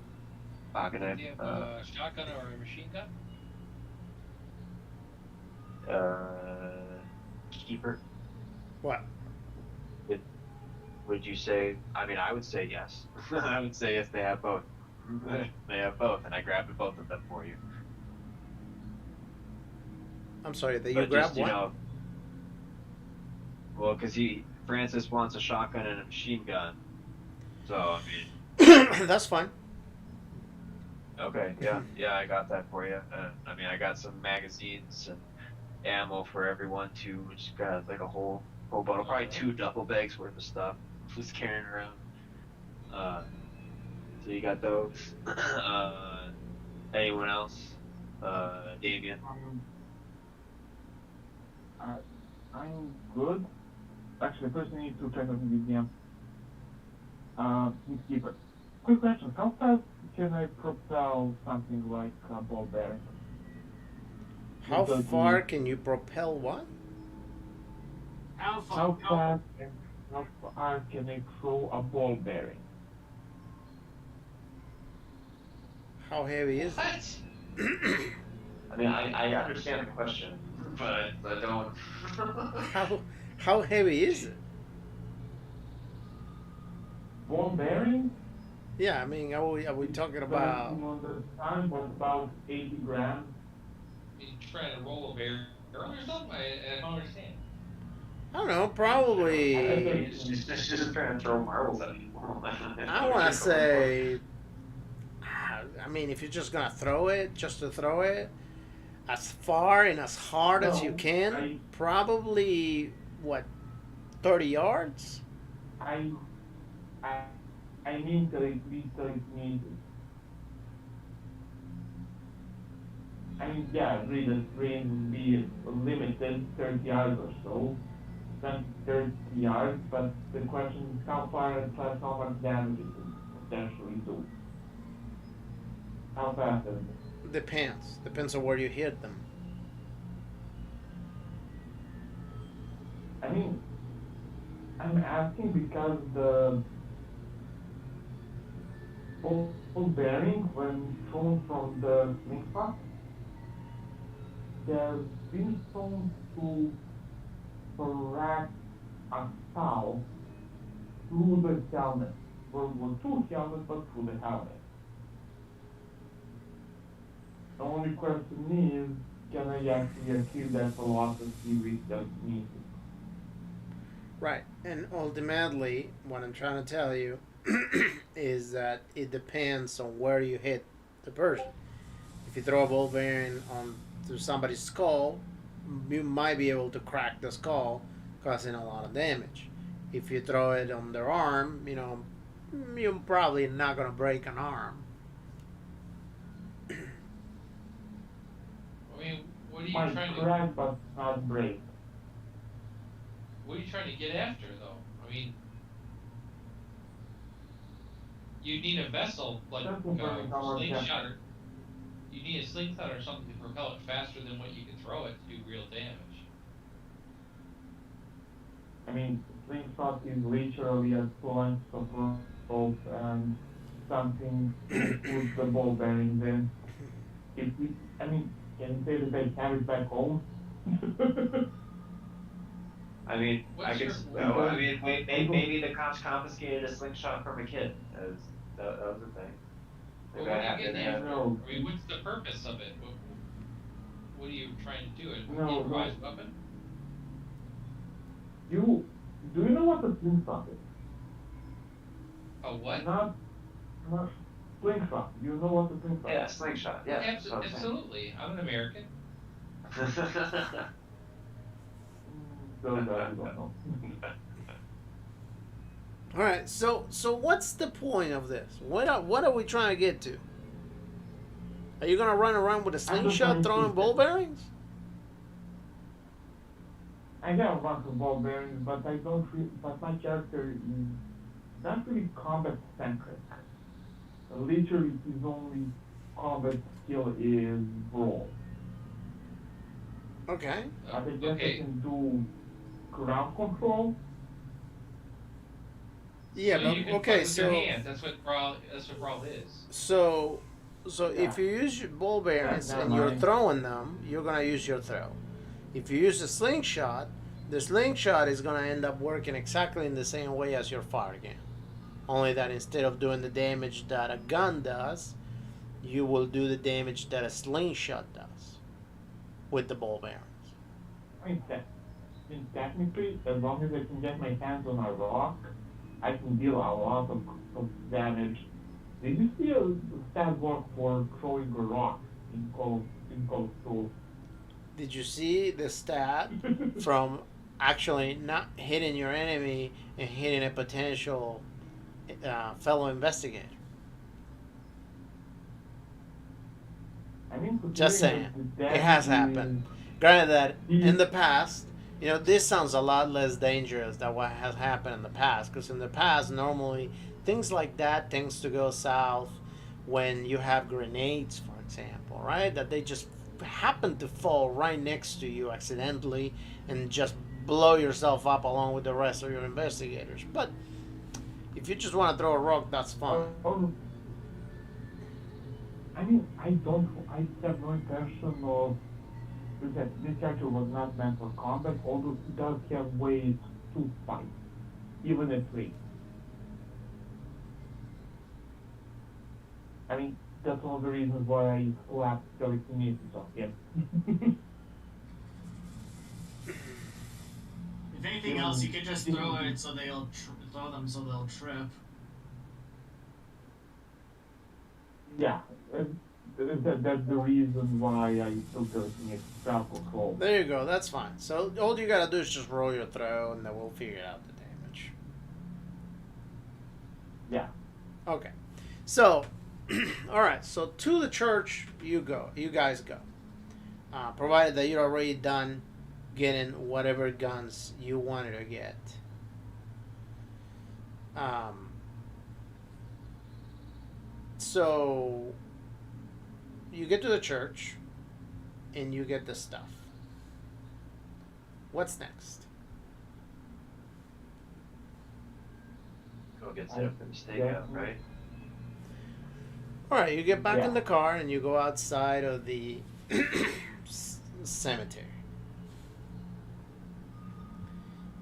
Pocket knife. Do you have a shotgun or a machine gun? Keeper. What? Would you say? I mean, I would say yes. I would say yes. They have both. They have both, and I grabbed both of them for you. I'm sorry, that you But grabbed just, you one? know, well, because Francis wants a shotgun and a machine gun. So I mean, That's fine. okay, yeah, I got that for you. I mean, I got some magazines and ammo for everyone too. Which got like a whole bundle, probably 2 duffel bags worth of stuff. Just carrying around. So you got those. Anyone else? Damien. I'm good. Actually, first I need to check on the museum. Keeper. Quick question. How fast can I propel something like a ball bearing? How Because far can you propel what? How far can I throw a ball bearing? How heavy is it? What? I mean, I understand the question, but I don't. How heavy is it? Ball bearing? Yeah, I mean, are we talking about? The time was about 80 grams. You trying to roll a barrel or something? I don't understand. I don't know, probably. It's just trying to throw marbles at people. I want to say. I mean, if you're just gonna throw it, just to throw it, as far and as hard as you can, probably what, 30 yards? I mean that it needed. I mean, yeah, really, the range would be limited, 30 yards or so. Not 30 yards, but the question is how far and plus how much damage it would potentially do. How fast is it? Depends on where you hit them. I mean, I'm asking because the ball bearing, when thrown from the slingshot, there's been shown to crack a foul through the helmet. World War II helmet, but through the helmet. The only question is, can I actually achieve that velocity with that needed? Right, and ultimately, what I'm trying to tell you is that it depends on where you hit the person. If you throw a ball bearing onto somebody's skull, you might be able to crack the skull, causing a lot of damage. If you throw it on their arm, you're probably not going to break an arm. I mean, what are you Might trying to? crack but not break. what are you trying to get after, though? I mean, you need a vessel like Just confirming how much. slingshot, or you need a slingshot or something to propel it faster than what you can throw it to do real damage. I mean, slingshot is literally a bunch of ropes and something to put the ball bearings in. If we, I mean, can you say that they carry it back home? I mean, What's your- I mean, maybe the cops confiscated a slingshot from a kid. That was the thing. Well, Maybe what I are you have getting to after? No. I mean, what's the purpose of it? What are you trying to do? An No, improvised weapon? Do you know what a slingshot is? A what? Not slingshot. You know what a slingshot Yeah, is? slingshot. Yeah. that's what I'm saying. Absolutely. I'm an American. So that I don't know. All right. So what's the point of this? What are we trying to get to? Are you gonna run around with a slingshot throwing ball bearings? I have a bunch of ball bearings, but I don't. But my character is not really combat centric. Literally, his only combat skill is brawl. Okay. But I guess I Okay. can do ground control. Yeah, So but you can okay. fight with So your hands. That's what brawl is. so Yeah. if you use your ball bearings Never and you're mind. throwing them, you're gonna use your throw. If you use a slingshot, the slingshot is gonna end up working exactly in the same way as your fire gun. Only that instead of doing the damage that a gun does, you will do the damage that a slingshot does with the ball bearings. I mean, technically, as long as I can get my hands on a rock, I can deal a lot of damage. Did you see a stat work for throwing a rock in Call of Cthulhu? Did you see the stat from actually not hitting your enemy and hitting a potential fellow investigator? I mean, Just considering saying. that It has is- happened. Granted that Mhm. in the past, this sounds a lot less dangerous than what has happened in the past. Because in the past, normally things like that tends to go south when you have grenades, for example, right? That they just happen to fall right next to you accidentally and just blow yourself up along with the rest of your investigators. But if you just want to throw a rock, that's fine. I mean, I have no impression of that this character was not meant for combat, although he does have ways to fight, even at range. I mean, that's one of the reasons why I slapped telekinesis on him. If anything else, you could just throw it so throw them so they'll trip. Yeah, that's the reason why I took telekinesis ground control. There you go. That's fine. So all you gotta do is just roll your throw, and then we'll figure out the damage. Yeah. Okay. So, all right. So to the church you go. You guys go. Provided that you're already done getting whatever guns you wanted to get. So you get to the church, and you get the stuff. What's next? Go get set up for the stakeout, right? All right, you get back Yeah. in the car and you go outside of the cemetery.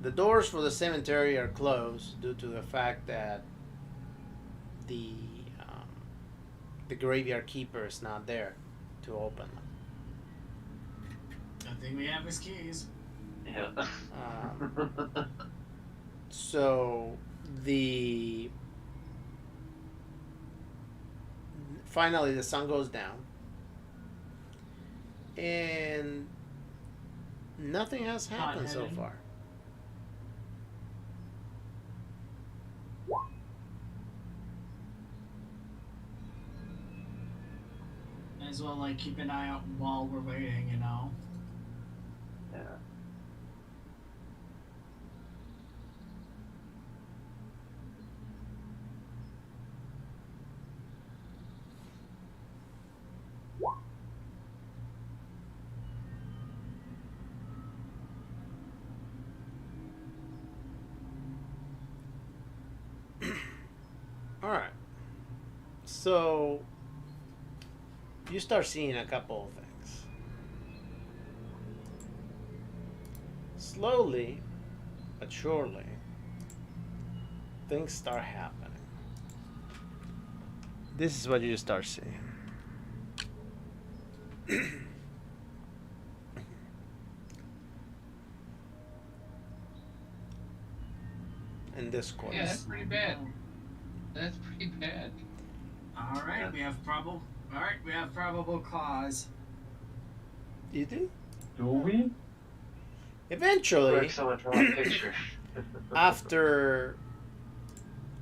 The doors for the cemetery are closed due to the fact that the graveyard keeper is not there to open them. Good thing we have his keys. Yeah. So finally the sun goes down and nothing has happened so Hot-headed. far. Might as well keep an eye out while we're waiting, Yeah. All right. So you start seeing a couple of things. Slowly but surely, things start happening. This is what you start seeing. In this course. Yeah, that's pretty bad. That's pretty bad. All right, we have probable. All right, we have probable cause. You do? Do we? Eventually, Quick, someone draw a picture. after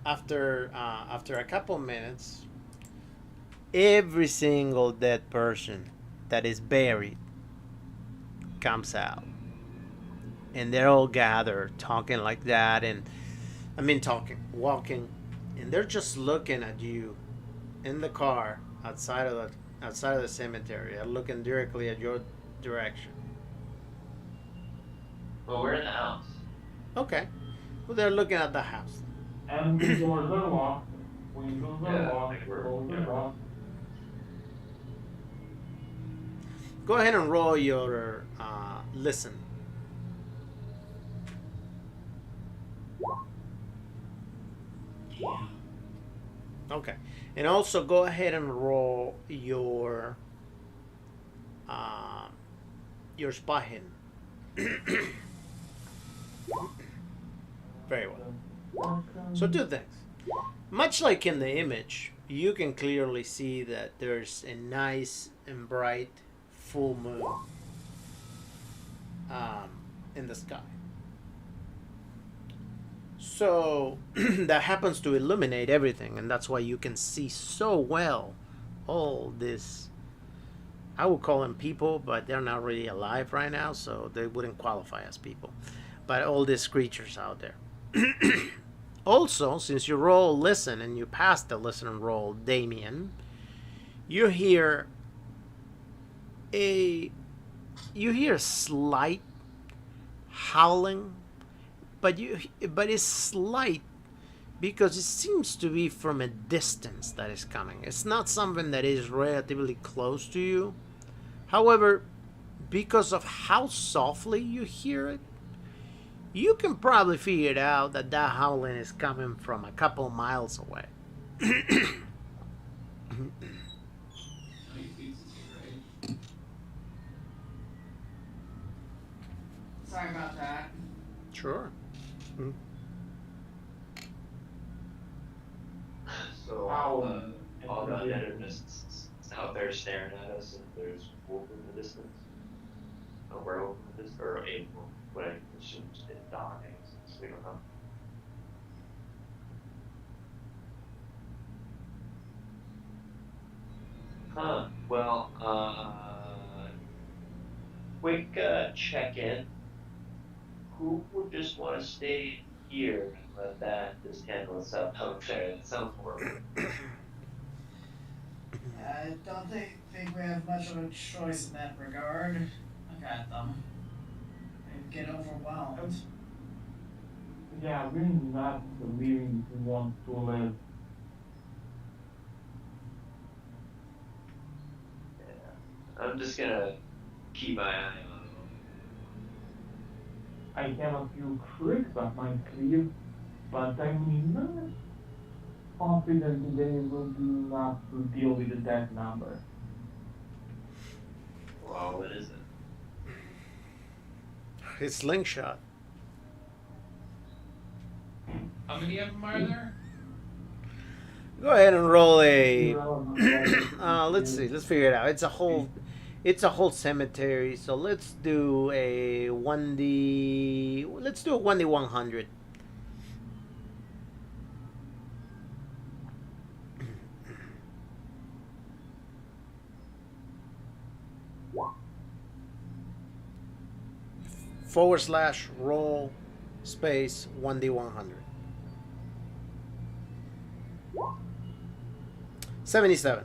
a couple minutes, every single dead person that is buried comes out, and they're all gathered talking like that, and I mean talking, walking, and they're just looking at you in the car outside of the cemetery. They're looking directly at your direction. Well, we're in the house. Okay, well they're looking at the house. And the doors are locked. Windows are Yeah, locked. like we're- Doors are locked. Go ahead and roll your listen. Okay, and also go ahead and roll your spot hidden. Very well. So two things. Much like in the image, you can clearly see that there's a nice and bright full moon in the sky. So that happens to illuminate everything, and that's why you can see so well all this. I would call them people, but they're not really alive right now, so they wouldn't qualify as people. But all these creatures out there. Also, since you roll listen and you pass the listen and roll, Damien, you hear a slight howling, but it's slight because it seems to be from a distance that is coming. It's not something that is relatively close to you. However, because of how softly you hear it, you can probably figure it out that howling is coming from a couple miles away. Sorry about that. Sure. So all the dead are just out there staring at us, and there's wolf in the distance, a werewolf in the distance, or a wolf, what I assume is a dog. So we don't know. Huh. Well, quick check-in. Who would just want to stay here and let that just handle itself out there? It sounds horrible. I don't think we have much of a choice in that regard. Look at them. They get overwhelmed. Yeah, we're not the living who want to live. Yeah. I'm just gonna keep my eye on them. I have a few tricks up my sleeve, but I'm not confident they will do enough to deal with that number. Well, what is it? It's slingshot. How many of them are there? Go ahead and roll a. Let's see. Let's figure it out. It's a whole cemetery. So let's do a 1D. Let's do a 1D 100. / roll space 1D 100. 77.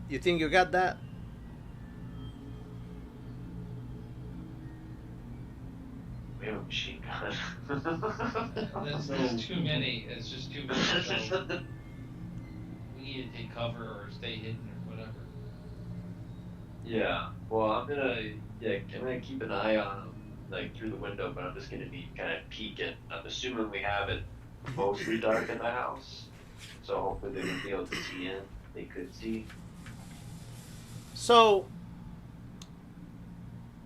You think you got that? him a machine gun. There's too many. It's just too many. So we need to take cover or stay hidden or whatever. Yeah. Well, I'm gonna keep an eye on him, like through the window, but I'm just gonna be kind of peeking. I'm assuming we have it mostly dark in the house, so hopefully they would be able to see in. They could see. So,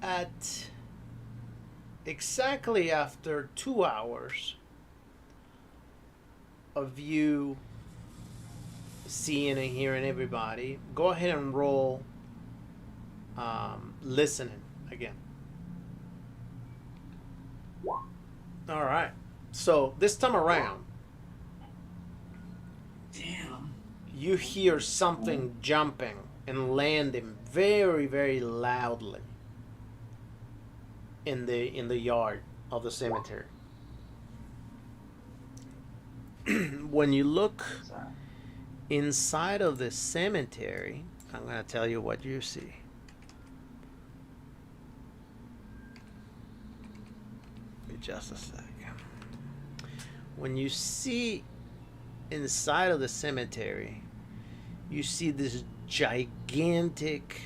at exactly after 2 hours of you seeing and hearing everybody, go ahead and roll listening again. All right. So this time around, Damn. you hear something jumping and landing very, very loudly in the yard of the cemetery. When you look inside of the cemetery, I'm gonna tell you what you see. Give me just a second. When you see inside of the cemetery, you see this gigantic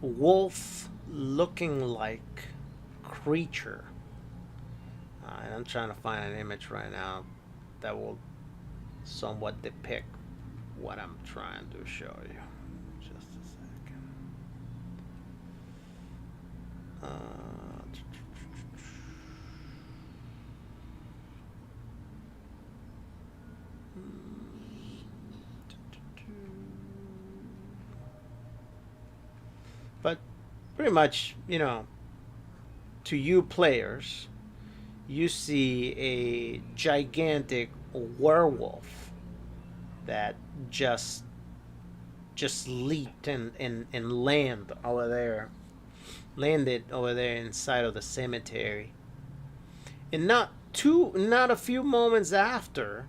wolf looking like creature. And I'm trying to find an image right now that will somewhat depict what I'm trying to show you. Just a second. But pretty much, to you players, you see a gigantic werewolf that just leaped and landed over there inside of the cemetery. And not a few moments after,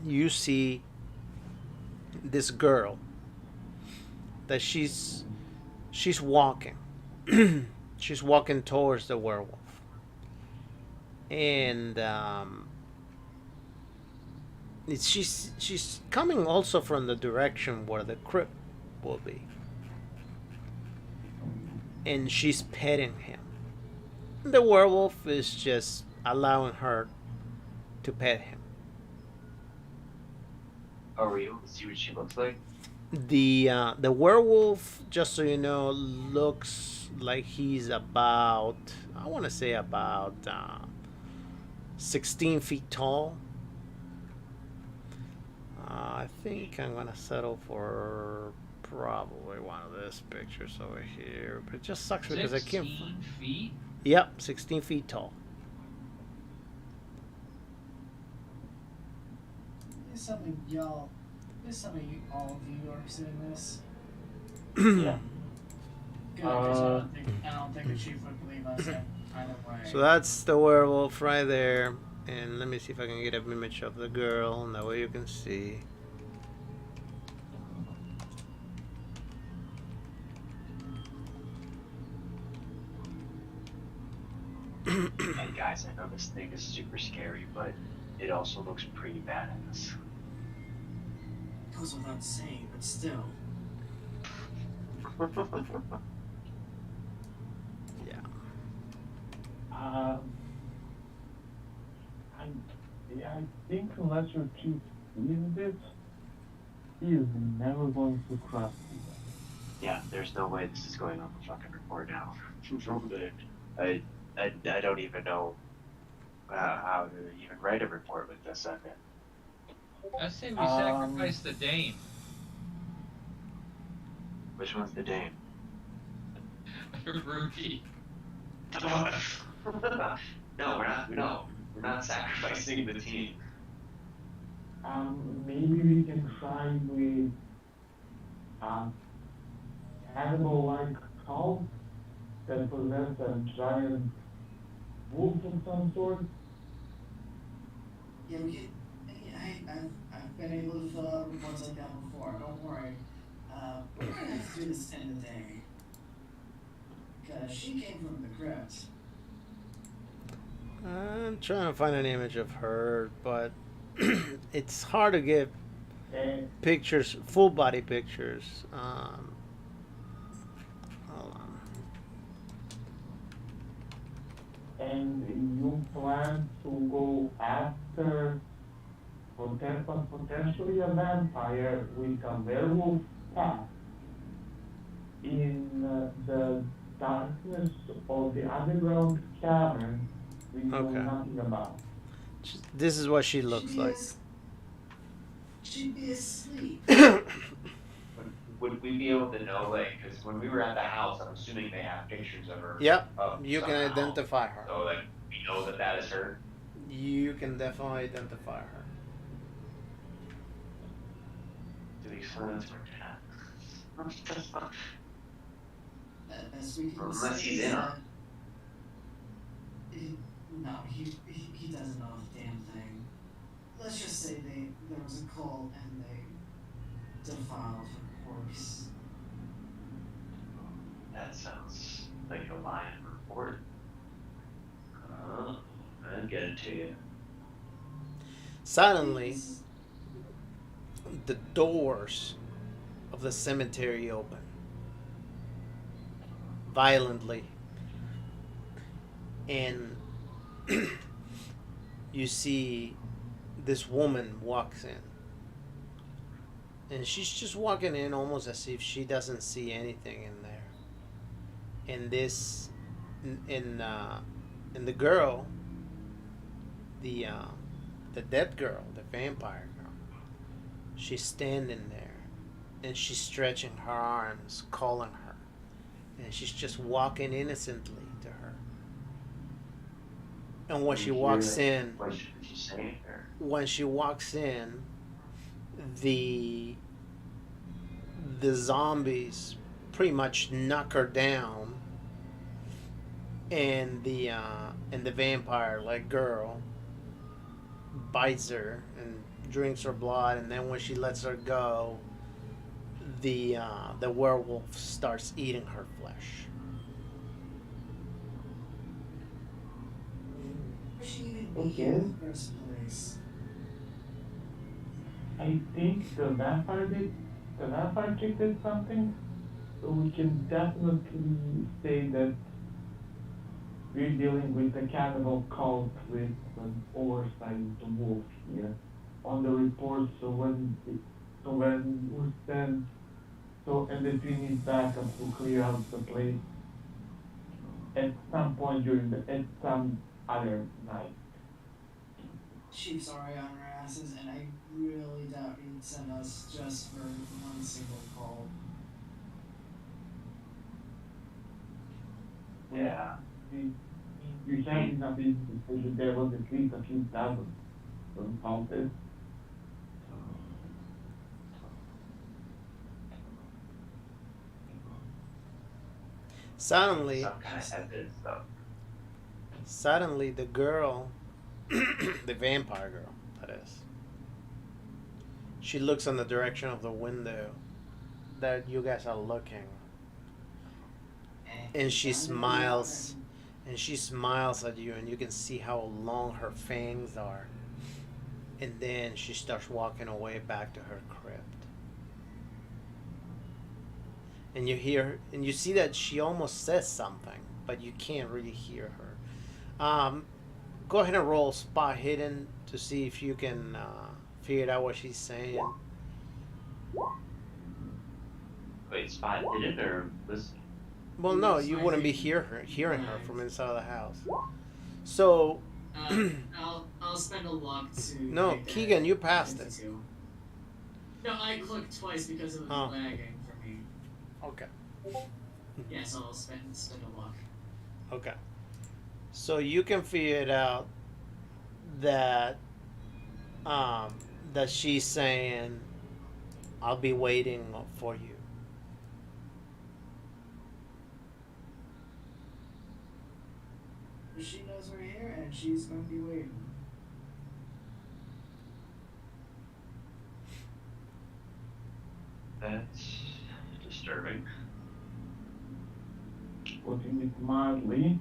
you see this girl that she's walking. She's walking towards the werewolf. And she's coming also from the direction where the crypt will be. And she's petting him. The werewolf is just allowing her to pet him. Are we able to see what she looks like? The werewolf, just so you know, looks like he's about, I want to say about 16 feet tall. I think I'm gonna settle for probably one of these pictures over here, but it just sucks because I can't. 16 feet? Yep, 16 feet tall. There's something all of you are seeing this. Yeah. Good, 'cause I don't think the chief would believe us either way. So that's the werewolf right there. And let me see if I can get an image of the girl, and that way you can see. Hey guys, I know this thing is super scary, but it also looks pretty badass. Goes without saying, but still. Yeah. I think unless your chief sees this, he is never going to cross you. Yeah, there's no way this is going on the fucking report now. I don't even know how to even write a report with this on it. I say we sacrifice the Dane. Which one's the Dane? Rudy. No, we're not sacrificing the team. Maybe we can try with animal-like cult that possess a giant wolf of some sort. Yeah, I've been able to fill out reports like that before. Don't worry. We're gonna have to do this end of the day. Because she came from the crypt. I'm trying to find an image of her, but it's hard to get And pictures, full body pictures. Hold on. and you plan to go after potentially a vampire with a werewolf past in the darkness of the underground cavern we know Okay. nothing about. This is what she She'd looks be like. she'd be asleep. Would we be able to know, like, because when we were at the house, I'm assuming they have pictures of her. Yep, Up you can somehow. identify her. So, like, we know that that is her. You can definitely identify her. To the extent that's As we can Unless say he's is in that on no, he doesn't know a damn thing. Let's just say there was a cult and they defiled her corpse. That sounds like a lying report. I'll get it to you. Suddenly, the doors of the cemetery open violently, and you see this woman walks in, and she's just walking in almost as if she doesn't see anything in there. And this, and the girl, the dead girl, the vampire girl, she's standing there, and she's stretching her arms, calling her, and she's just walking innocently to her. And when she walks in, What should you say there? when she walks in, the zombies pretty much knock her down, and the vampire like girl bites her and drinks her blood, and then when she lets her go, the werewolf starts eating her flesh. Where she even be Okay. in the first place? I think the vampire chick did something, so we can definitely say that we're dealing with a cannibal cult with an oversized wolf here. On the report, and the team is back up to clear out the place at some point at some other night. She's already on her asses, and I really doubt he'd send us just for one single call. Yeah. You can't enough because there was at least a few thousand consulted. Suddenly, Some kind of evidence, though. suddenly the girl, the vampire girl, that is, she looks in the direction of the window that you guys are looking, and she smiles, at you, and you can see how long her fangs are, and then she starts walking away back to her crypt, and you see that she almost says something, but you can't really hear her. Go ahead and roll spot hidden to see if you can figure out what she's saying. Wait, spot hidden or listen? Well, no, you wouldn't be hearing her from inside of the house. So, I'll spend a luck to. no, make that Keegan, you passed it. 52. No, I clicked twice because it was Oh. lagging for me. Okay. Yeah, so I'll spend a luck. Okay. So you can figure it out that that she's saying, "I'll be waiting for you." She knows we're here, and she's going to be waiting. That's disturbing. Putting it mildly.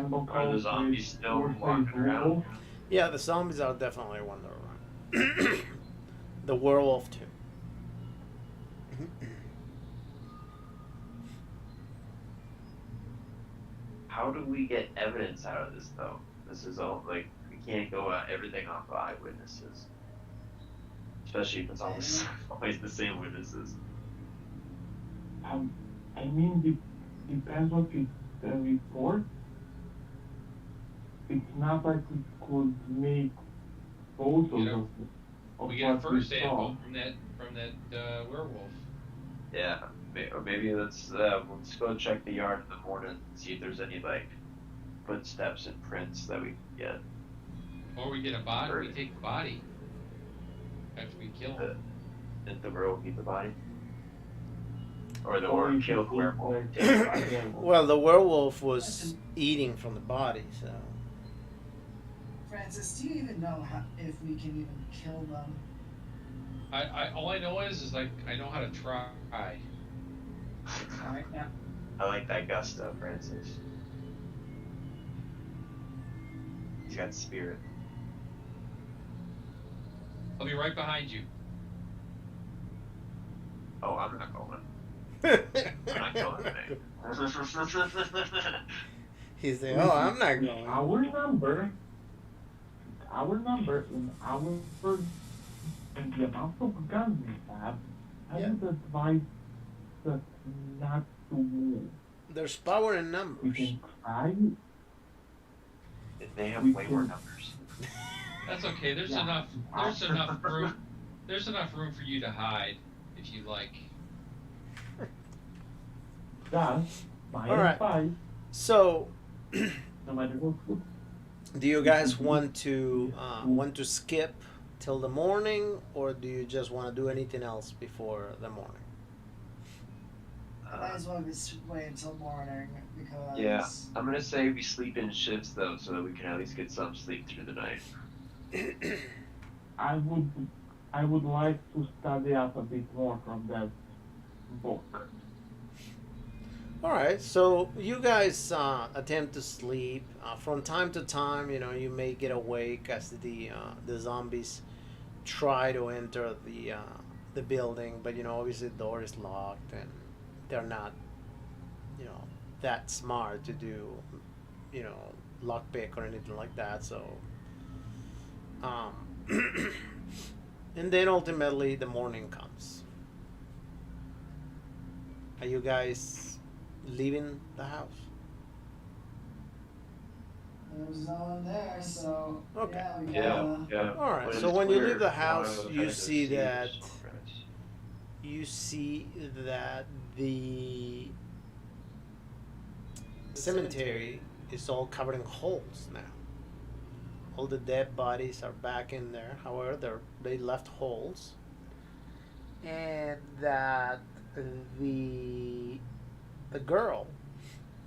assemble Are the calls zombies with still Forsyth walking around? Werewolf. Yeah, the zombies are definitely wandering around. The werewolf too. How do we get evidence out of this, though? This is all, like, we can't go everything off of eyewitnesses. Especially if it's always, always the same witnesses. I mean, depends what you report. It's not like we could make photos You know, of We get a what first we saw. sample from that werewolf. Yeah, or maybe let's go check the yard in the morning and see if there's any, like, footsteps and prints that we can get. Or we get a body. Sure. We take the body after we kill him. Did the werewolf eat the body? Or the Or werewolf you kill could the werewolf? like- Take the body. Yeah. Well, the werewolf was eating from the body, so. Francis, do you even know if we can even kill them? I all I know is like I know how to try. Alright, now. I like that gusto, Francis. He's got spirit. I'll be right behind you. Oh, I'm not going. I'm not killing anything. He's saying, "Oh, I'm not going." Our number, and the amount of guns we have, I Yeah. would advise us not to move. There's power in We numbers. can try. They have We way more can- numbers. That's okay. There's Yeah. enough. There's enough room. There's enough room for you to hide if you like. That's my All right. advice. So, No matter what. do you guys want to skip till the morning, or do you just want to do anything else before the morning? Might as well just wait until morning because. Yeah, I'm gonna say we sleep in shifts though, so that we can at least get some sleep through the night. I would like to study up a bit more from that book. All right, so you guys attempt to sleep. From time to time, you may get awake as the zombies try to enter the building, but obviously the door is locked and they're not, that smart to do, lockpick or anything like that. So, and then ultimately the morning comes. Are you guys leaving the house? There's no one there, so. Okay. Yeah, we Yeah, gotta. yeah. All right, When so it's when you clear, leave the I house, wanna you kinda see see that the friends. the cemetery is all covered in holes now. All the dead bodies are back in there. However, they left holes, and that the girl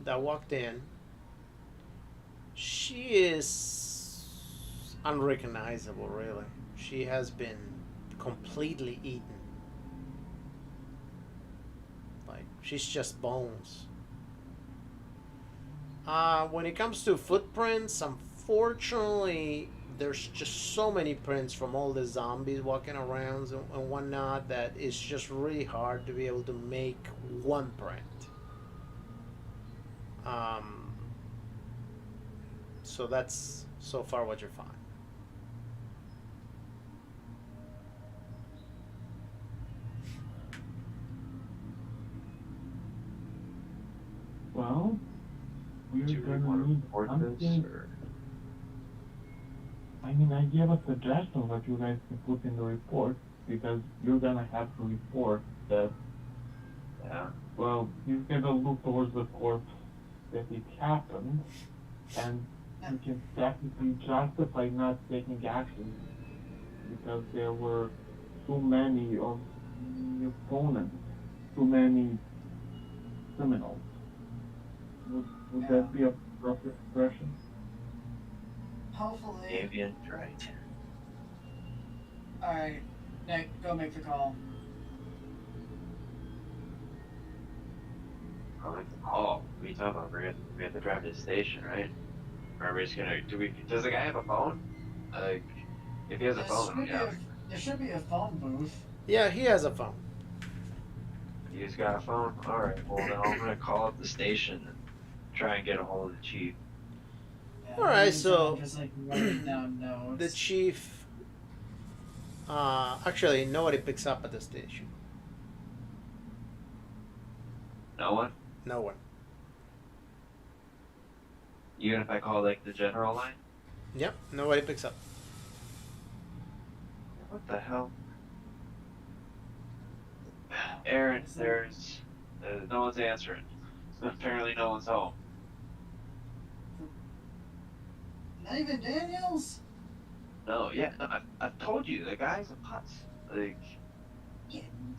that walked in, she is unrecognizable. Really, she has been completely eaten. Like, she's just bones. When it comes to footprints, unfortunately, there's just so many prints from all the zombies walking around and whatnot that it's just really hard to be able to make one print. So that's so far what you're finding. Well, we're Do we gonna want to need report this, something. or I mean, I gave a suggestion what you guys can put in the report because you're gonna have to report that. yeah? Well, you gotta look towards the corpse that it happened, and you can technically justify not taking action because there were too many of the opponents, too many criminals. Would that be a proper expression? Hopefully. Avian, right? Alright, Nick, go make the call. I like the call. What are you talking about? We have to drive to the station, right? Or are we just gonna? Does the guy have a phone? Like, if he has a phone, then yeah. There should be a phone booth. Yeah, he has a phone. He's got a phone. All right. Well, then I'm gonna call up the station and try and get a hold of the chief. Yeah, All right, meantime, so I'm just like writing down notes. the chief. Actually, nobody picks up at the station. No one. No one. Even if I call like the general line. Yep, nobody picks up. What the hell? Aaron, there's no one's answering. Apparently, no one's home. Not even Daniels. No, yeah, no, I've told you the guy's a putz. Like,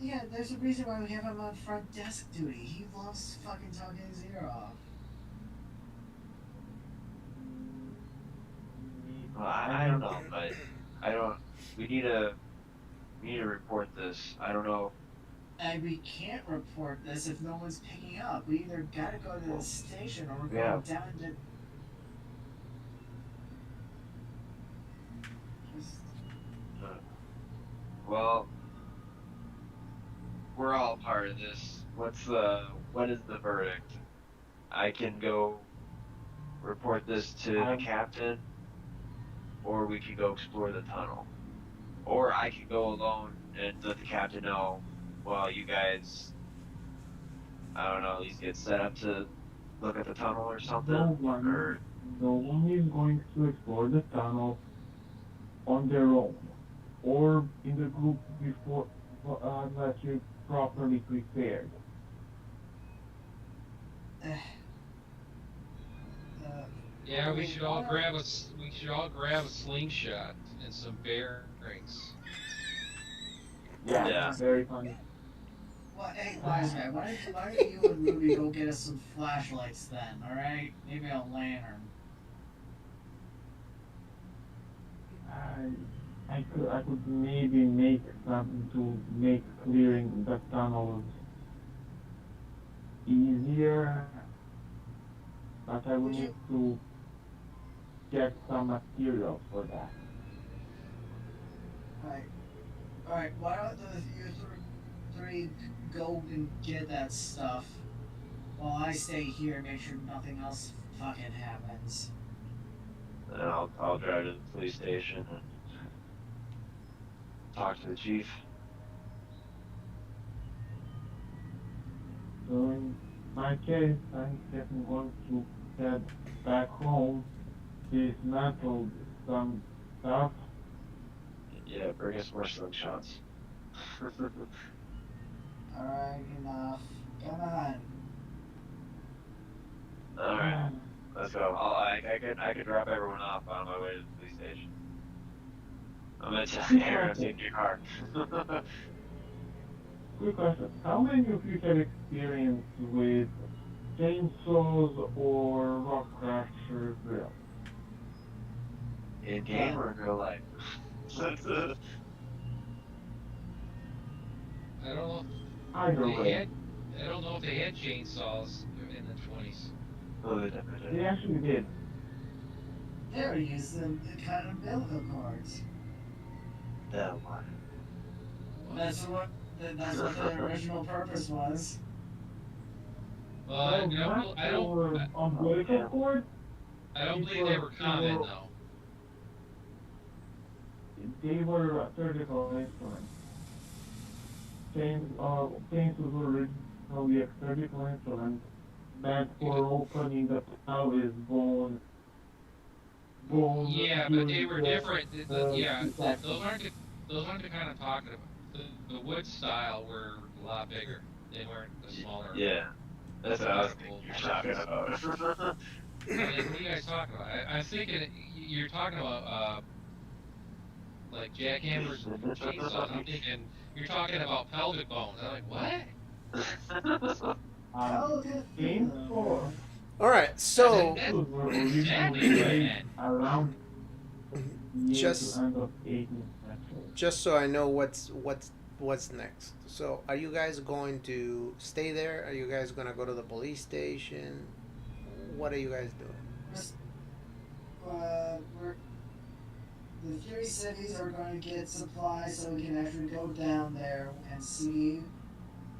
Yeah, there's a reason why we have him on front desk duty. He loves fucking talking his ear off. well, I don't know, but I don't. We need to report this. I don't know. And we can't report this if no one's picking up. We either gotta go to the station or we're Yeah. going down to. Well, we're all part of this. What is the verdict? I can go report this to the captain, or we could go explore the tunnel, or I could go alone and let the captain know. Well, you guys, I don't know, at least get set up to look at the tunnel or something. No one is going to explore the tunnel on their own or in the group before unless you're properly prepared. Yeah, we should all grab a slingshot and some bearings. Yeah. Very funny. Well, hey, wise guy, why don't you and Ruby go get us some flashlights then, alright? Maybe a lantern. I could maybe make something to make clearing the tunnels easier, but I would need to get some material for that. Alright, why don't you three go and get that stuff while I stay here and make sure nothing else fucking happens. And I'll drive to the police station and talk to the chief. So in my case, I'm definitely going to head back home, dismantle some stuff. Yeah, bring us more slingshots. Alright, enough. Come on. All right, let's go. I could drop everyone off on my way to the police station. I'm gonna tell you, Aaron, take your car. Quick question. How many of you have experience with chainsaws or rock crusher drills? In game or in real life? I don't know. Either way. I don't know if they had chainsaws in the 20s. Oh, they definitely They did. actually did. They already used them kind of umbilical cords. That one. That's what their original purpose was. Well, not I for don't umbilical cord. I don't believe they were common though. They were surgical instruments. Chainsaws were originally a surgical instrument meant for opening the pelvis bone. Yeah, but they were different. Yeah, exactly. those aren't the kind I'm talking about. The wood style were a lot bigger. They weren't the smaller. Yeah, that's what I was thinking you're talking about. What are you guys talking about? I'm thinking you're talking about like jackhammers and chainsaws. I'm thinking you're talking about pelvic bones. I'm like, what? Chainsaws All right, so were originally Exactly. made around Just- the end of 18th century. just so I know what's next. So, are you guys going to stay there? Are you guys going to go to the police station? What are you guys doing? the three cities are going to get supplies so we can actually go down there and see.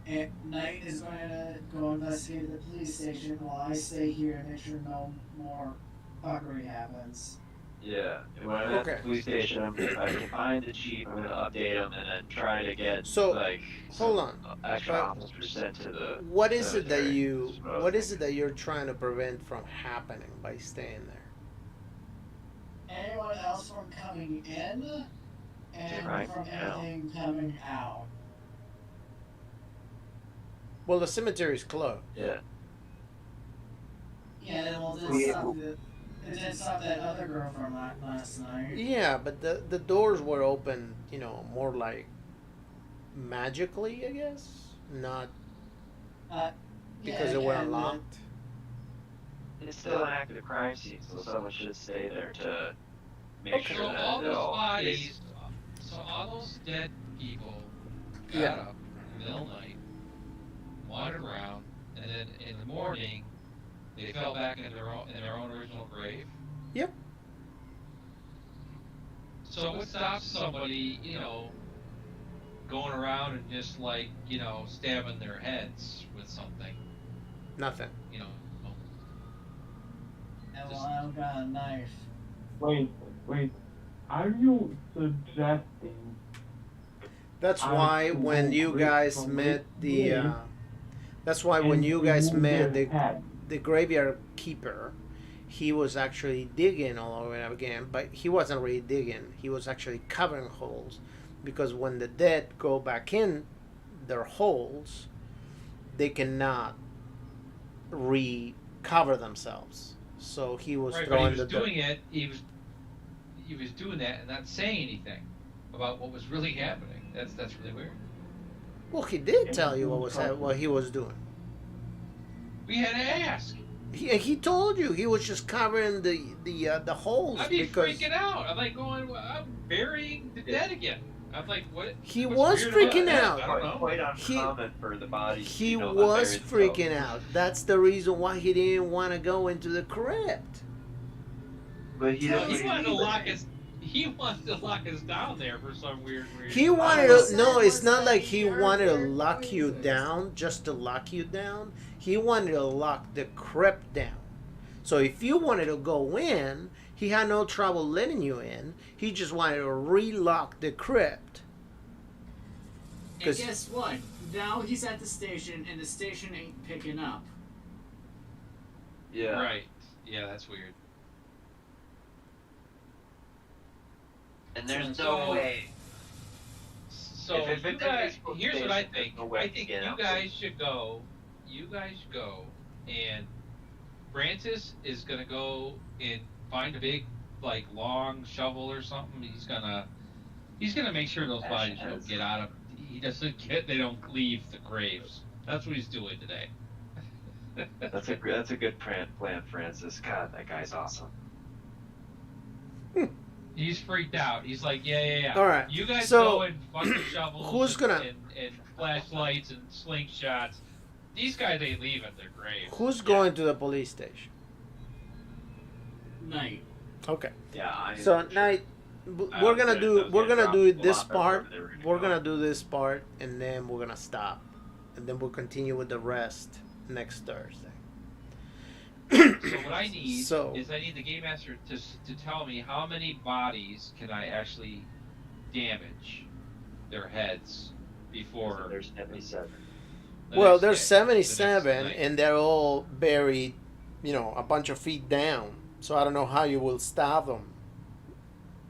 And Knight is going to go investigate the police station while I stay here and make sure no more fuckery happens. Yeah. And when I'm at the Okay. police station, if I can find the chief, I'm gonna update him and then try to get So, like hold some on. extra But officers sent to the what is it that cemetery. you? That's what I was What is it thinking. that you're trying to prevent from happening by staying there? Anyone else from coming in and Right from now. anything coming out. Well, the cemetery is closed. Yeah. Yeah, well, it did stop that other girl from last night. Yeah, but the doors were open. More like magically, I guess, not because Yeah, they were and unlocked. It's still an active crime scene, so someone should stay there to make Okay. sure So that all it those all bodies, so all those dead people got Yeah. up in the middle of the night, wandered around, and then in the morning they fell back in their own original grave. Yep. So what stops somebody, going around and just like, stabbing their heads with something, Nothing. And well, I've got a knife. Wait. Are you suggesting That's I why will when you break guys from met this the, grave that's why when and you guys remove met their the head? the graveyard keeper, he was actually digging all over again, but he wasn't really digging. He was actually covering holes, because when the dead go back in their holes, they cannot recover themselves. So he was right? But he throwing was the doing dirt. it. He was doing that and not saying anything about what was really happening. That's really weird. Well, he did tell you what he was doing. We had to ask. He told you he was just covering the holes I'd be because freaking out. I'm like going, I'm burying the dead again. I'm like, what? he what's was weird about freaking that? out. I don't know. quite He- uncommon for the bodies. He to was unbury freaking themselves. out. That's the reason why he didn't want to go into the crypt. But he No, doesn't he wanted to leave lock it. us. He wanted to lock us down there for some weird reason. He wanted was to. No, sad it's was not that like he he heard wanted to their lock you voices. down just to lock you down. He wanted to lock the crypt down. So if you wanted to go in, he had no trouble letting you in. He just wanted to relock the crypt. And 'Cause- guess what? Now he's at the station, and the station ain't picking up. Yeah. Right. Yeah, that's weird. And there's So- no way. So If you it's guys, supposed to here's be, what I there's think. no way I to think get you out. guys should go. You guys go, and Francis is gonna go and find a big, like, long shovel or something. He's gonna make sure those bodies don't get out of. They don't leave the graves. That's what he's doing today. That's a good plan, Francis. God, that guy's awesome. He's freaked out. He's like, yeah. All right, You guys so, go and fuck the shovels. who's gonna- and flashlights and slingshots. These guys ain't leaving their graves. Who's going to the police station? Night. Okay. Yeah. So night, we're gonna do this part. We're gonna do this part, and then we're gonna stop, and then we'll continue with the rest next Thursday. So what I need So- is I need the game master to tell me how many bodies can I actually damage their heads before. There's 77. the Well, next there's day, 77, the next night. and they're all buried, a bunch of feet down. So I don't know how you will stop them.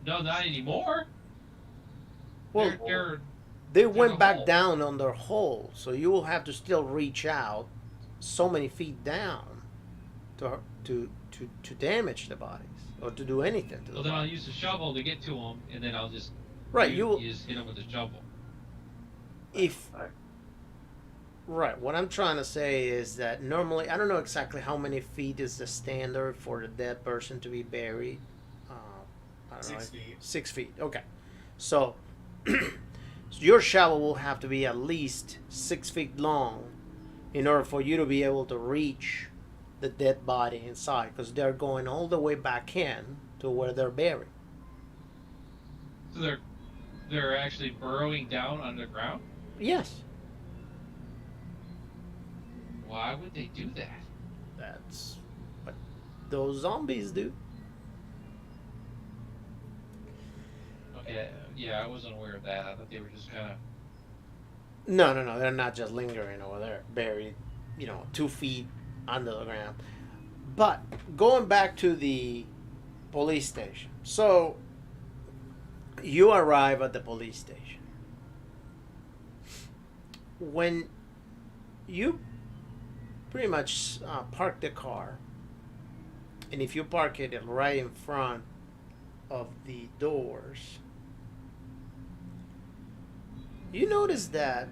No, not anymore. Well, they're they there's went a back hole. down on their hole, so you will have to still reach out so many feet down to damage the bodies or to do anything to well, the then I'll bodies. use the shovel to get to them, and then I'll just Right, you will. you just hit them with the shovel. If right, what I'm trying to say is that normally I don't know exactly how many feet is the standard for the dead person to be buried. I don't know. 6 feet. 6 feet. Okay, so, so your shovel will have to be at least 6 feet long in order for you to be able to reach the dead body inside, because they're going all the way back in to where they're buried. So they're actually burrowing down underground? Yes, Why would they do that? that's what those zombies do. Okay, yeah, I wasn't aware of that. I thought they were just kind of. No, no, no. They're not just lingering over there, buried, 2 feet under the ground. But going back to the police station. So you arrive at the police station. When you pretty much park the car, and if you park it right in front of the doors, you notice that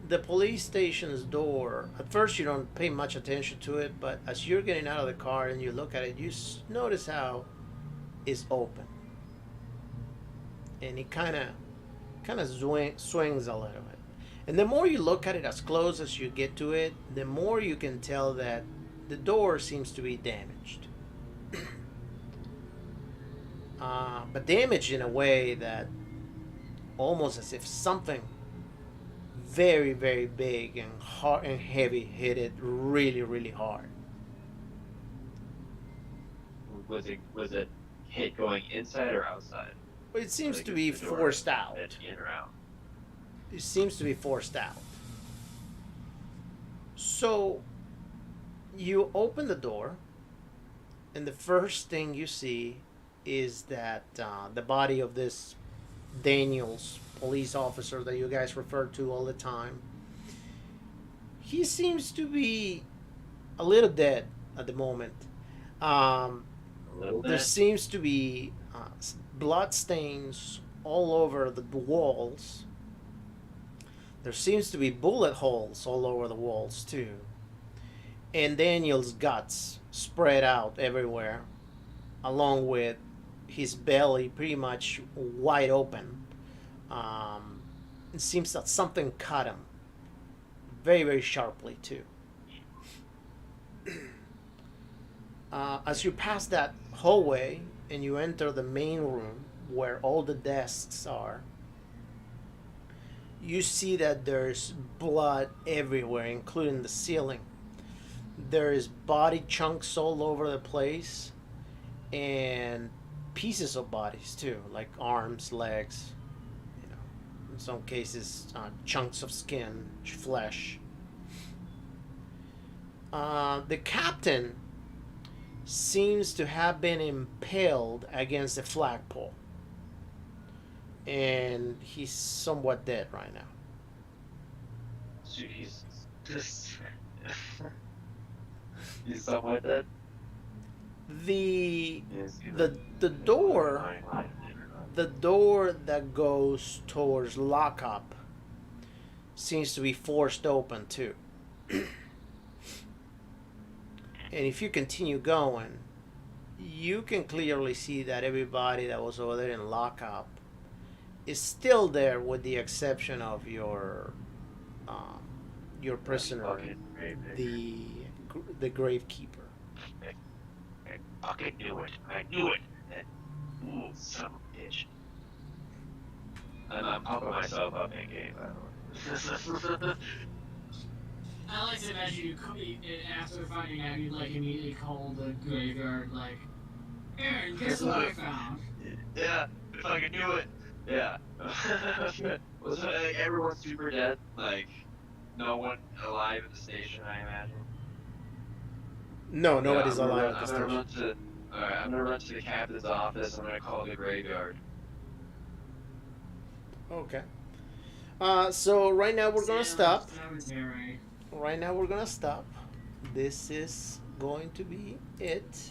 the police station's door, at first you don't pay much attention to it, but as you're getting out of the car and you look at it, you notice how it's open. And it kind of swings a little bit. And the more you look at it, as close as you get to it, the more you can tell that the door seems to be damaged. But damaged in a way that almost as if something very, very big and hard and heavy hit it really, really hard. Was it hit going inside or outside? It seems Like, to is be the door forced out. in or out? It seems to be forced out. So you open the door, and the first thing you see is that the body of this Daniels, police officer that you guys refer to all the time, he seems to be a little dead at the moment. A little There bit. seems to be blood stains all over the walls. There seems to be bullet holes all over the walls too. And Daniel's guts spread out everywhere, along with his belly pretty much wide open. It seems that something cut him very, very sharply too. As you pass that hallway and you enter the main room where all the desks are, you see that there's blood everywhere, including the ceiling. There's body chunks all over the place, and pieces of bodies too, like arms, legs, in some cases, chunks of skin, flesh. The captain seems to have been impaled against the flagpole, and he's somewhat dead right now. So he's just he's somewhat dead. The Yes, the door the door that goes towards lockup seems to be forced open too. And if you continue going, you can clearly see that everybody that was over there in lockup is still there, with the exception of your prisoner, Fucking grave digger. the gravekeeper. I fucking knew it. I knew it. That son of a bitch. And I'm pumping myself up in game, by the way. I like to imagine you could, after finding out, you'd like immediately call the graveyard, like, Aaron, guess what I found? Yeah, I fucking knew it. Yeah. Was like, everyone super dead? Like, no one alive at the station, I imagine. No, nobody's I'm alive at the gonna run station. Alright, I'm gonna run to the captain's office. I'm gonna call the graveyard. Okay. So right now we're gonna stop. Cemetery. Right now we're gonna stop. This is going to be it.